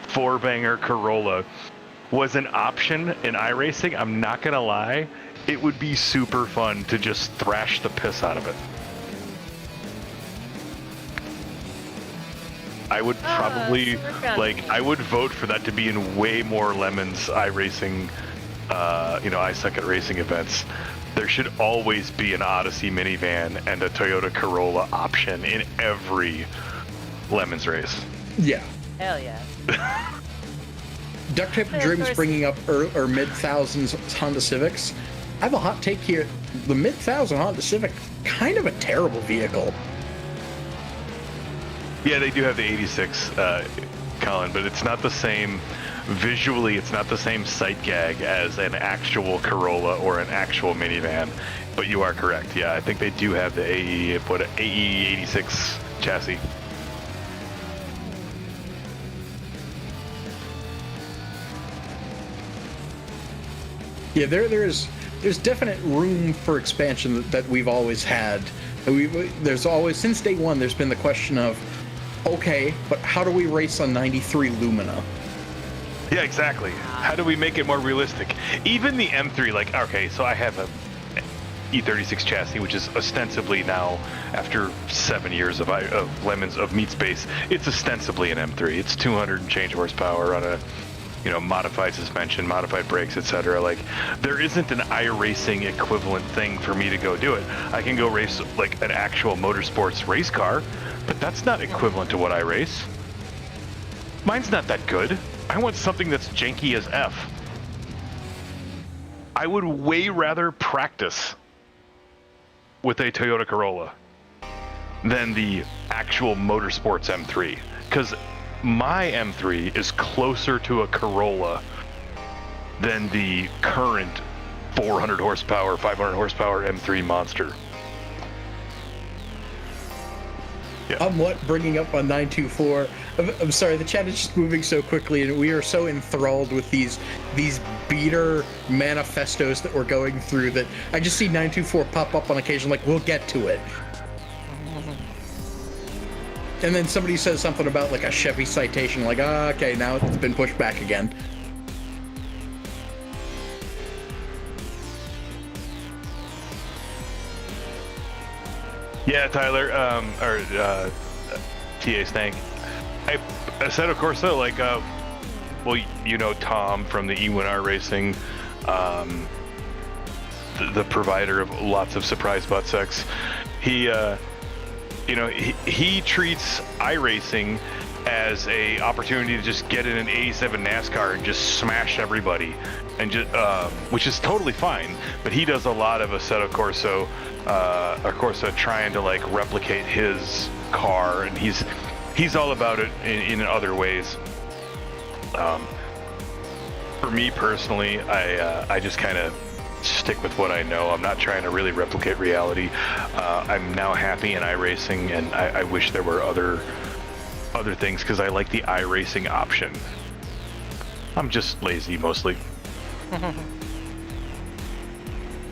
four-banger Corolla, was an option in iRacing, I'm not gonna lie, it would be super fun to just thrash the piss out of it. I would probably, I would vote for that to be in way more Lemons iRacing, I Suck at Racing events. There should always be an Odyssey minivan and a Toyota Corolla option in every Lemons race. Yeah. Hell yeah. Duct Tape Dreams bringing up mid-thousands Honda Civics. I have a hot take here. The mid-thousand Honda Civic, kind of a terrible vehicle. Yeah, they do have the 86, Colin, but it's not the same, visually, it's not the same sight gag as an actual Corolla or an actual minivan. But you are correct. Yeah, I think they do have the AE 86 chassis. Yeah, there's definite room for expansion that we've always had. There's always, since day one, there's been the question of, okay, but how do we race on 93 Lumina? Yeah, exactly. How do we make it more realistic? Even the M3, okay, so I have a E36 chassis, which is ostensibly now, after 7 years of Lemons of meat space, it's ostensibly an M3. It's 200 and change horsepower on a modified suspension, modified brakes, etc. There isn't an iRacing equivalent thing for me to go do it. I can go race an actual motorsports race car, but that's not equivalent to what I race. Mine's not that good. I want something that's janky as F. I would way rather practice with a Toyota Corolla than the actual motorsports M3, because my M3 is closer to a Corolla than the current 400 horsepower, 500 horsepower M3 monster. Yeah. I'm bringing up on 924. I'm sorry, the chat is just moving so quickly, and we are so enthralled with these beater manifestos that we're going through that I just see 924 pop up on occasion, like, we'll get to it. And then somebody says something about like a Chevy Citation, like, okay, now it's been pushed back again. Yeah, Tyler, TA Stank. I said, of course, though, like, well, you know Tom from the iRacing, the provider of lots of surprise butt sex. He, you know, he treats iRacing as a opportunity to just get in an 87 NASCAR and just smash everybody, and just, which is totally fine. But he does a lot of Assetto Corsa trying to like replicate his car, and he's all about it in other ways. For me personally, I just kind of stick with what I know. I'm not trying to really replicate reality. I'm now happy in iRacing, and I wish there were other things, because I like the iRacing option. I'm just lazy mostly.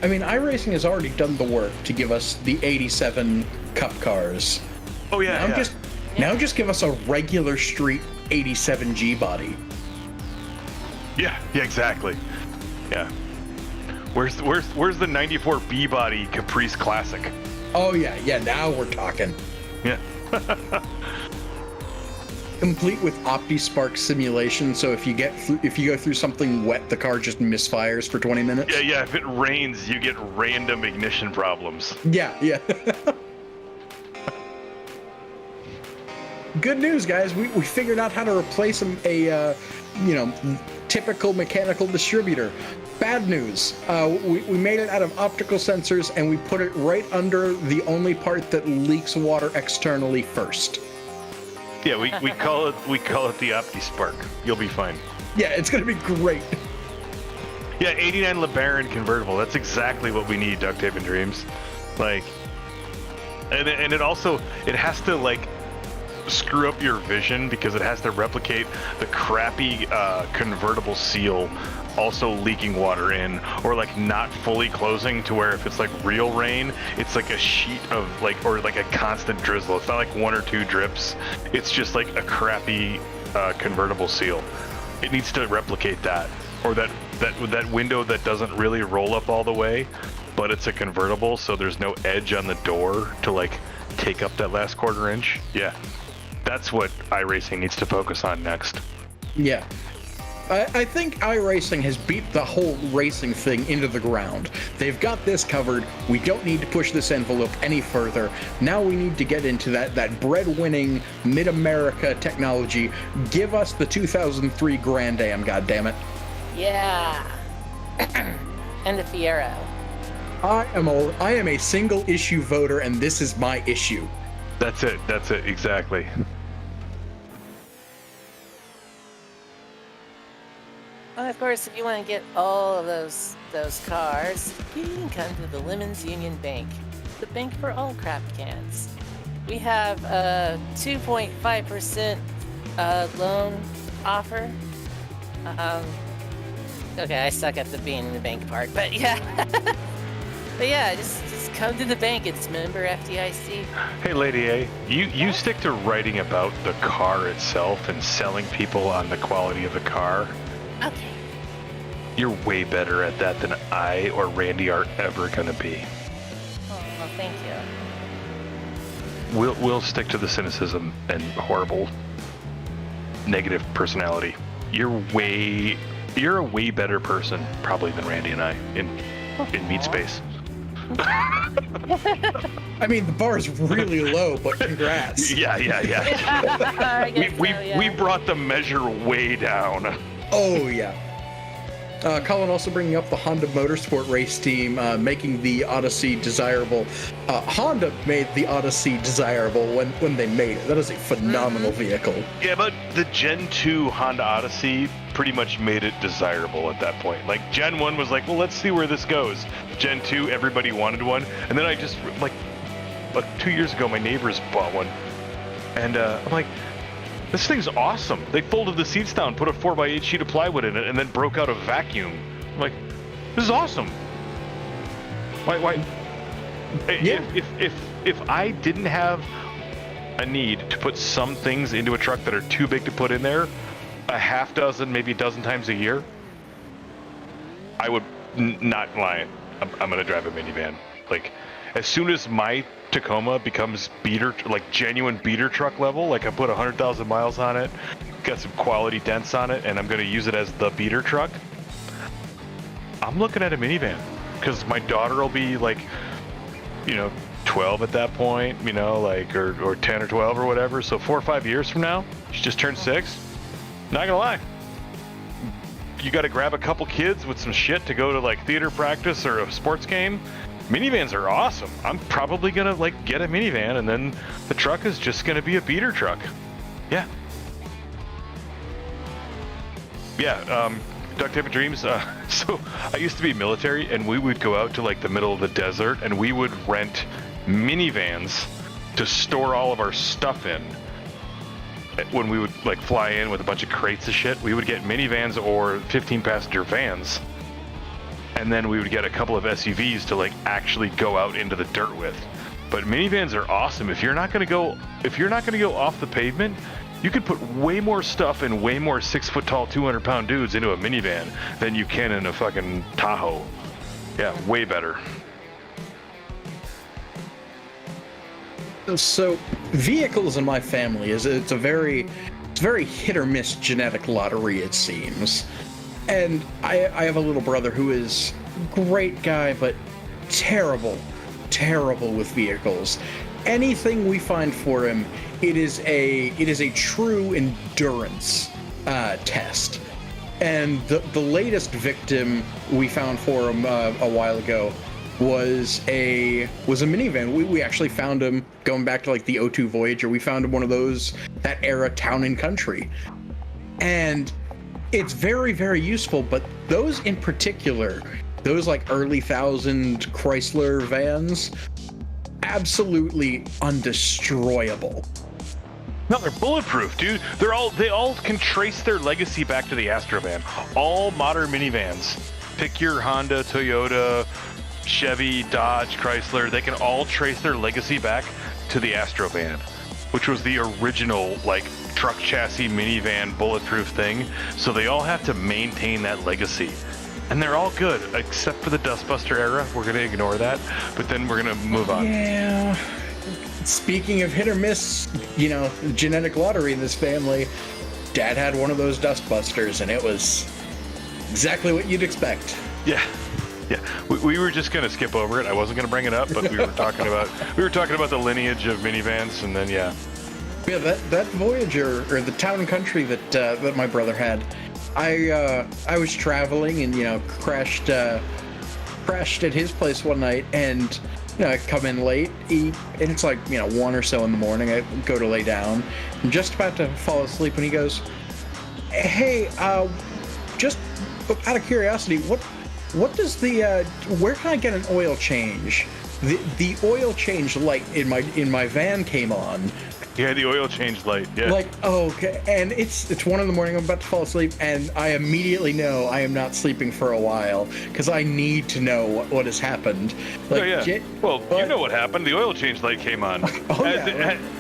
I mean, iRacing has already done the work to give us the 87 Cup cars. Oh yeah. Now just give us a regular street 87 G body. Yeah, exactly. Yeah. Where's the 94 B body Caprice Classic? Oh yeah, now we're talking. Yeah. Complete with OptiSpark simulation, so if you go through something wet, the car just misfires for 20 minutes. Yeah. If it rains, you get random ignition problems. Yeah. Good news, guys. We figured out how to replace a typical mechanical distributor. Bad news. We made it out of optical sensors, and we put it right under the only part that leaks water externally first. Yeah, we call it the OptiSpark. You'll be fine. Yeah, it's gonna be great. Yeah, 89 LeBaron convertible. That's exactly what we need, Duct Tape and Dreams. Like, and it also, it has to like screw up your vision, because it has to replicate the crappy convertible seal also leaking water in, or like not fully closing, to where if it's like real rain, it's like a sheet of like, or like a constant drizzle. It's not like one or two drips. It's just like a crappy convertible seal. It needs to replicate that, or that window that doesn't really roll up all the way, but it's a convertible, so there's no edge on the door to like take up that last quarter inch. Yeah, that's what iRacing needs to focus on next. Yeah. I think iRacing has beat the whole racing thing into the ground. They've got this covered. We don't need to push this envelope any further. Now we need to get into that bread-winning Mid-America technology. Give us the 2003 Grand Am, goddammit. Yeah. And the Fiero. I am a single-issue voter, and this is my issue. That's it, exactly. Well, of course, if you want to get all of those cars, you can come to the Lemons Union Bank, the bank for all craft cans. We have a 2.5% loan offer. Okay, I suck at the being in the bank part, but yeah. But yeah, just come to the bank. It's member FDIC. Hey, Lady A, you stick to writing about the car itself and selling people on the quality of the car. Okay. You're way better at that than I or Randy are ever gonna be. Oh, well, thank you. We'll stick to the cynicism and horrible negative personality. You're a way better person probably than Randy and I in meat space. I mean, the bar is really low, but congrats. Yeah. We brought the measure way down. Oh yeah. Colin also bringing up the Honda Motorsport race team, making the Odyssey desirable. Honda made the Odyssey desirable when they made it. That is a phenomenal vehicle. Yeah, but the Gen 2 Honda Odyssey pretty much made it desirable at that point. Like, Gen 1 was like, well, let's see where this goes. Gen 2, everybody wanted one. And then I just, like 2 years ago, my neighbors bought one. And I'm like, this thing's awesome. They folded the seats down, put a 4x8 sheet of plywood in it, and then broke out a vacuum. I'm like, this is awesome. Why? Yeah. If I didn't have a need to put some things into a truck that are too big to put in there, a half dozen, maybe a dozen times a year, I would not lie. I'm gonna drive a minivan. Like, as soon as my Tacoma becomes genuine beater truck level, like I put 100,000 miles on it, got some quality dents on it, and I'm going to use it as the beater truck, I'm looking at a minivan, because my daughter will be 12 at that point, or 10 or 12 or whatever. So 4 or 5 years from now, she just turned 6. Not gonna lie, you got to grab a couple kids with some shit to go to theater practice or a sports game. Minivans are awesome. I'm probably gonna get a minivan, and then the truck is just gonna be a beater truck. Yeah. Duct Tape of Dreams. So I used to be military, and we would go out to the middle of the desert, and we would rent minivans to store all of our stuff in. When we would fly in with a bunch of crates of shit, we would get minivans or 15-passenger vans. And then we would get a couple of SUVs to actually go out into the dirt with. But minivans are awesome. If you're not gonna go off the pavement, you could put way more stuff and way more 6-foot-tall, 200-pound dudes into a minivan than you can in a fucking Tahoe. Yeah, way better. So, vehicles in my family it's a very hit or miss genetic lottery, it seems. And I have a little brother who is great guy, but terrible with vehicles. Anything we find for him, it is a true endurance test. And the latest victim we found for him a while ago was a minivan. We actually found him going back to the O2 Voyager. We found him one of those, that era Town and Country. And it's very, very useful, but those in particular, those early 1000 Chrysler vans, absolutely undestroyable. No, they're bulletproof, dude. They all can trace their legacy back to the Astrovan. All modern minivans, pick your Honda, Toyota, Chevy, Dodge, Chrysler, they can all trace their legacy back to the Astrovan, which was the original truck chassis minivan bulletproof thing. So they all have to maintain that legacy, and they're all good except for the Dustbuster era. We're gonna ignore that, but then we're gonna move on. Yeah. Speaking of hit or miss, genetic lottery in this family, Dad had one of those Dustbusters, and it was exactly what you'd expect. Yeah. We were just gonna skip over it. I wasn't gonna bring it up, but we were talking about the lineage of minivans, and then yeah, that Voyager, or the Town and Country that my brother had, I was traveling and crashed at his place one night, and I come in late, eat, and it's 1 or so in the morning. I go to lay down. I'm just about to fall asleep when he goes, "Hey, just out of curiosity, what does where can I get an oil change?" The oil change light in my van came on. Yeah, the oil change light. Yeah. Okay, and it's 1 in the morning. I'm about to fall asleep, and I immediately know I am not sleeping for a while because I need to know what has happened. Oh yeah. You know what happened. The oil change light came on.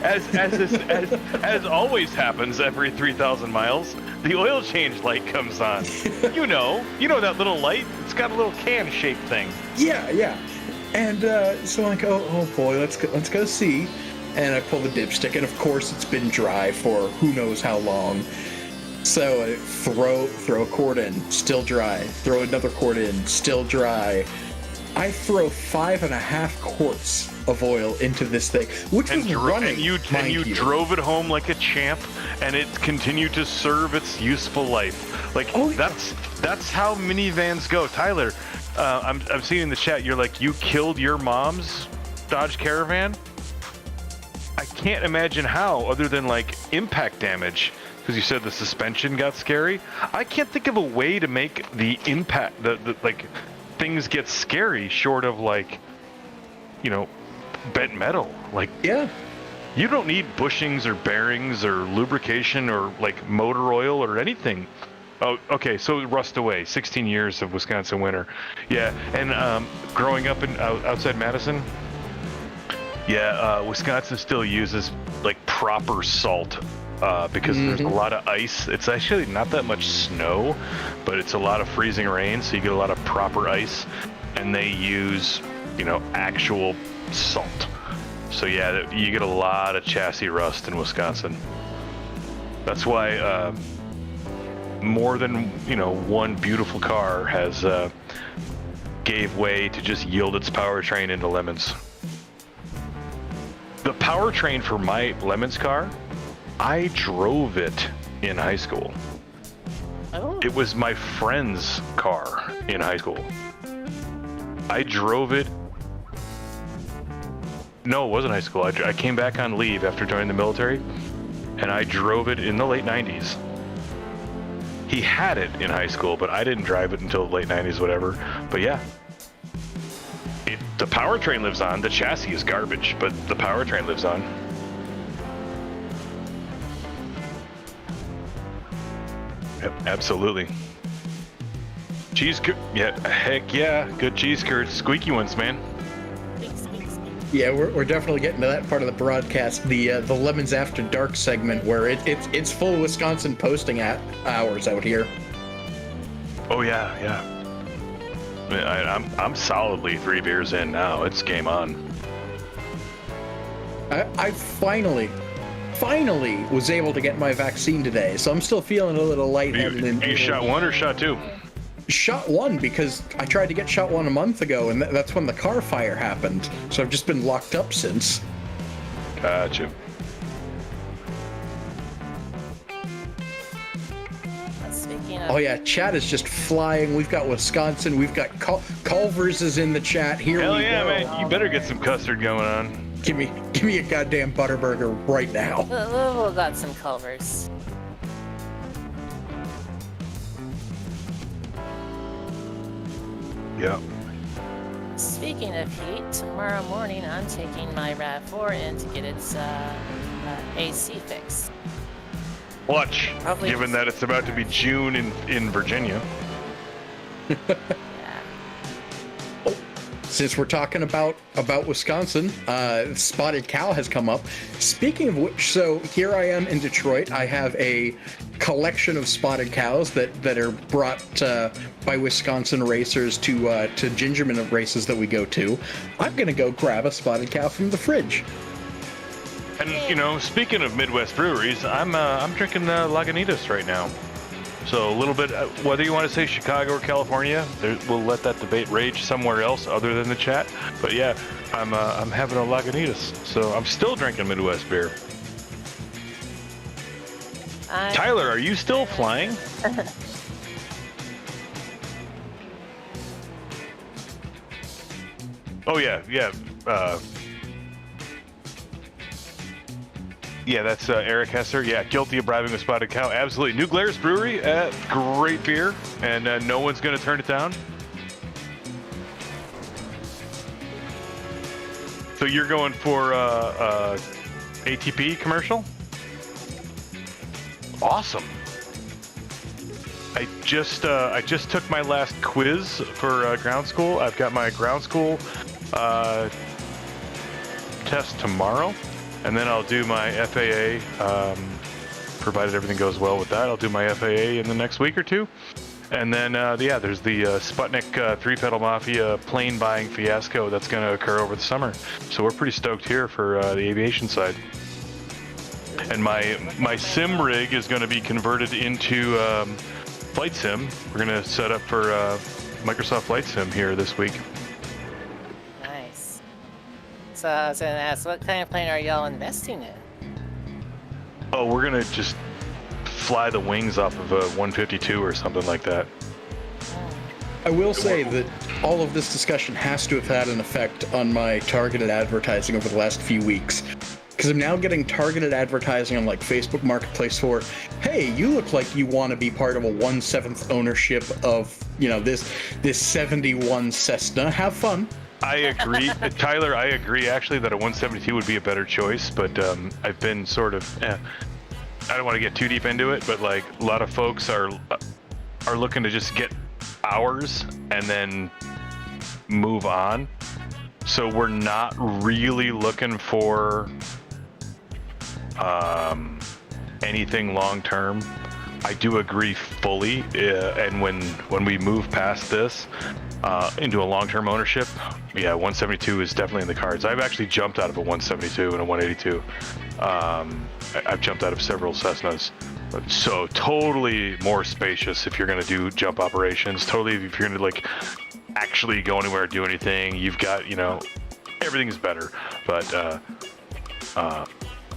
As always happens every 3,000 miles. The oil change light comes on. You know that little light. It's got a little can-shaped thing. Yeah. And so I'm like, oh boy, let's go see. And I pull the dipstick, and of course it's been dry for who knows how long. So I throw a quart in, still dry. Throw another quart in, still dry. I throw 5.5 quarts of oil into this thing, which was running. And you drove it home like a champ, and it continued to serve its useful life. That's how minivans go. Tyler, I'm seeing in the chat, you're like, you killed your mom's Dodge Caravan? I can't imagine how, other than like impact damage, because you said the suspension got scary. I can't think of a way to make the impact, the like, things get scary short of like, you know, bent metal. Like, Yeah. you don't need bushings or bearings or lubrication or like motor oil or anything. Oh, okay, so rust away. 16 years of Wisconsin winter. Yeah, and growing up in outside Madison, yeah, Wisconsin still uses like proper salt because there's a lot of ice. It's actually not that much snow, but it's a lot of freezing rain, so you get a lot of proper ice, and they use, you know, actual salt. So yeah, you get a lot of chassis rust in Wisconsin. That's why more than, you know, one beautiful car has gave way to just yield its powertrain into Lemons. The powertrain for my Lemons car, I drove it in high school. Oh. It was my friend's car in high school. I drove it. No, it wasn't high school. I came back on leave after joining the military, and I drove it in the late 90s. He had it in high school, but I didn't drive it until the late 90s, whatever. But yeah, the powertrain lives on. The chassis is garbage, but the powertrain lives on. Yep, absolutely. Cheese curd, yeah, heck yeah, good cheese curds, squeaky ones, man. Yeah, we're definitely getting to that part of the broadcast, the Lemons After Dark segment, where it's full Wisconsin posting at hours out here. Oh yeah, yeah. I'm solidly 3 beers in now. It's game on. I finally was able to get my vaccine today, so I'm still feeling a little lightheaded. You shot 1 or shot 2? Shot 1 because I tried to get shot 1 a month ago, and that's when the car fire happened. So I've just been locked up since. Gotcha. Speaking of, Oh yeah, chat is just flying. We've got Wisconsin. We've got Culver's is in the chat. Here Hell we yeah, go. man! You better get some custard going on. Give me a goddamn Butterburger right now. Louisville got some Culvers. Yeah. Speaking of heat, tomorrow morning I'm taking my RAV4 in to get its AC fixed. Watch, Probably given that it's about to be June in Virginia. Yeah. Since we're talking about Wisconsin, Spotted Cow has come up. Speaking of which, so here I am in Detroit. I have a collection of spotted cows that are brought by Wisconsin racers to gingerman races that we go to. I'm gonna go grab a spotted cow from the fridge. And you know, speaking of Midwest breweries, I'm drinking Lagunitas right now. So a little bit, whether you want to say Chicago or California, we'll let that debate rage somewhere else other than the chat. But yeah, I'm having a Lagunitas, so I'm still drinking Midwest beer. Tyler, are you still flying? Oh yeah. Yeah, that's Eric Hesser. Yeah, guilty of bribing a spotted cow. Absolutely. New Glarus Brewery, great beer, and no one's going to turn it down. So you're going for ATP commercial? Awesome. I just took my last quiz for ground school. I've got my ground school test tomorrow. And then I'll do my FAA, provided everything goes well with that. I'll do my FAA in the next week or two. And then, yeah, there's the Sputnik 3-pedal Mafia plane buying fiasco that's going to occur over the summer. So we're pretty stoked here for the aviation side. And my sim rig is going to be converted into Flight Sim. We're going to set up for Microsoft Flight Sim here this week. So I was gonna ask, what kind of plane are y'all investing in? Oh, we're gonna just fly the wings off of a 152 or something like that. I will say that all of this discussion has to have had an effect on my targeted advertising over the last few weeks. Because I'm now getting targeted advertising on like Facebook Marketplace for, hey, you look like you want to be part of a 1/7 ownership of, this 71 Cessna. Have fun. I agree, Tyler. I agree actually that a 172 would be a better choice, but I've been sort of. I don't want to get too deep into it, but like a lot of folks are looking to just get hours and then move on. So we're not really looking for anything long term. I do agree fully, and when we move past this into a long-term ownership, 172 is definitely in the cards. I've actually jumped out of a 172 and a 182. I've jumped out of several Cessnas, so totally more spacious if you're going to do jump operations. Totally, if you're going to like actually go anywhere or do anything, you've got everything's better. But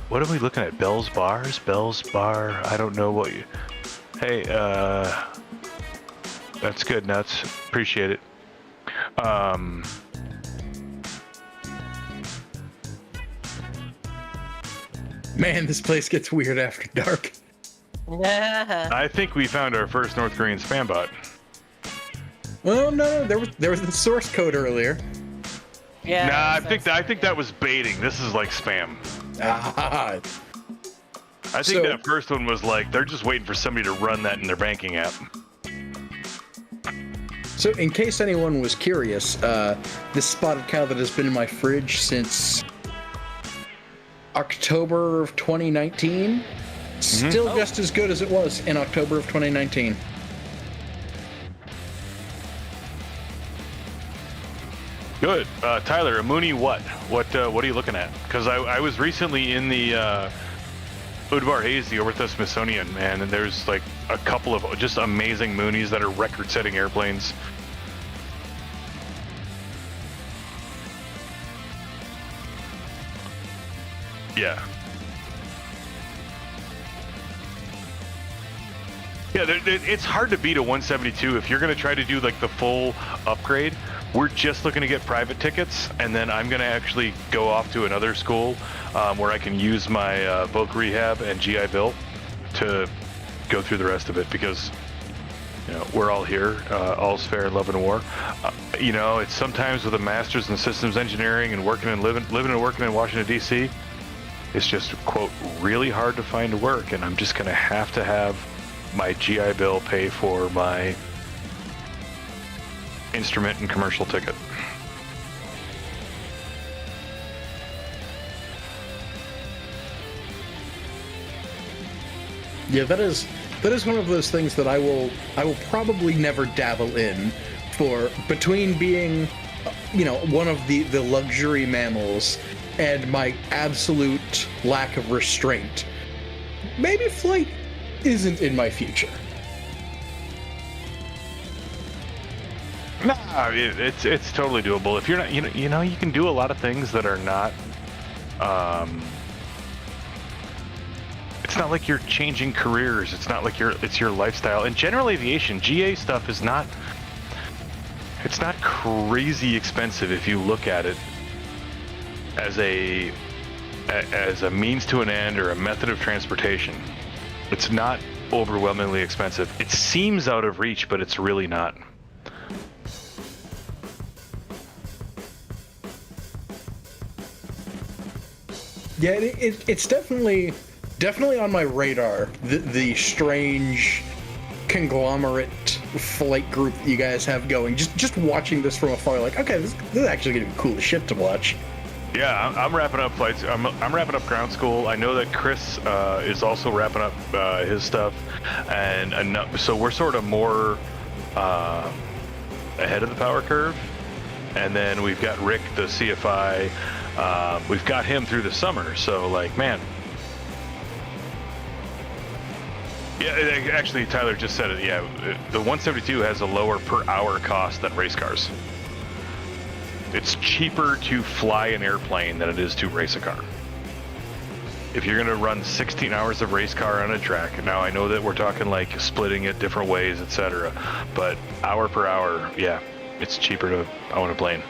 what are we looking at? Bell's Bar? I don't know what you. Hey, that's good, Nuts. Appreciate it. Man, this place gets weird after dark. I think we found our first North Korean spam bot. Well, no, there was the source code earlier. Yeah. Nah, I think that was baiting. This is like spam. Ah. I think that first one was like they're just waiting for somebody to run that in their banking app. So, in case anyone was curious, this spotted cow that has been in my fridge since October of 2019, still just as good as it was in October of 2019. Good. Tyler, a Mooney what? What are you looking at? Because I was recently in the Udvar Hazy over at the Smithsonian, man, and there's like a couple of just amazing Moonies that are record-setting airplanes. Yeah. Yeah, it's hard to beat a 172 if you're going to try to do like the full upgrade. We're just looking to get private tickets, and then I'm going to actually go off to another school where I can use my voc rehab and GI Bill to go through the rest of it, because we're all here, all's fair in love and war. It's sometimes with a master's in systems engineering and living and working in Washington D.C., it's just quote really hard to find work, and I'm just going to have my GI Bill pay for my instrument and commercial ticket. Yeah, that is one of those things that I will probably never dabble in, for between being one of the luxury mammals and my absolute lack of restraint. Maybe flight isn't in my future. Nah, it's totally doable. If you're not, you can do a lot of things that are not. It's not like you're changing careers. It's not like it's your lifestyle. And general aviation, GA stuff is not. It's not crazy expensive if you look at it as a means to an end or a method of transportation. It's not overwhelmingly expensive. It seems out of reach, but it's really not. Yeah, it's definitely on my radar. The strange conglomerate flight group that you guys have going. Just watching this from afar, like, okay, this is actually gonna be cool as shit to watch. Yeah, I'm wrapping up flights. I'm wrapping up ground school. I know that Chris is also wrapping up his stuff, and so we're sort of more ahead of the power curve. And then we've got Rick, the CFI. We've got him through the summer, so like, man. Yeah, actually, Tyler just said it. Yeah, the 172 has a lower per hour cost than race cars. It's cheaper to fly an airplane than it is to race a car. if you're going to run 16 hours of race car on a track, now I know that we're talking like splitting it different ways, etc. But hour per hour, yeah, it's cheaper to own a plane.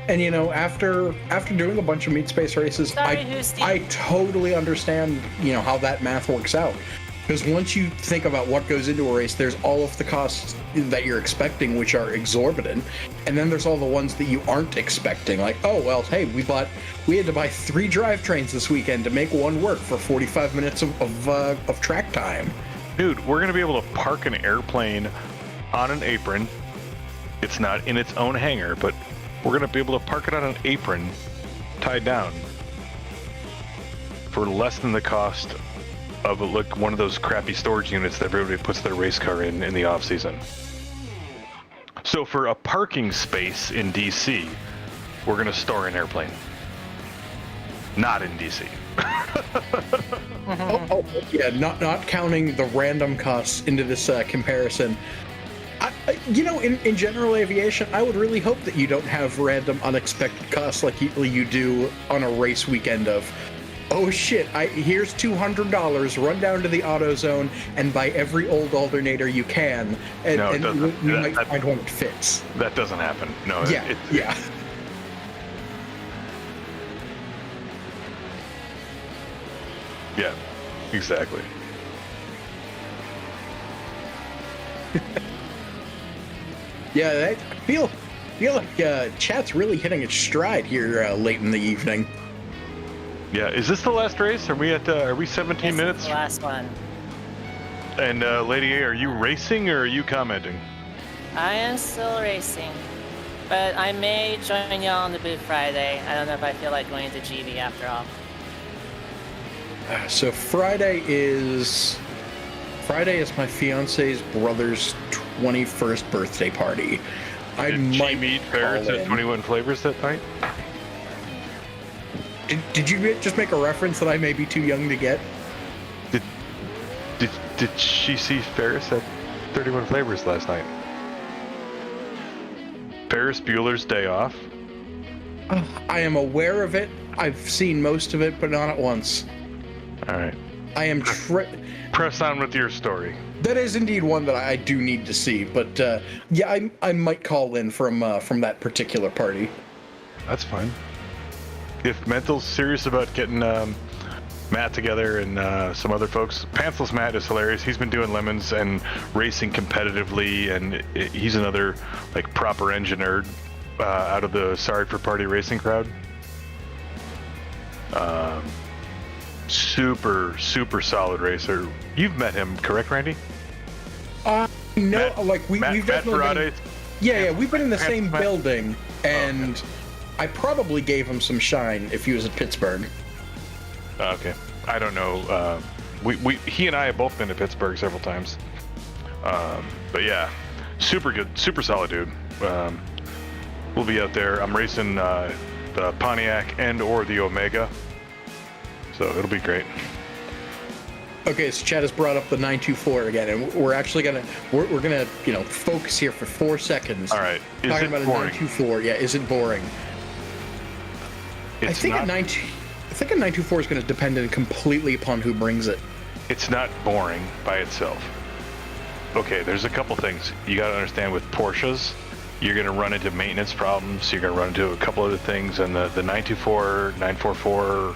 And you know, after doing a bunch of meat space races, I totally understand, you know, how that math works out. Because once you think about what goes into a race, there's all of the costs that you're expecting, which are exorbitant, and then there's all the ones that you aren't expecting. Like, oh well, hey, we had to buy 3 drivetrains this weekend to make one work for 45 minutes of track time. Dude, we're gonna be able to park an airplane on an apron. It's not in its own hangar, but we're gonna be able to park it on an apron, tied down, for less than the cost of one of those crappy storage units that everybody puts their race car in the off season. So for a parking space in DC, we're gonna store an airplane. Not in DC. Yeah, not counting the random costs into this comparison. You know, in general aviation, I would really hope that you don't have random unexpected costs like you do on a race weekend of, oh shit, here's $200, run down to the AutoZone and buy every old alternator you can, and you might find one that fits. That doesn't happen. No. Yeah, yeah. Yeah, exactly. Yeah, I feel like chat's really hitting its stride here late in the evening. Yeah, is this the last race? Are we 17 minutes? The last one. And Lady A, are you racing or are you commenting? I am still racing, but I may join y'all on the booth Friday. I don't know if I feel like going to GB after all. So Friday is my fiance's brother's 21st birthday party. Did she meet Ferris at 21 Flavors that night? Did you just make a reference that I may be too young to get? Did she see Ferris at 31 Flavors last night? Ferris Bueller's Day Off? I am aware of it. I've seen most of it, but not at once. All right. I am press on with your story. That is indeed one that I do need to see, but yeah, I might call in from that particular party. That's fine. If Mental's serious about getting Matt together and some other folks, Pantsless Matt is hilarious. He's been doing lemons and racing competitively, and he's another like proper engine nerd out of the Sorry for Party racing crowd. Super solid racer. You've met him, correct, Randy? No, Matt, like we've definitely been, yeah, we've been in the same building, and I probably gave him some shine if he was at Pittsburgh. Okay, I don't know. He and I have both been to Pittsburgh several times. But yeah, super good, super solid dude. We'll be out there. I'm racing the Pontiac and or the Omega, so it'll be great. Okay, so Chad has brought up the 924 again, and we're actually gonna focus here for 4 seconds. All right, talking about boring? A 924. Yeah, is it boring? I think a 924 is going to depend completely upon who brings it. It's not boring by itself. Okay, there's a couple things you got to understand with Porsches. You're going to run into maintenance problems. You're going to run into a couple other things, and the 924, 944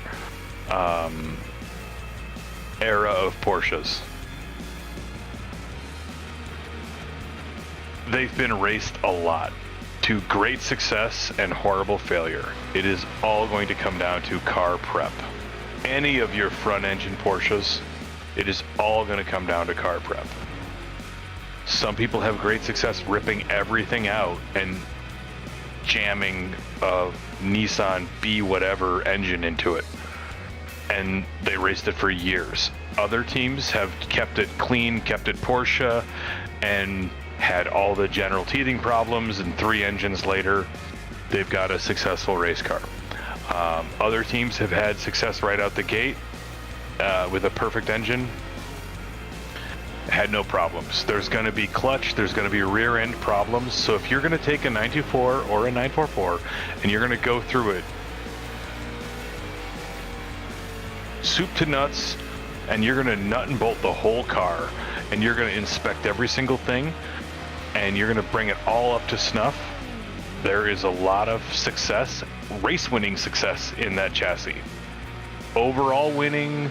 era of Porsches. They've been raced a lot to great success and horrible failure. It is all going to come down to car prep. Any of your front engine Porsches, it is all going to come down to car prep. Some people have great success ripping everything out and jamming a Nissan B whatever engine into it, and they raced it for years. Other teams have kept it clean, kept it Porsche, and had all the general teething problems, and 3 engines later, they've got a successful race car. Other teams have had success right out the gate with a perfect engine, had no problems. There's going to be clutch, there's going to be rear end problems. So if you're going to take a 924 or a 944 and you're going to go through it soup to nuts, and you're going to nut and bolt the whole car, and you're going to inspect every single thing, and you're going to bring it all up to snuff, there is a lot of success, race-winning success in that chassis. Overall winning,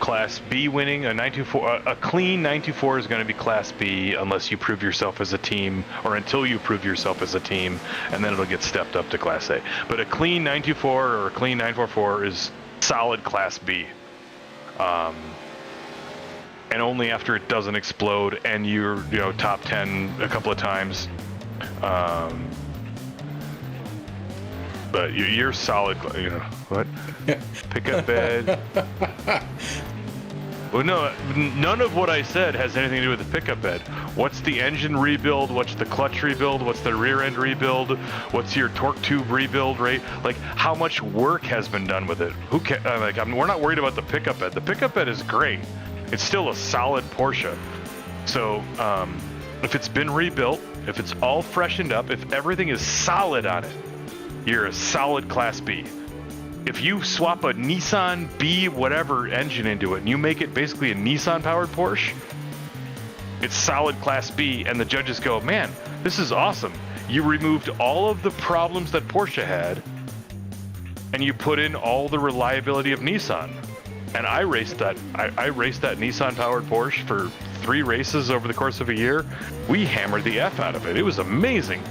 Class B winning, a clean 924 is going to be Class B unless you prove yourself as a team, or until you prove yourself as a team, and then it'll get stepped up to Class A. But a clean 924 or a clean 944 is solid Class B. And only after it doesn't explode and you're, top 10 a couple of times. But you're solid, what? Pickup bed. Well, no, none of what I said has anything to do with the pickup bed. What's the engine rebuild? What's the clutch rebuild? What's the rear end rebuild? What's your torque tube rebuild rate? Like, how much work has been done with it? We're not worried about the pickup bed. The pickup bed is great. It's still a solid Porsche. So, if it's been rebuilt, if it's all freshened up, if everything is solid on it, you're a solid Class B. If you swap a Nissan B whatever engine into it and you make it basically a Nissan powered Porsche, it's solid Class B, and the judges go, man, this is awesome. You removed all of the problems that Porsche had and you put in all the reliability of Nissan. And I raced that Nissan powered Porsche for 3 races over the course of a year. We hammered the F out of it. It was amazing.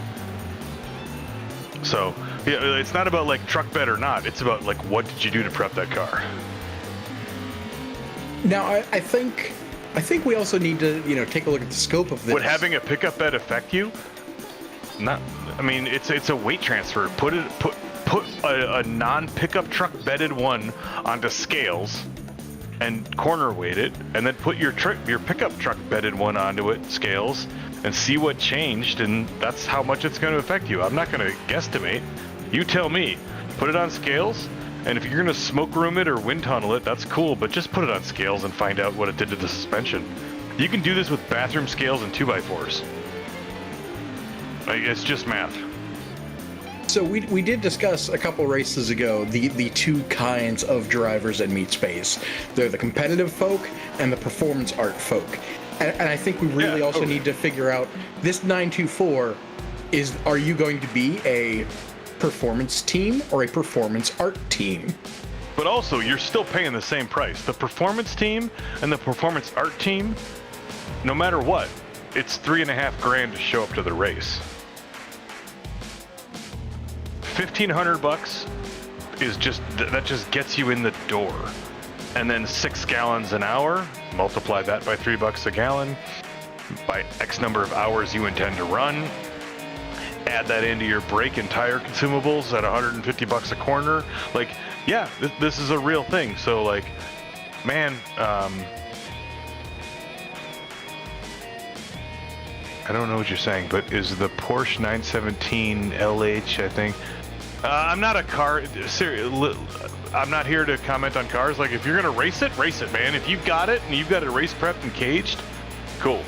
So, yeah, it's not about like truck bed or not. It's about like, what did you do to prep that car? Now, I think we also need to, take a look at the scope of this. Would having a pickup bed affect you? Not. I mean, it's a weight transfer. Put a non-pickup truck bedded one onto scales and corner weight it, and then put your pickup truck bedded one onto it, scales, and see what changed, and that's how much it's going to affect you. I'm not going to guesstimate. You tell me. Put it on scales, and if you're going to smoke room it or wind tunnel it, that's cool, but just put it on scales and find out what it did to the suspension. You can do this with bathroom scales and 2x4s. It's just math. So we did discuss a couple races ago the two kinds of drivers in meat space. They're the competitive folk and the performance art folk. And I think we really also need to figure out this 924 are you going to be a performance team or a performance art team? But also, you're still paying the same price. The performance team and the performance art team, no matter what, it's $3,500 to show up to the race. $1,500 is that just gets you in the door. And then 6 gallons an hour, multiply that by $3 a gallon, by X number of hours you intend to run, add that into your brake and tire consumables at $150 a corner. Like, yeah, this is a real thing. So, like, man, I don't know what you're saying, but is the Porsche 917 LH, I think, I'm not a car, I'm not here to comment on cars. Like, if you're going to race it, man. If you've got it and you've got it race prepped and caged, cool.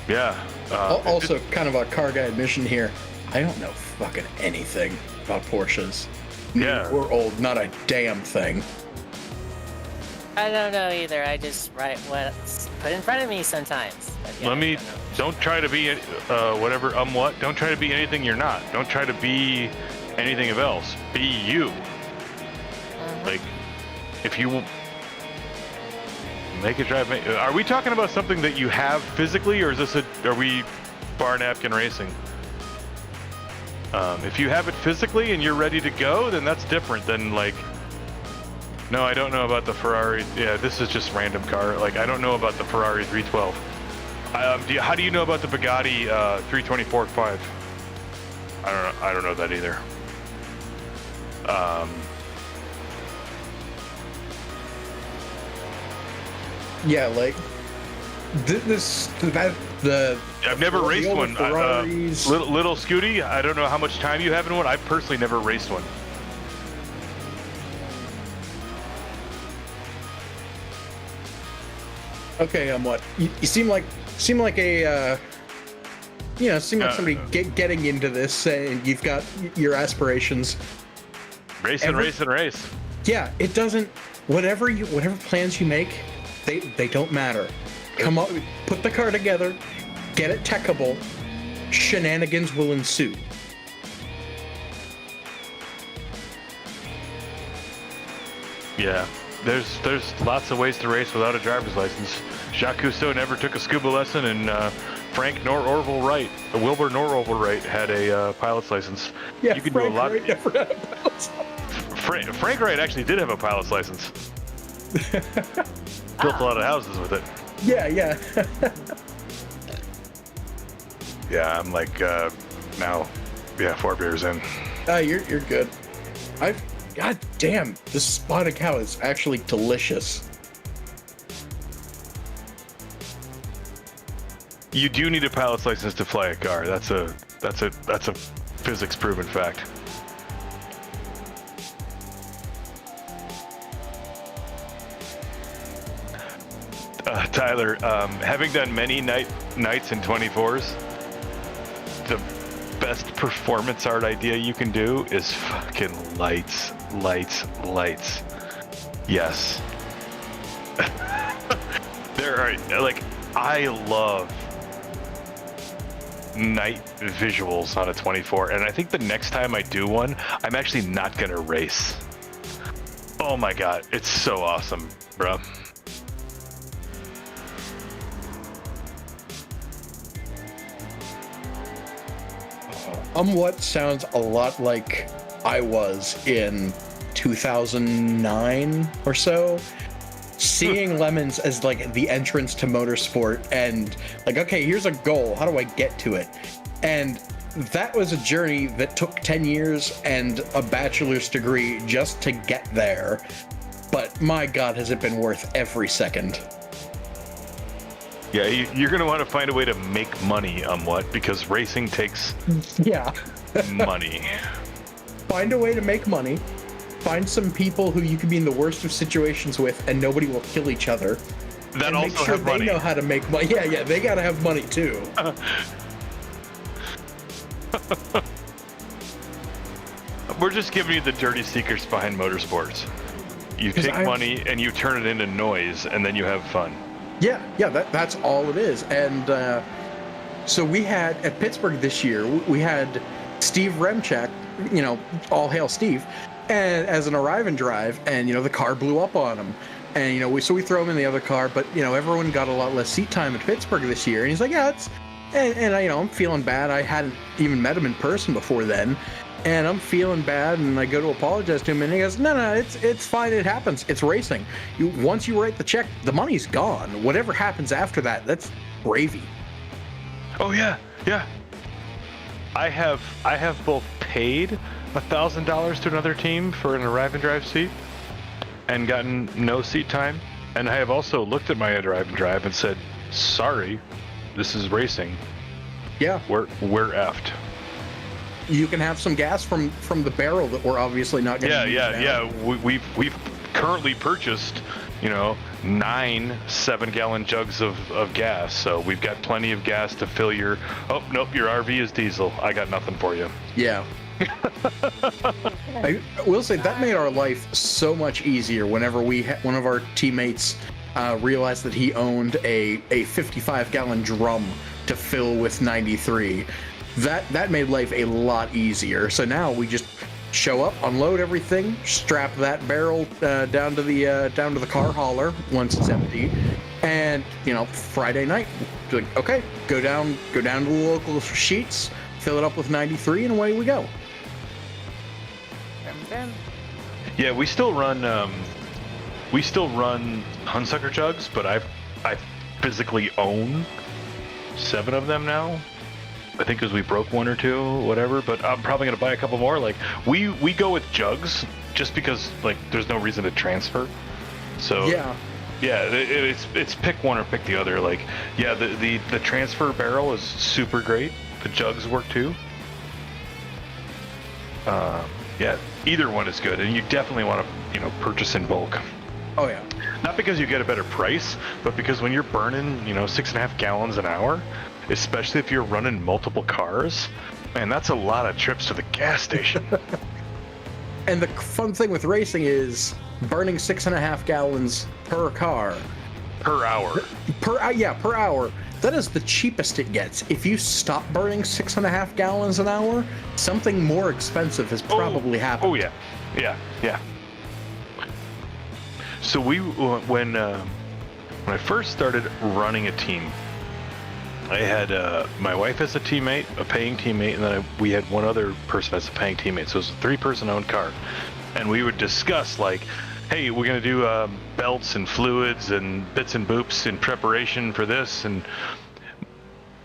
Yeah. Also, kind of a car guy admission here. I don't know fucking anything about Porsches. Yeah. We're old, not a damn thing. I don't know either. I just write what's put in front of me sometimes. Yeah, don't try to be whatever, what? Don't try to be anything you're not. Don't try to be anything else. Be you. Like, if you make a drive, are we talking about something that you have physically, or are we bar napkin racing? If you have it physically and you're ready to go, then that's different than like, no, I don't know about the Ferrari. Yeah, this is just random car. Like, I don't know about the Ferrari 312. How do you know about the Bugatti 324.5? I don't know that either. Yeah, like I've never raced one. Little Scooty, I don't know how much time you have in one. I've personally never raced one. Okay, what? You seem like a seem like somebody getting into this, saying you've got your aspirations. Race. Yeah, it doesn't. Whatever plans you make, they don't matter. Come up, put the car together, get it techable. Shenanigans will ensue. Yeah, there's lots of ways to race without a driver's license. Jacques Cousteau never took a scuba lesson, and Wilbur nor Orville Wright had a pilot's license. Yeah, you can Frank do a lot. Wright never had a pilot's license. Frank Wright actually did have a pilot's license. Built a lot of houses with it. Yeah. Yeah, I'm like now, 4 beers in. You're good. God damn, this spotted cow is actually delicious. You do need a pilot's license to fly a car. That's a physics proven fact. Tyler, having done many nights in 24s, the best performance art idea you can do is fucking lights. Yes. There are, I love night visuals on a 24, and I think the next time I do one, I'm actually not gonna race. Oh my god, it's so awesome, bro. What sounds a lot like I was in 2009 or so, seeing Lemons as like the entrance to motorsport, and like, okay, here's a goal, how do I get to it? And that was a journey that took 10 years and a bachelor's degree just to get there. But my god, has it been worth every second. Yeah, you're going to want to find a way to make money on what, because racing takes money. Find a way to make money. Find some people who you can be in the worst of situations with, and nobody will kill each other. That and also make sure have money. They know how to make money. Yeah, they got to have money too. We're just giving you the dirty secrets behind motorsports. You take money and you turn it into noise, and then you have fun. Yeah, that's all it is. And so we had, at Pittsburgh this year, we had Steve Remchak, all hail Steve, and as an arrive and drive, and, the car blew up on him. And, we throw him in the other car, but, everyone got a lot less seat time at Pittsburgh this year. And he's like, yeah, I'm feeling bad. I hadn't even met him in person before then. And I'm feeling bad, and I go to apologize to him, and he goes, no, it's fine, it happens, it's racing. Once you write the check, the money's gone. Whatever happens after that, that's gravy. Oh yeah. I have both paid $1,000 to another team for an arrive and drive seat, and gotten no seat time, and I have also looked at my arrive and drive and said, sorry, this is racing. Yeah, we're effed. You can have some gas from the barrel that we're obviously not going to use. Yeah. We've currently purchased, 9 7-gallon jugs of gas, so we've got plenty of gas to fill your. Oh nope, your RV is diesel. I got nothing for you. Yeah. I will say that made our life so much easier whenever one of our teammates realized that he owned a 55-gallon drum to fill with 93. That made life a lot easier. So now we just show up, unload everything, strap that barrel down to the car hauler once it's empty, and Friday night, like, okay, go down to the local Sheets, fill it up with 93, and away we go. Yeah, we still run Hunsucker jugs, but I physically own 7 of them now. I think because we broke 1 or 2, whatever, but I'm probably going to buy a couple more. Like, we go with jugs just because, like, there's no reason to transfer. So, yeah, it's pick one or pick the other. Like, yeah, the transfer barrel is super great. The jugs work too. Yeah, either one is good, and you definitely want to, purchase in bulk. Oh, yeah. Not because you get a better price, but because when you're burning, 6.5 gallons an hour, especially if you're running multiple cars. Man, that's a lot of trips to the gas station. And the fun thing with racing is burning 6.5 gallons per car. Per hour. Per hour. That is the cheapest it gets. If you stop burning 6.5 gallons an hour, something more expensive has probably happened. Oh yeah. So when I first started running a team, I had my wife as a teammate, a paying teammate, and then we had one other person as a paying teammate. So it was a 3-person owned car, and we would discuss like, hey, we're gonna do belts and fluids and bits and boops in preparation for this. And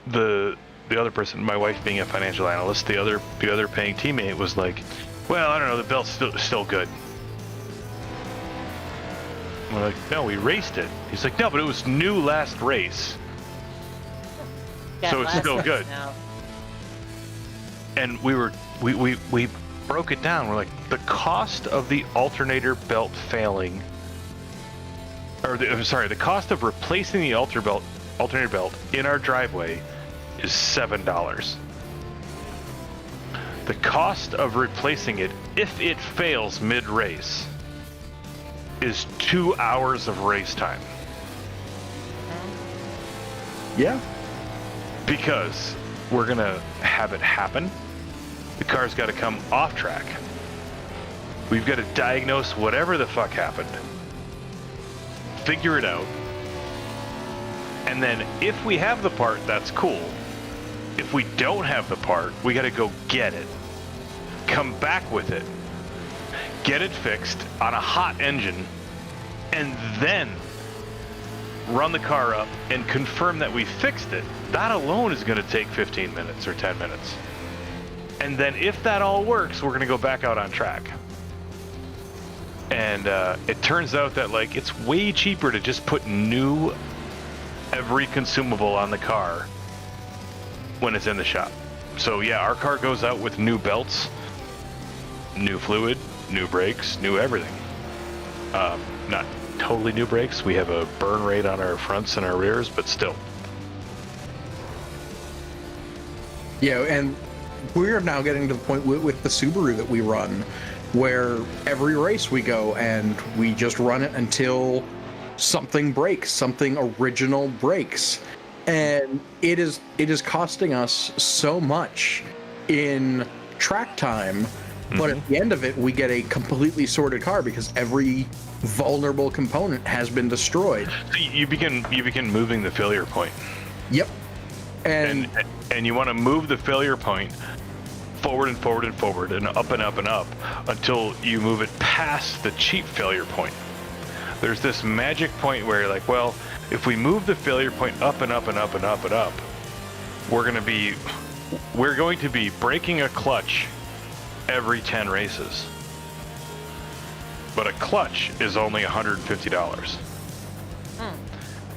the other person, my wife being a financial analyst, the other paying teammate was like, well, I don't know, the belt's still good. And we're like, no, we raced it. He's like, no, but it was new last race. So it's still good. Now. And we broke it down. We're like, the cost of the alternator belt failing, the cost of replacing the alternator belt in our driveway is $7. The cost of replacing it, if it fails mid-race, is 2 hours of race time. Yeah. Because we're gonna have it happen. The car's got to come off track. We've got to diagnose whatever the fuck happened, figure it out, and then if we have the part, that's cool. If we don't have the part, we got to go get it, come back with it, get it fixed on a hot engine, and then run the car up and confirm that we fixed it. That alone is going to take 15 minutes or 10 minutes. And then if that all works, we're going to go back out on track. And it turns out that like it's way cheaper to just put new every consumable on the car when it's in the shop. So yeah, our car goes out with new belts, new fluid, new brakes, new everything. Not totally new brakes. We have a burn rate on our fronts and our rears, but still. Yeah, and we're now getting to the point with the Subaru that we run, where every race we go and we just run it until something breaks, something original breaks. And it is costing us so much in track time, but at the end of it, we get a completely sorted car because every vulnerable component has been destroyed. So you begin moving the failure point. Yep. And you want to move the failure point forward and forward and forward and up and up and up until you move it past the cheap failure point. There's this magic point where you're like, well, if we move the failure point up and up and up and up and up, we're going to be breaking a clutch every 10 races. But a clutch is only $150.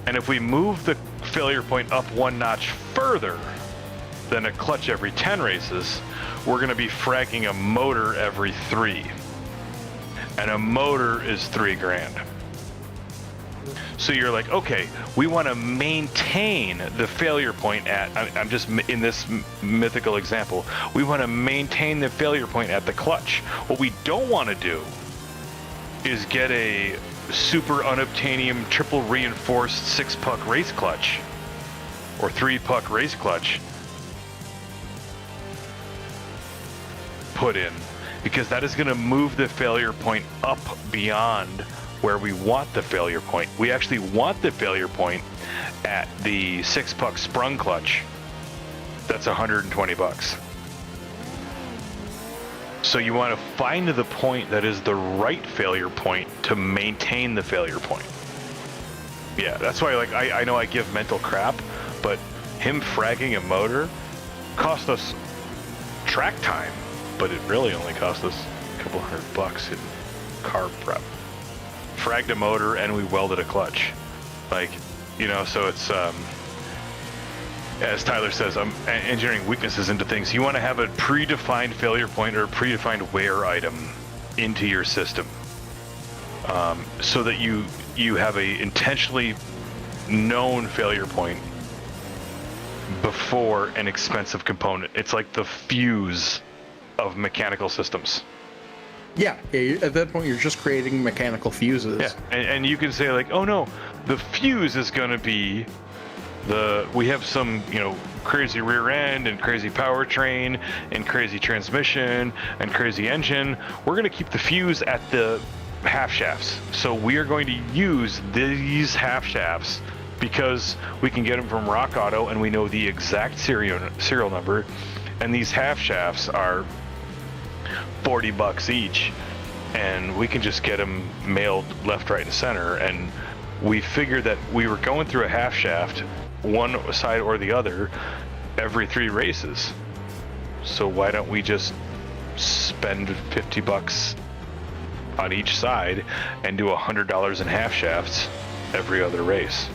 And if we move the failure point up one notch further than a clutch every 10 races, we're going to be fragging a motor every 3. And a motor is $3,000. So you're like, okay, we want to maintain the failure point at, I'm just in this mythical example, we want to maintain the failure point at the clutch. What we don't want to do is get a super unobtainium triple reinforced 6-puck race clutch or 3-puck race clutch put in, because that is going to move the failure point up beyond where we want the failure point. We actually want the failure point at the 6-puck sprung clutch. That's $120. So you want to find the point that is the right failure point to maintain the failure point. Yeah, that's why like I know I give mental crap, but him fragging a motor cost us track time, but it really only cost us a couple $100 in carb prep. Fragged a motor and we welded a clutch. Like, you know, so it's as Tyler says, engineering weaknesses into things. You want to have a predefined failure point or a predefined wear item into your system, so that you have a intentionally known failure point before an expensive component. It's like the fuse of mechanical systems. Yeah, at that point you're just creating mechanical fuses. Yeah, and you can say like, oh no, the fuse is going to be we have some, crazy rear end and crazy powertrain and crazy transmission and crazy engine. We're going to keep the fuse at the half shafts. So we are going to use these half shafts because we can get them from Rock Auto and we know the exact serial number. And these half shafts are $40 each, and we can just get them mailed left, right, and center. And we figured that we were going through a half shaft, one side or the other, every 3 races. So why don't we just spend $50 on each side and do $100 in half shafts every other race?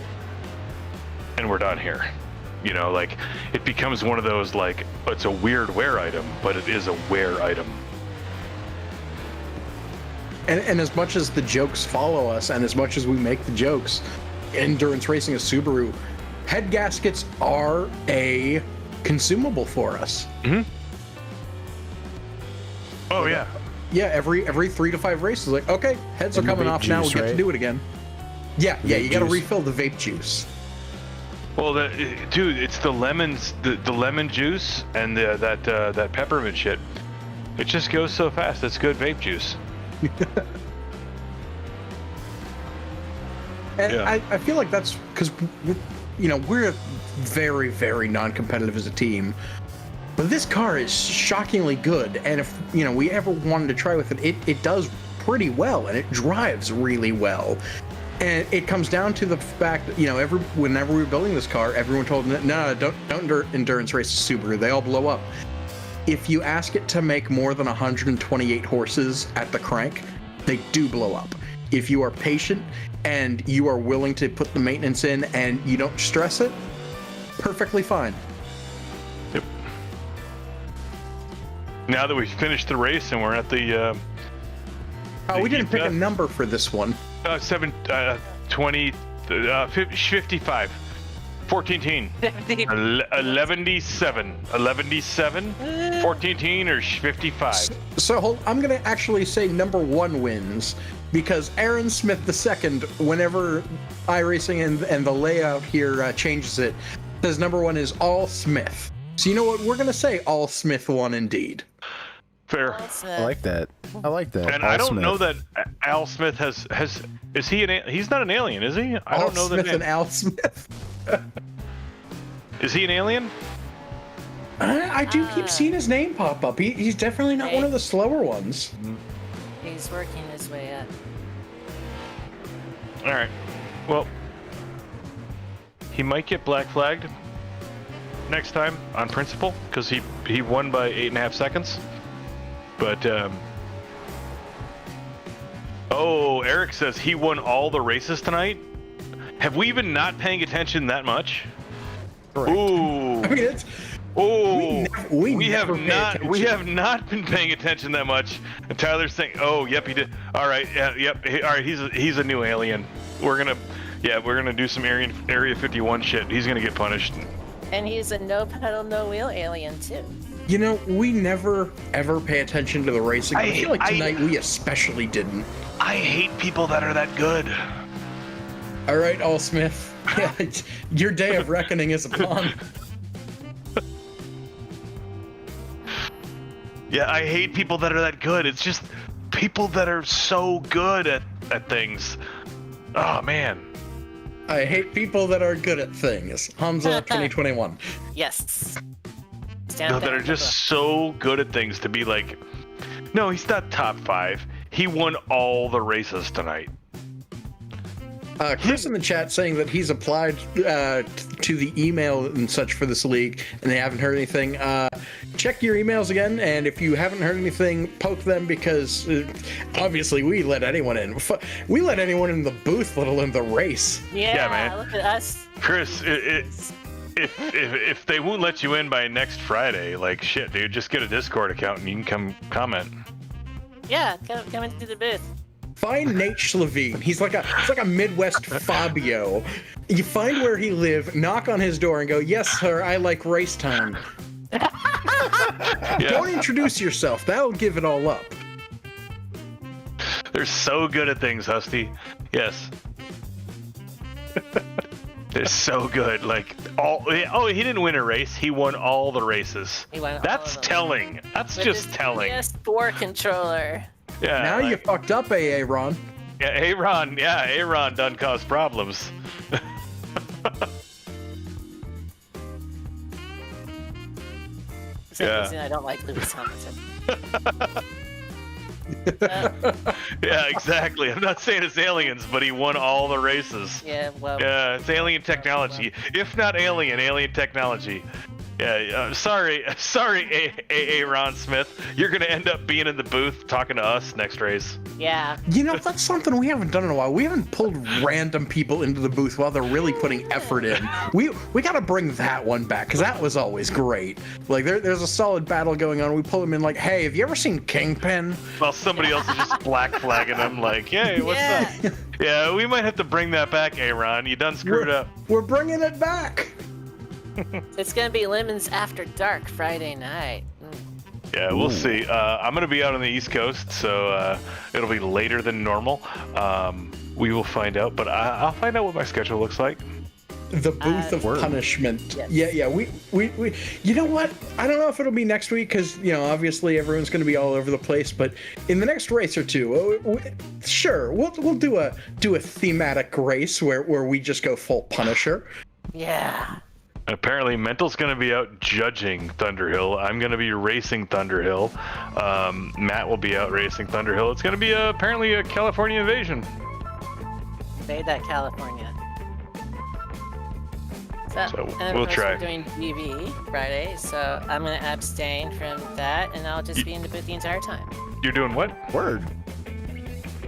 And we're done here. It becomes one of those, it's a weird wear item, but it is a wear item. And as much as the jokes follow us, and as much as we make the jokes, endurance racing is Subaru, head gaskets are a consumable for us. Mm-hmm. Oh, yeah. Yeah, every 3 to 5 races, like, okay, heads are coming off now, we get to do it again. Yeah, you got to refill the vape juice. Well, dude, it's the lemons, the lemon juice and that peppermint shit. It just goes so fast. It's good vape juice. And yeah. I feel like that's because we're very, very non-competitive as a team. But this car is shockingly good, and if we ever wanted to try with it does pretty well, and it drives really well. And it comes down to the fact that, whenever we were building this car, everyone told me, no, don't endurance race a Subaru. They all blow up. If you ask it to make more than 128 horses at the crank, they do blow up. If you are patient and you are willing to put the maintenance in and you don't stress it, perfectly fine. Yep. Now that we've finished the race and we're at the... we didn't pick a number for this one. 20, 55, 14, 11, 14 or 55. So I'm going to actually say number 1 wins, because Aaron Smith II, whenever iRacing and the layout here changes it, says number 1 is all Smith. So you know what? We're going to say all Smith won indeed. Fair. I like that. And Al I don't know that Al Smith has is he he's not an alien, is he? I don't know Smith and Al Smith. Is he an alien? I do keep seeing his name pop up. He's definitely not one of the slower ones. He's working his way up. All right. Well, he might get black flagged next time on principle because he won by 8.5 seconds. But Eric says he won all the races tonight. Have we been not paying attention that much? Correct. Ooh. I mean, it's we have not been paying attention that much. And Tyler's saying, "Oh, yep, he did. All right, yeah, yep. All right, he's a new alien. We're gonna do some Area 51 shit. He's gonna get punished." And he's a no pedal, no wheel alien too. We never ever pay attention to the racing. I feel like tonight we especially didn't. I hate people that are that good. All right, All Smith. Your day of reckoning is upon. Yeah, I hate people that are that good. It's just people that are so good at things. Oh, man. I hate people that are good at things. Hamza 2021. Yes. That are just so good at things to be like, no, he's not top 5. He won all the races tonight. Chris in the chat saying that he's applied to the email and such for this league, and they haven't heard anything. Check your emails again, and if you haven't heard anything, poke them, because obviously we let anyone in. We let anyone in the booth, let alone the race. Yeah, man. Look at us. Chris, if they won't let you in by next Friday, like, shit, dude, just get a Discord account and you can come comment. Yeah, come into the booth. Find Nate Schleveen. He's like a Midwest Fabio. You find where he lives, knock on his door, and go, "Yes, sir, I like race time." Don't introduce yourself. That'll give it all up. They're so good at things, Husty. Yes. They're so good. Like he didn't win a race. He won all the races. That's telling. That's just telling. PS4 controller. Yeah. Now you fucked up, Aaron. Yeah, Aaron. Yeah, Aaron done cause problems. For some reason, I don't like Lewis Hamilton. Yeah, exactly. I'm not saying it's aliens, but he won all the races. Yeah, well. Yeah, it's alien technology. If not alien technology. Yeah, sorry, Aaron Smith. You're gonna end up being in the booth talking to us next race. Yeah. You know, that's something we haven't done in a while. We haven't pulled random people into the booth while they're really putting effort in. We got to bring that one back because that was always great. Like there's a solid battle going on. We pull them in like, hey, have you ever seen Kingpin? Well, somebody else is just black flagging them like, hey, what's up? Yeah, we might have to bring that back, Aaron. You done screwed up. We're bringing it back. It's gonna be Lemons After Dark Friday night. Yeah, we'll see. I'm going to be out on the East Coast, so it'll be later than normal. We will find out, but I'll find out what my schedule looks like. The booth of punishment. Yes. Yeah. We. You know what? I don't know if it'll be next week because obviously everyone's going to be all over the place. But in the next race or two, sure, we'll do a thematic race where we just go full Punisher. Yeah. Apparently, Mental's going to be out judging Thunderhill. I'm going to be racing Thunderhill. Matt will be out racing Thunderhill. It's going to be apparently a California invasion. Invade that California. So and we'll try. We're doing DV Friday, so I'm going to abstain from that, and I'll just be in the booth the entire time. You're doing what? Word.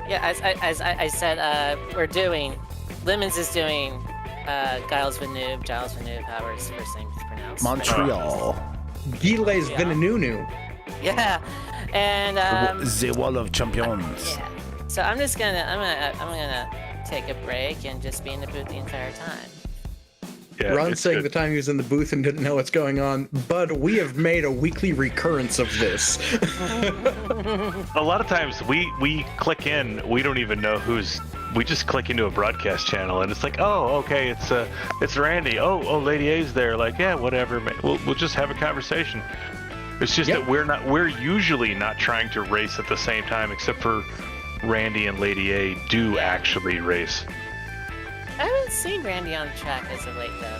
Yeah, as I said, we're doing. Lemons is doing. Giles Villeneuve, however his first name is pronounced. Montreal. Gilles Villeneuve. Yeah, and the Wall of Champions. yeah. So I'm gonna take a break and just be in the booth the entire time. Yeah, Ron's saying good. the time he was in the booth and didn't know what's going on, but we have made a weekly recurrence of this. A lot of times we click in, we don't even know we just click into a broadcast channel and it's like, oh, okay, it's Randy. Oh, Lady A's there. Like, yeah, whatever, man. We'll just have a conversation. It's just that we're usually not trying to race at the same time, except for Randy and Lady A do actually race. I haven't seen Randy on the track as of late, though.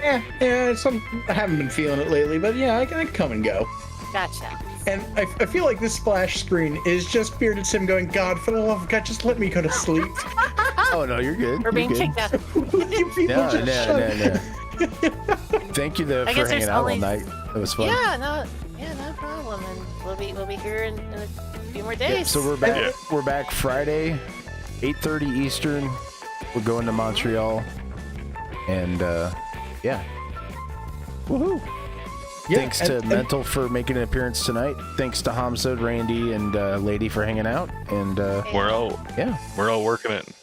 I haven't been feeling it lately, but yeah, I can come and go. Gotcha. And I feel like this splash screen is just Bearded Sim going, God, for the love of God, just let me go to sleep. Oh, no, you're good. We're being kicked out. You people No. Thank you for hanging out all night. It was fun. Yeah, no problem. And we'll be here in a few more days. Yeah, so we're back. Yeah. We're back Friday, 8:30 Eastern. We're going to Montreal, and woohoo! Yeah, Thanks to Mental for making an appearance tonight. Thanks to Hamza, Randy, and Lady for hanging out. And We're all working it.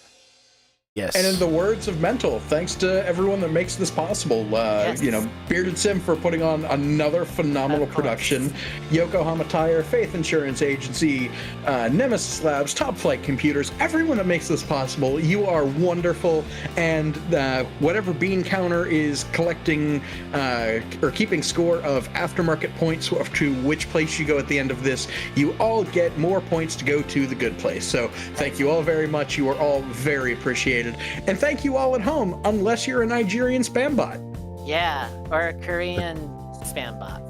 yes. And in the words of Mental, thanks to everyone that makes this possible. Yes. Bearded Sim for putting on another phenomenal production. Yokohama Tire, Faith Insurance Agency, Nemesis Labs, Top Flight Computers, everyone that makes this possible. You are wonderful. And whatever bean counter is collecting or keeping score of aftermarket points to which place you go at the end of this, you all get more points to go to the good place. So thank you all very much. You are all very appreciated. And thank you all at home, unless you're a Nigerian spam bot. Yeah, or a Korean spam bot.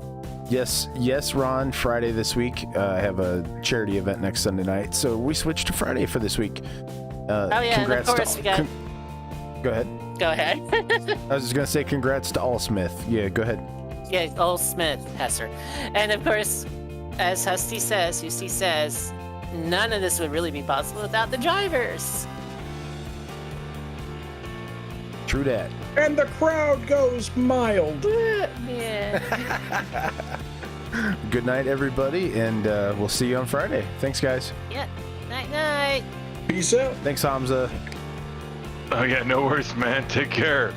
Yes, Ron. Friday this week. I have a charity event next Sunday night, so we switched to Friday for this week. And of course we got. Go ahead. Go ahead. I was just gonna say congrats to All Smith. Yeah, go ahead. Yeah, All Smith, Hesser. And of course, as Husty says, none of this would really be possible without the drivers. True that. And the crowd goes mild. Yeah. Good night, everybody, and we'll see you on Friday. Thanks, guys. Yeah. Night. Peace out. Thanks, Hamza. Oh yeah, no worries, man. Take care.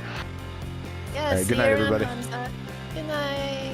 Yeah. All right, See good you night, around, everybody. Hamza. Good night.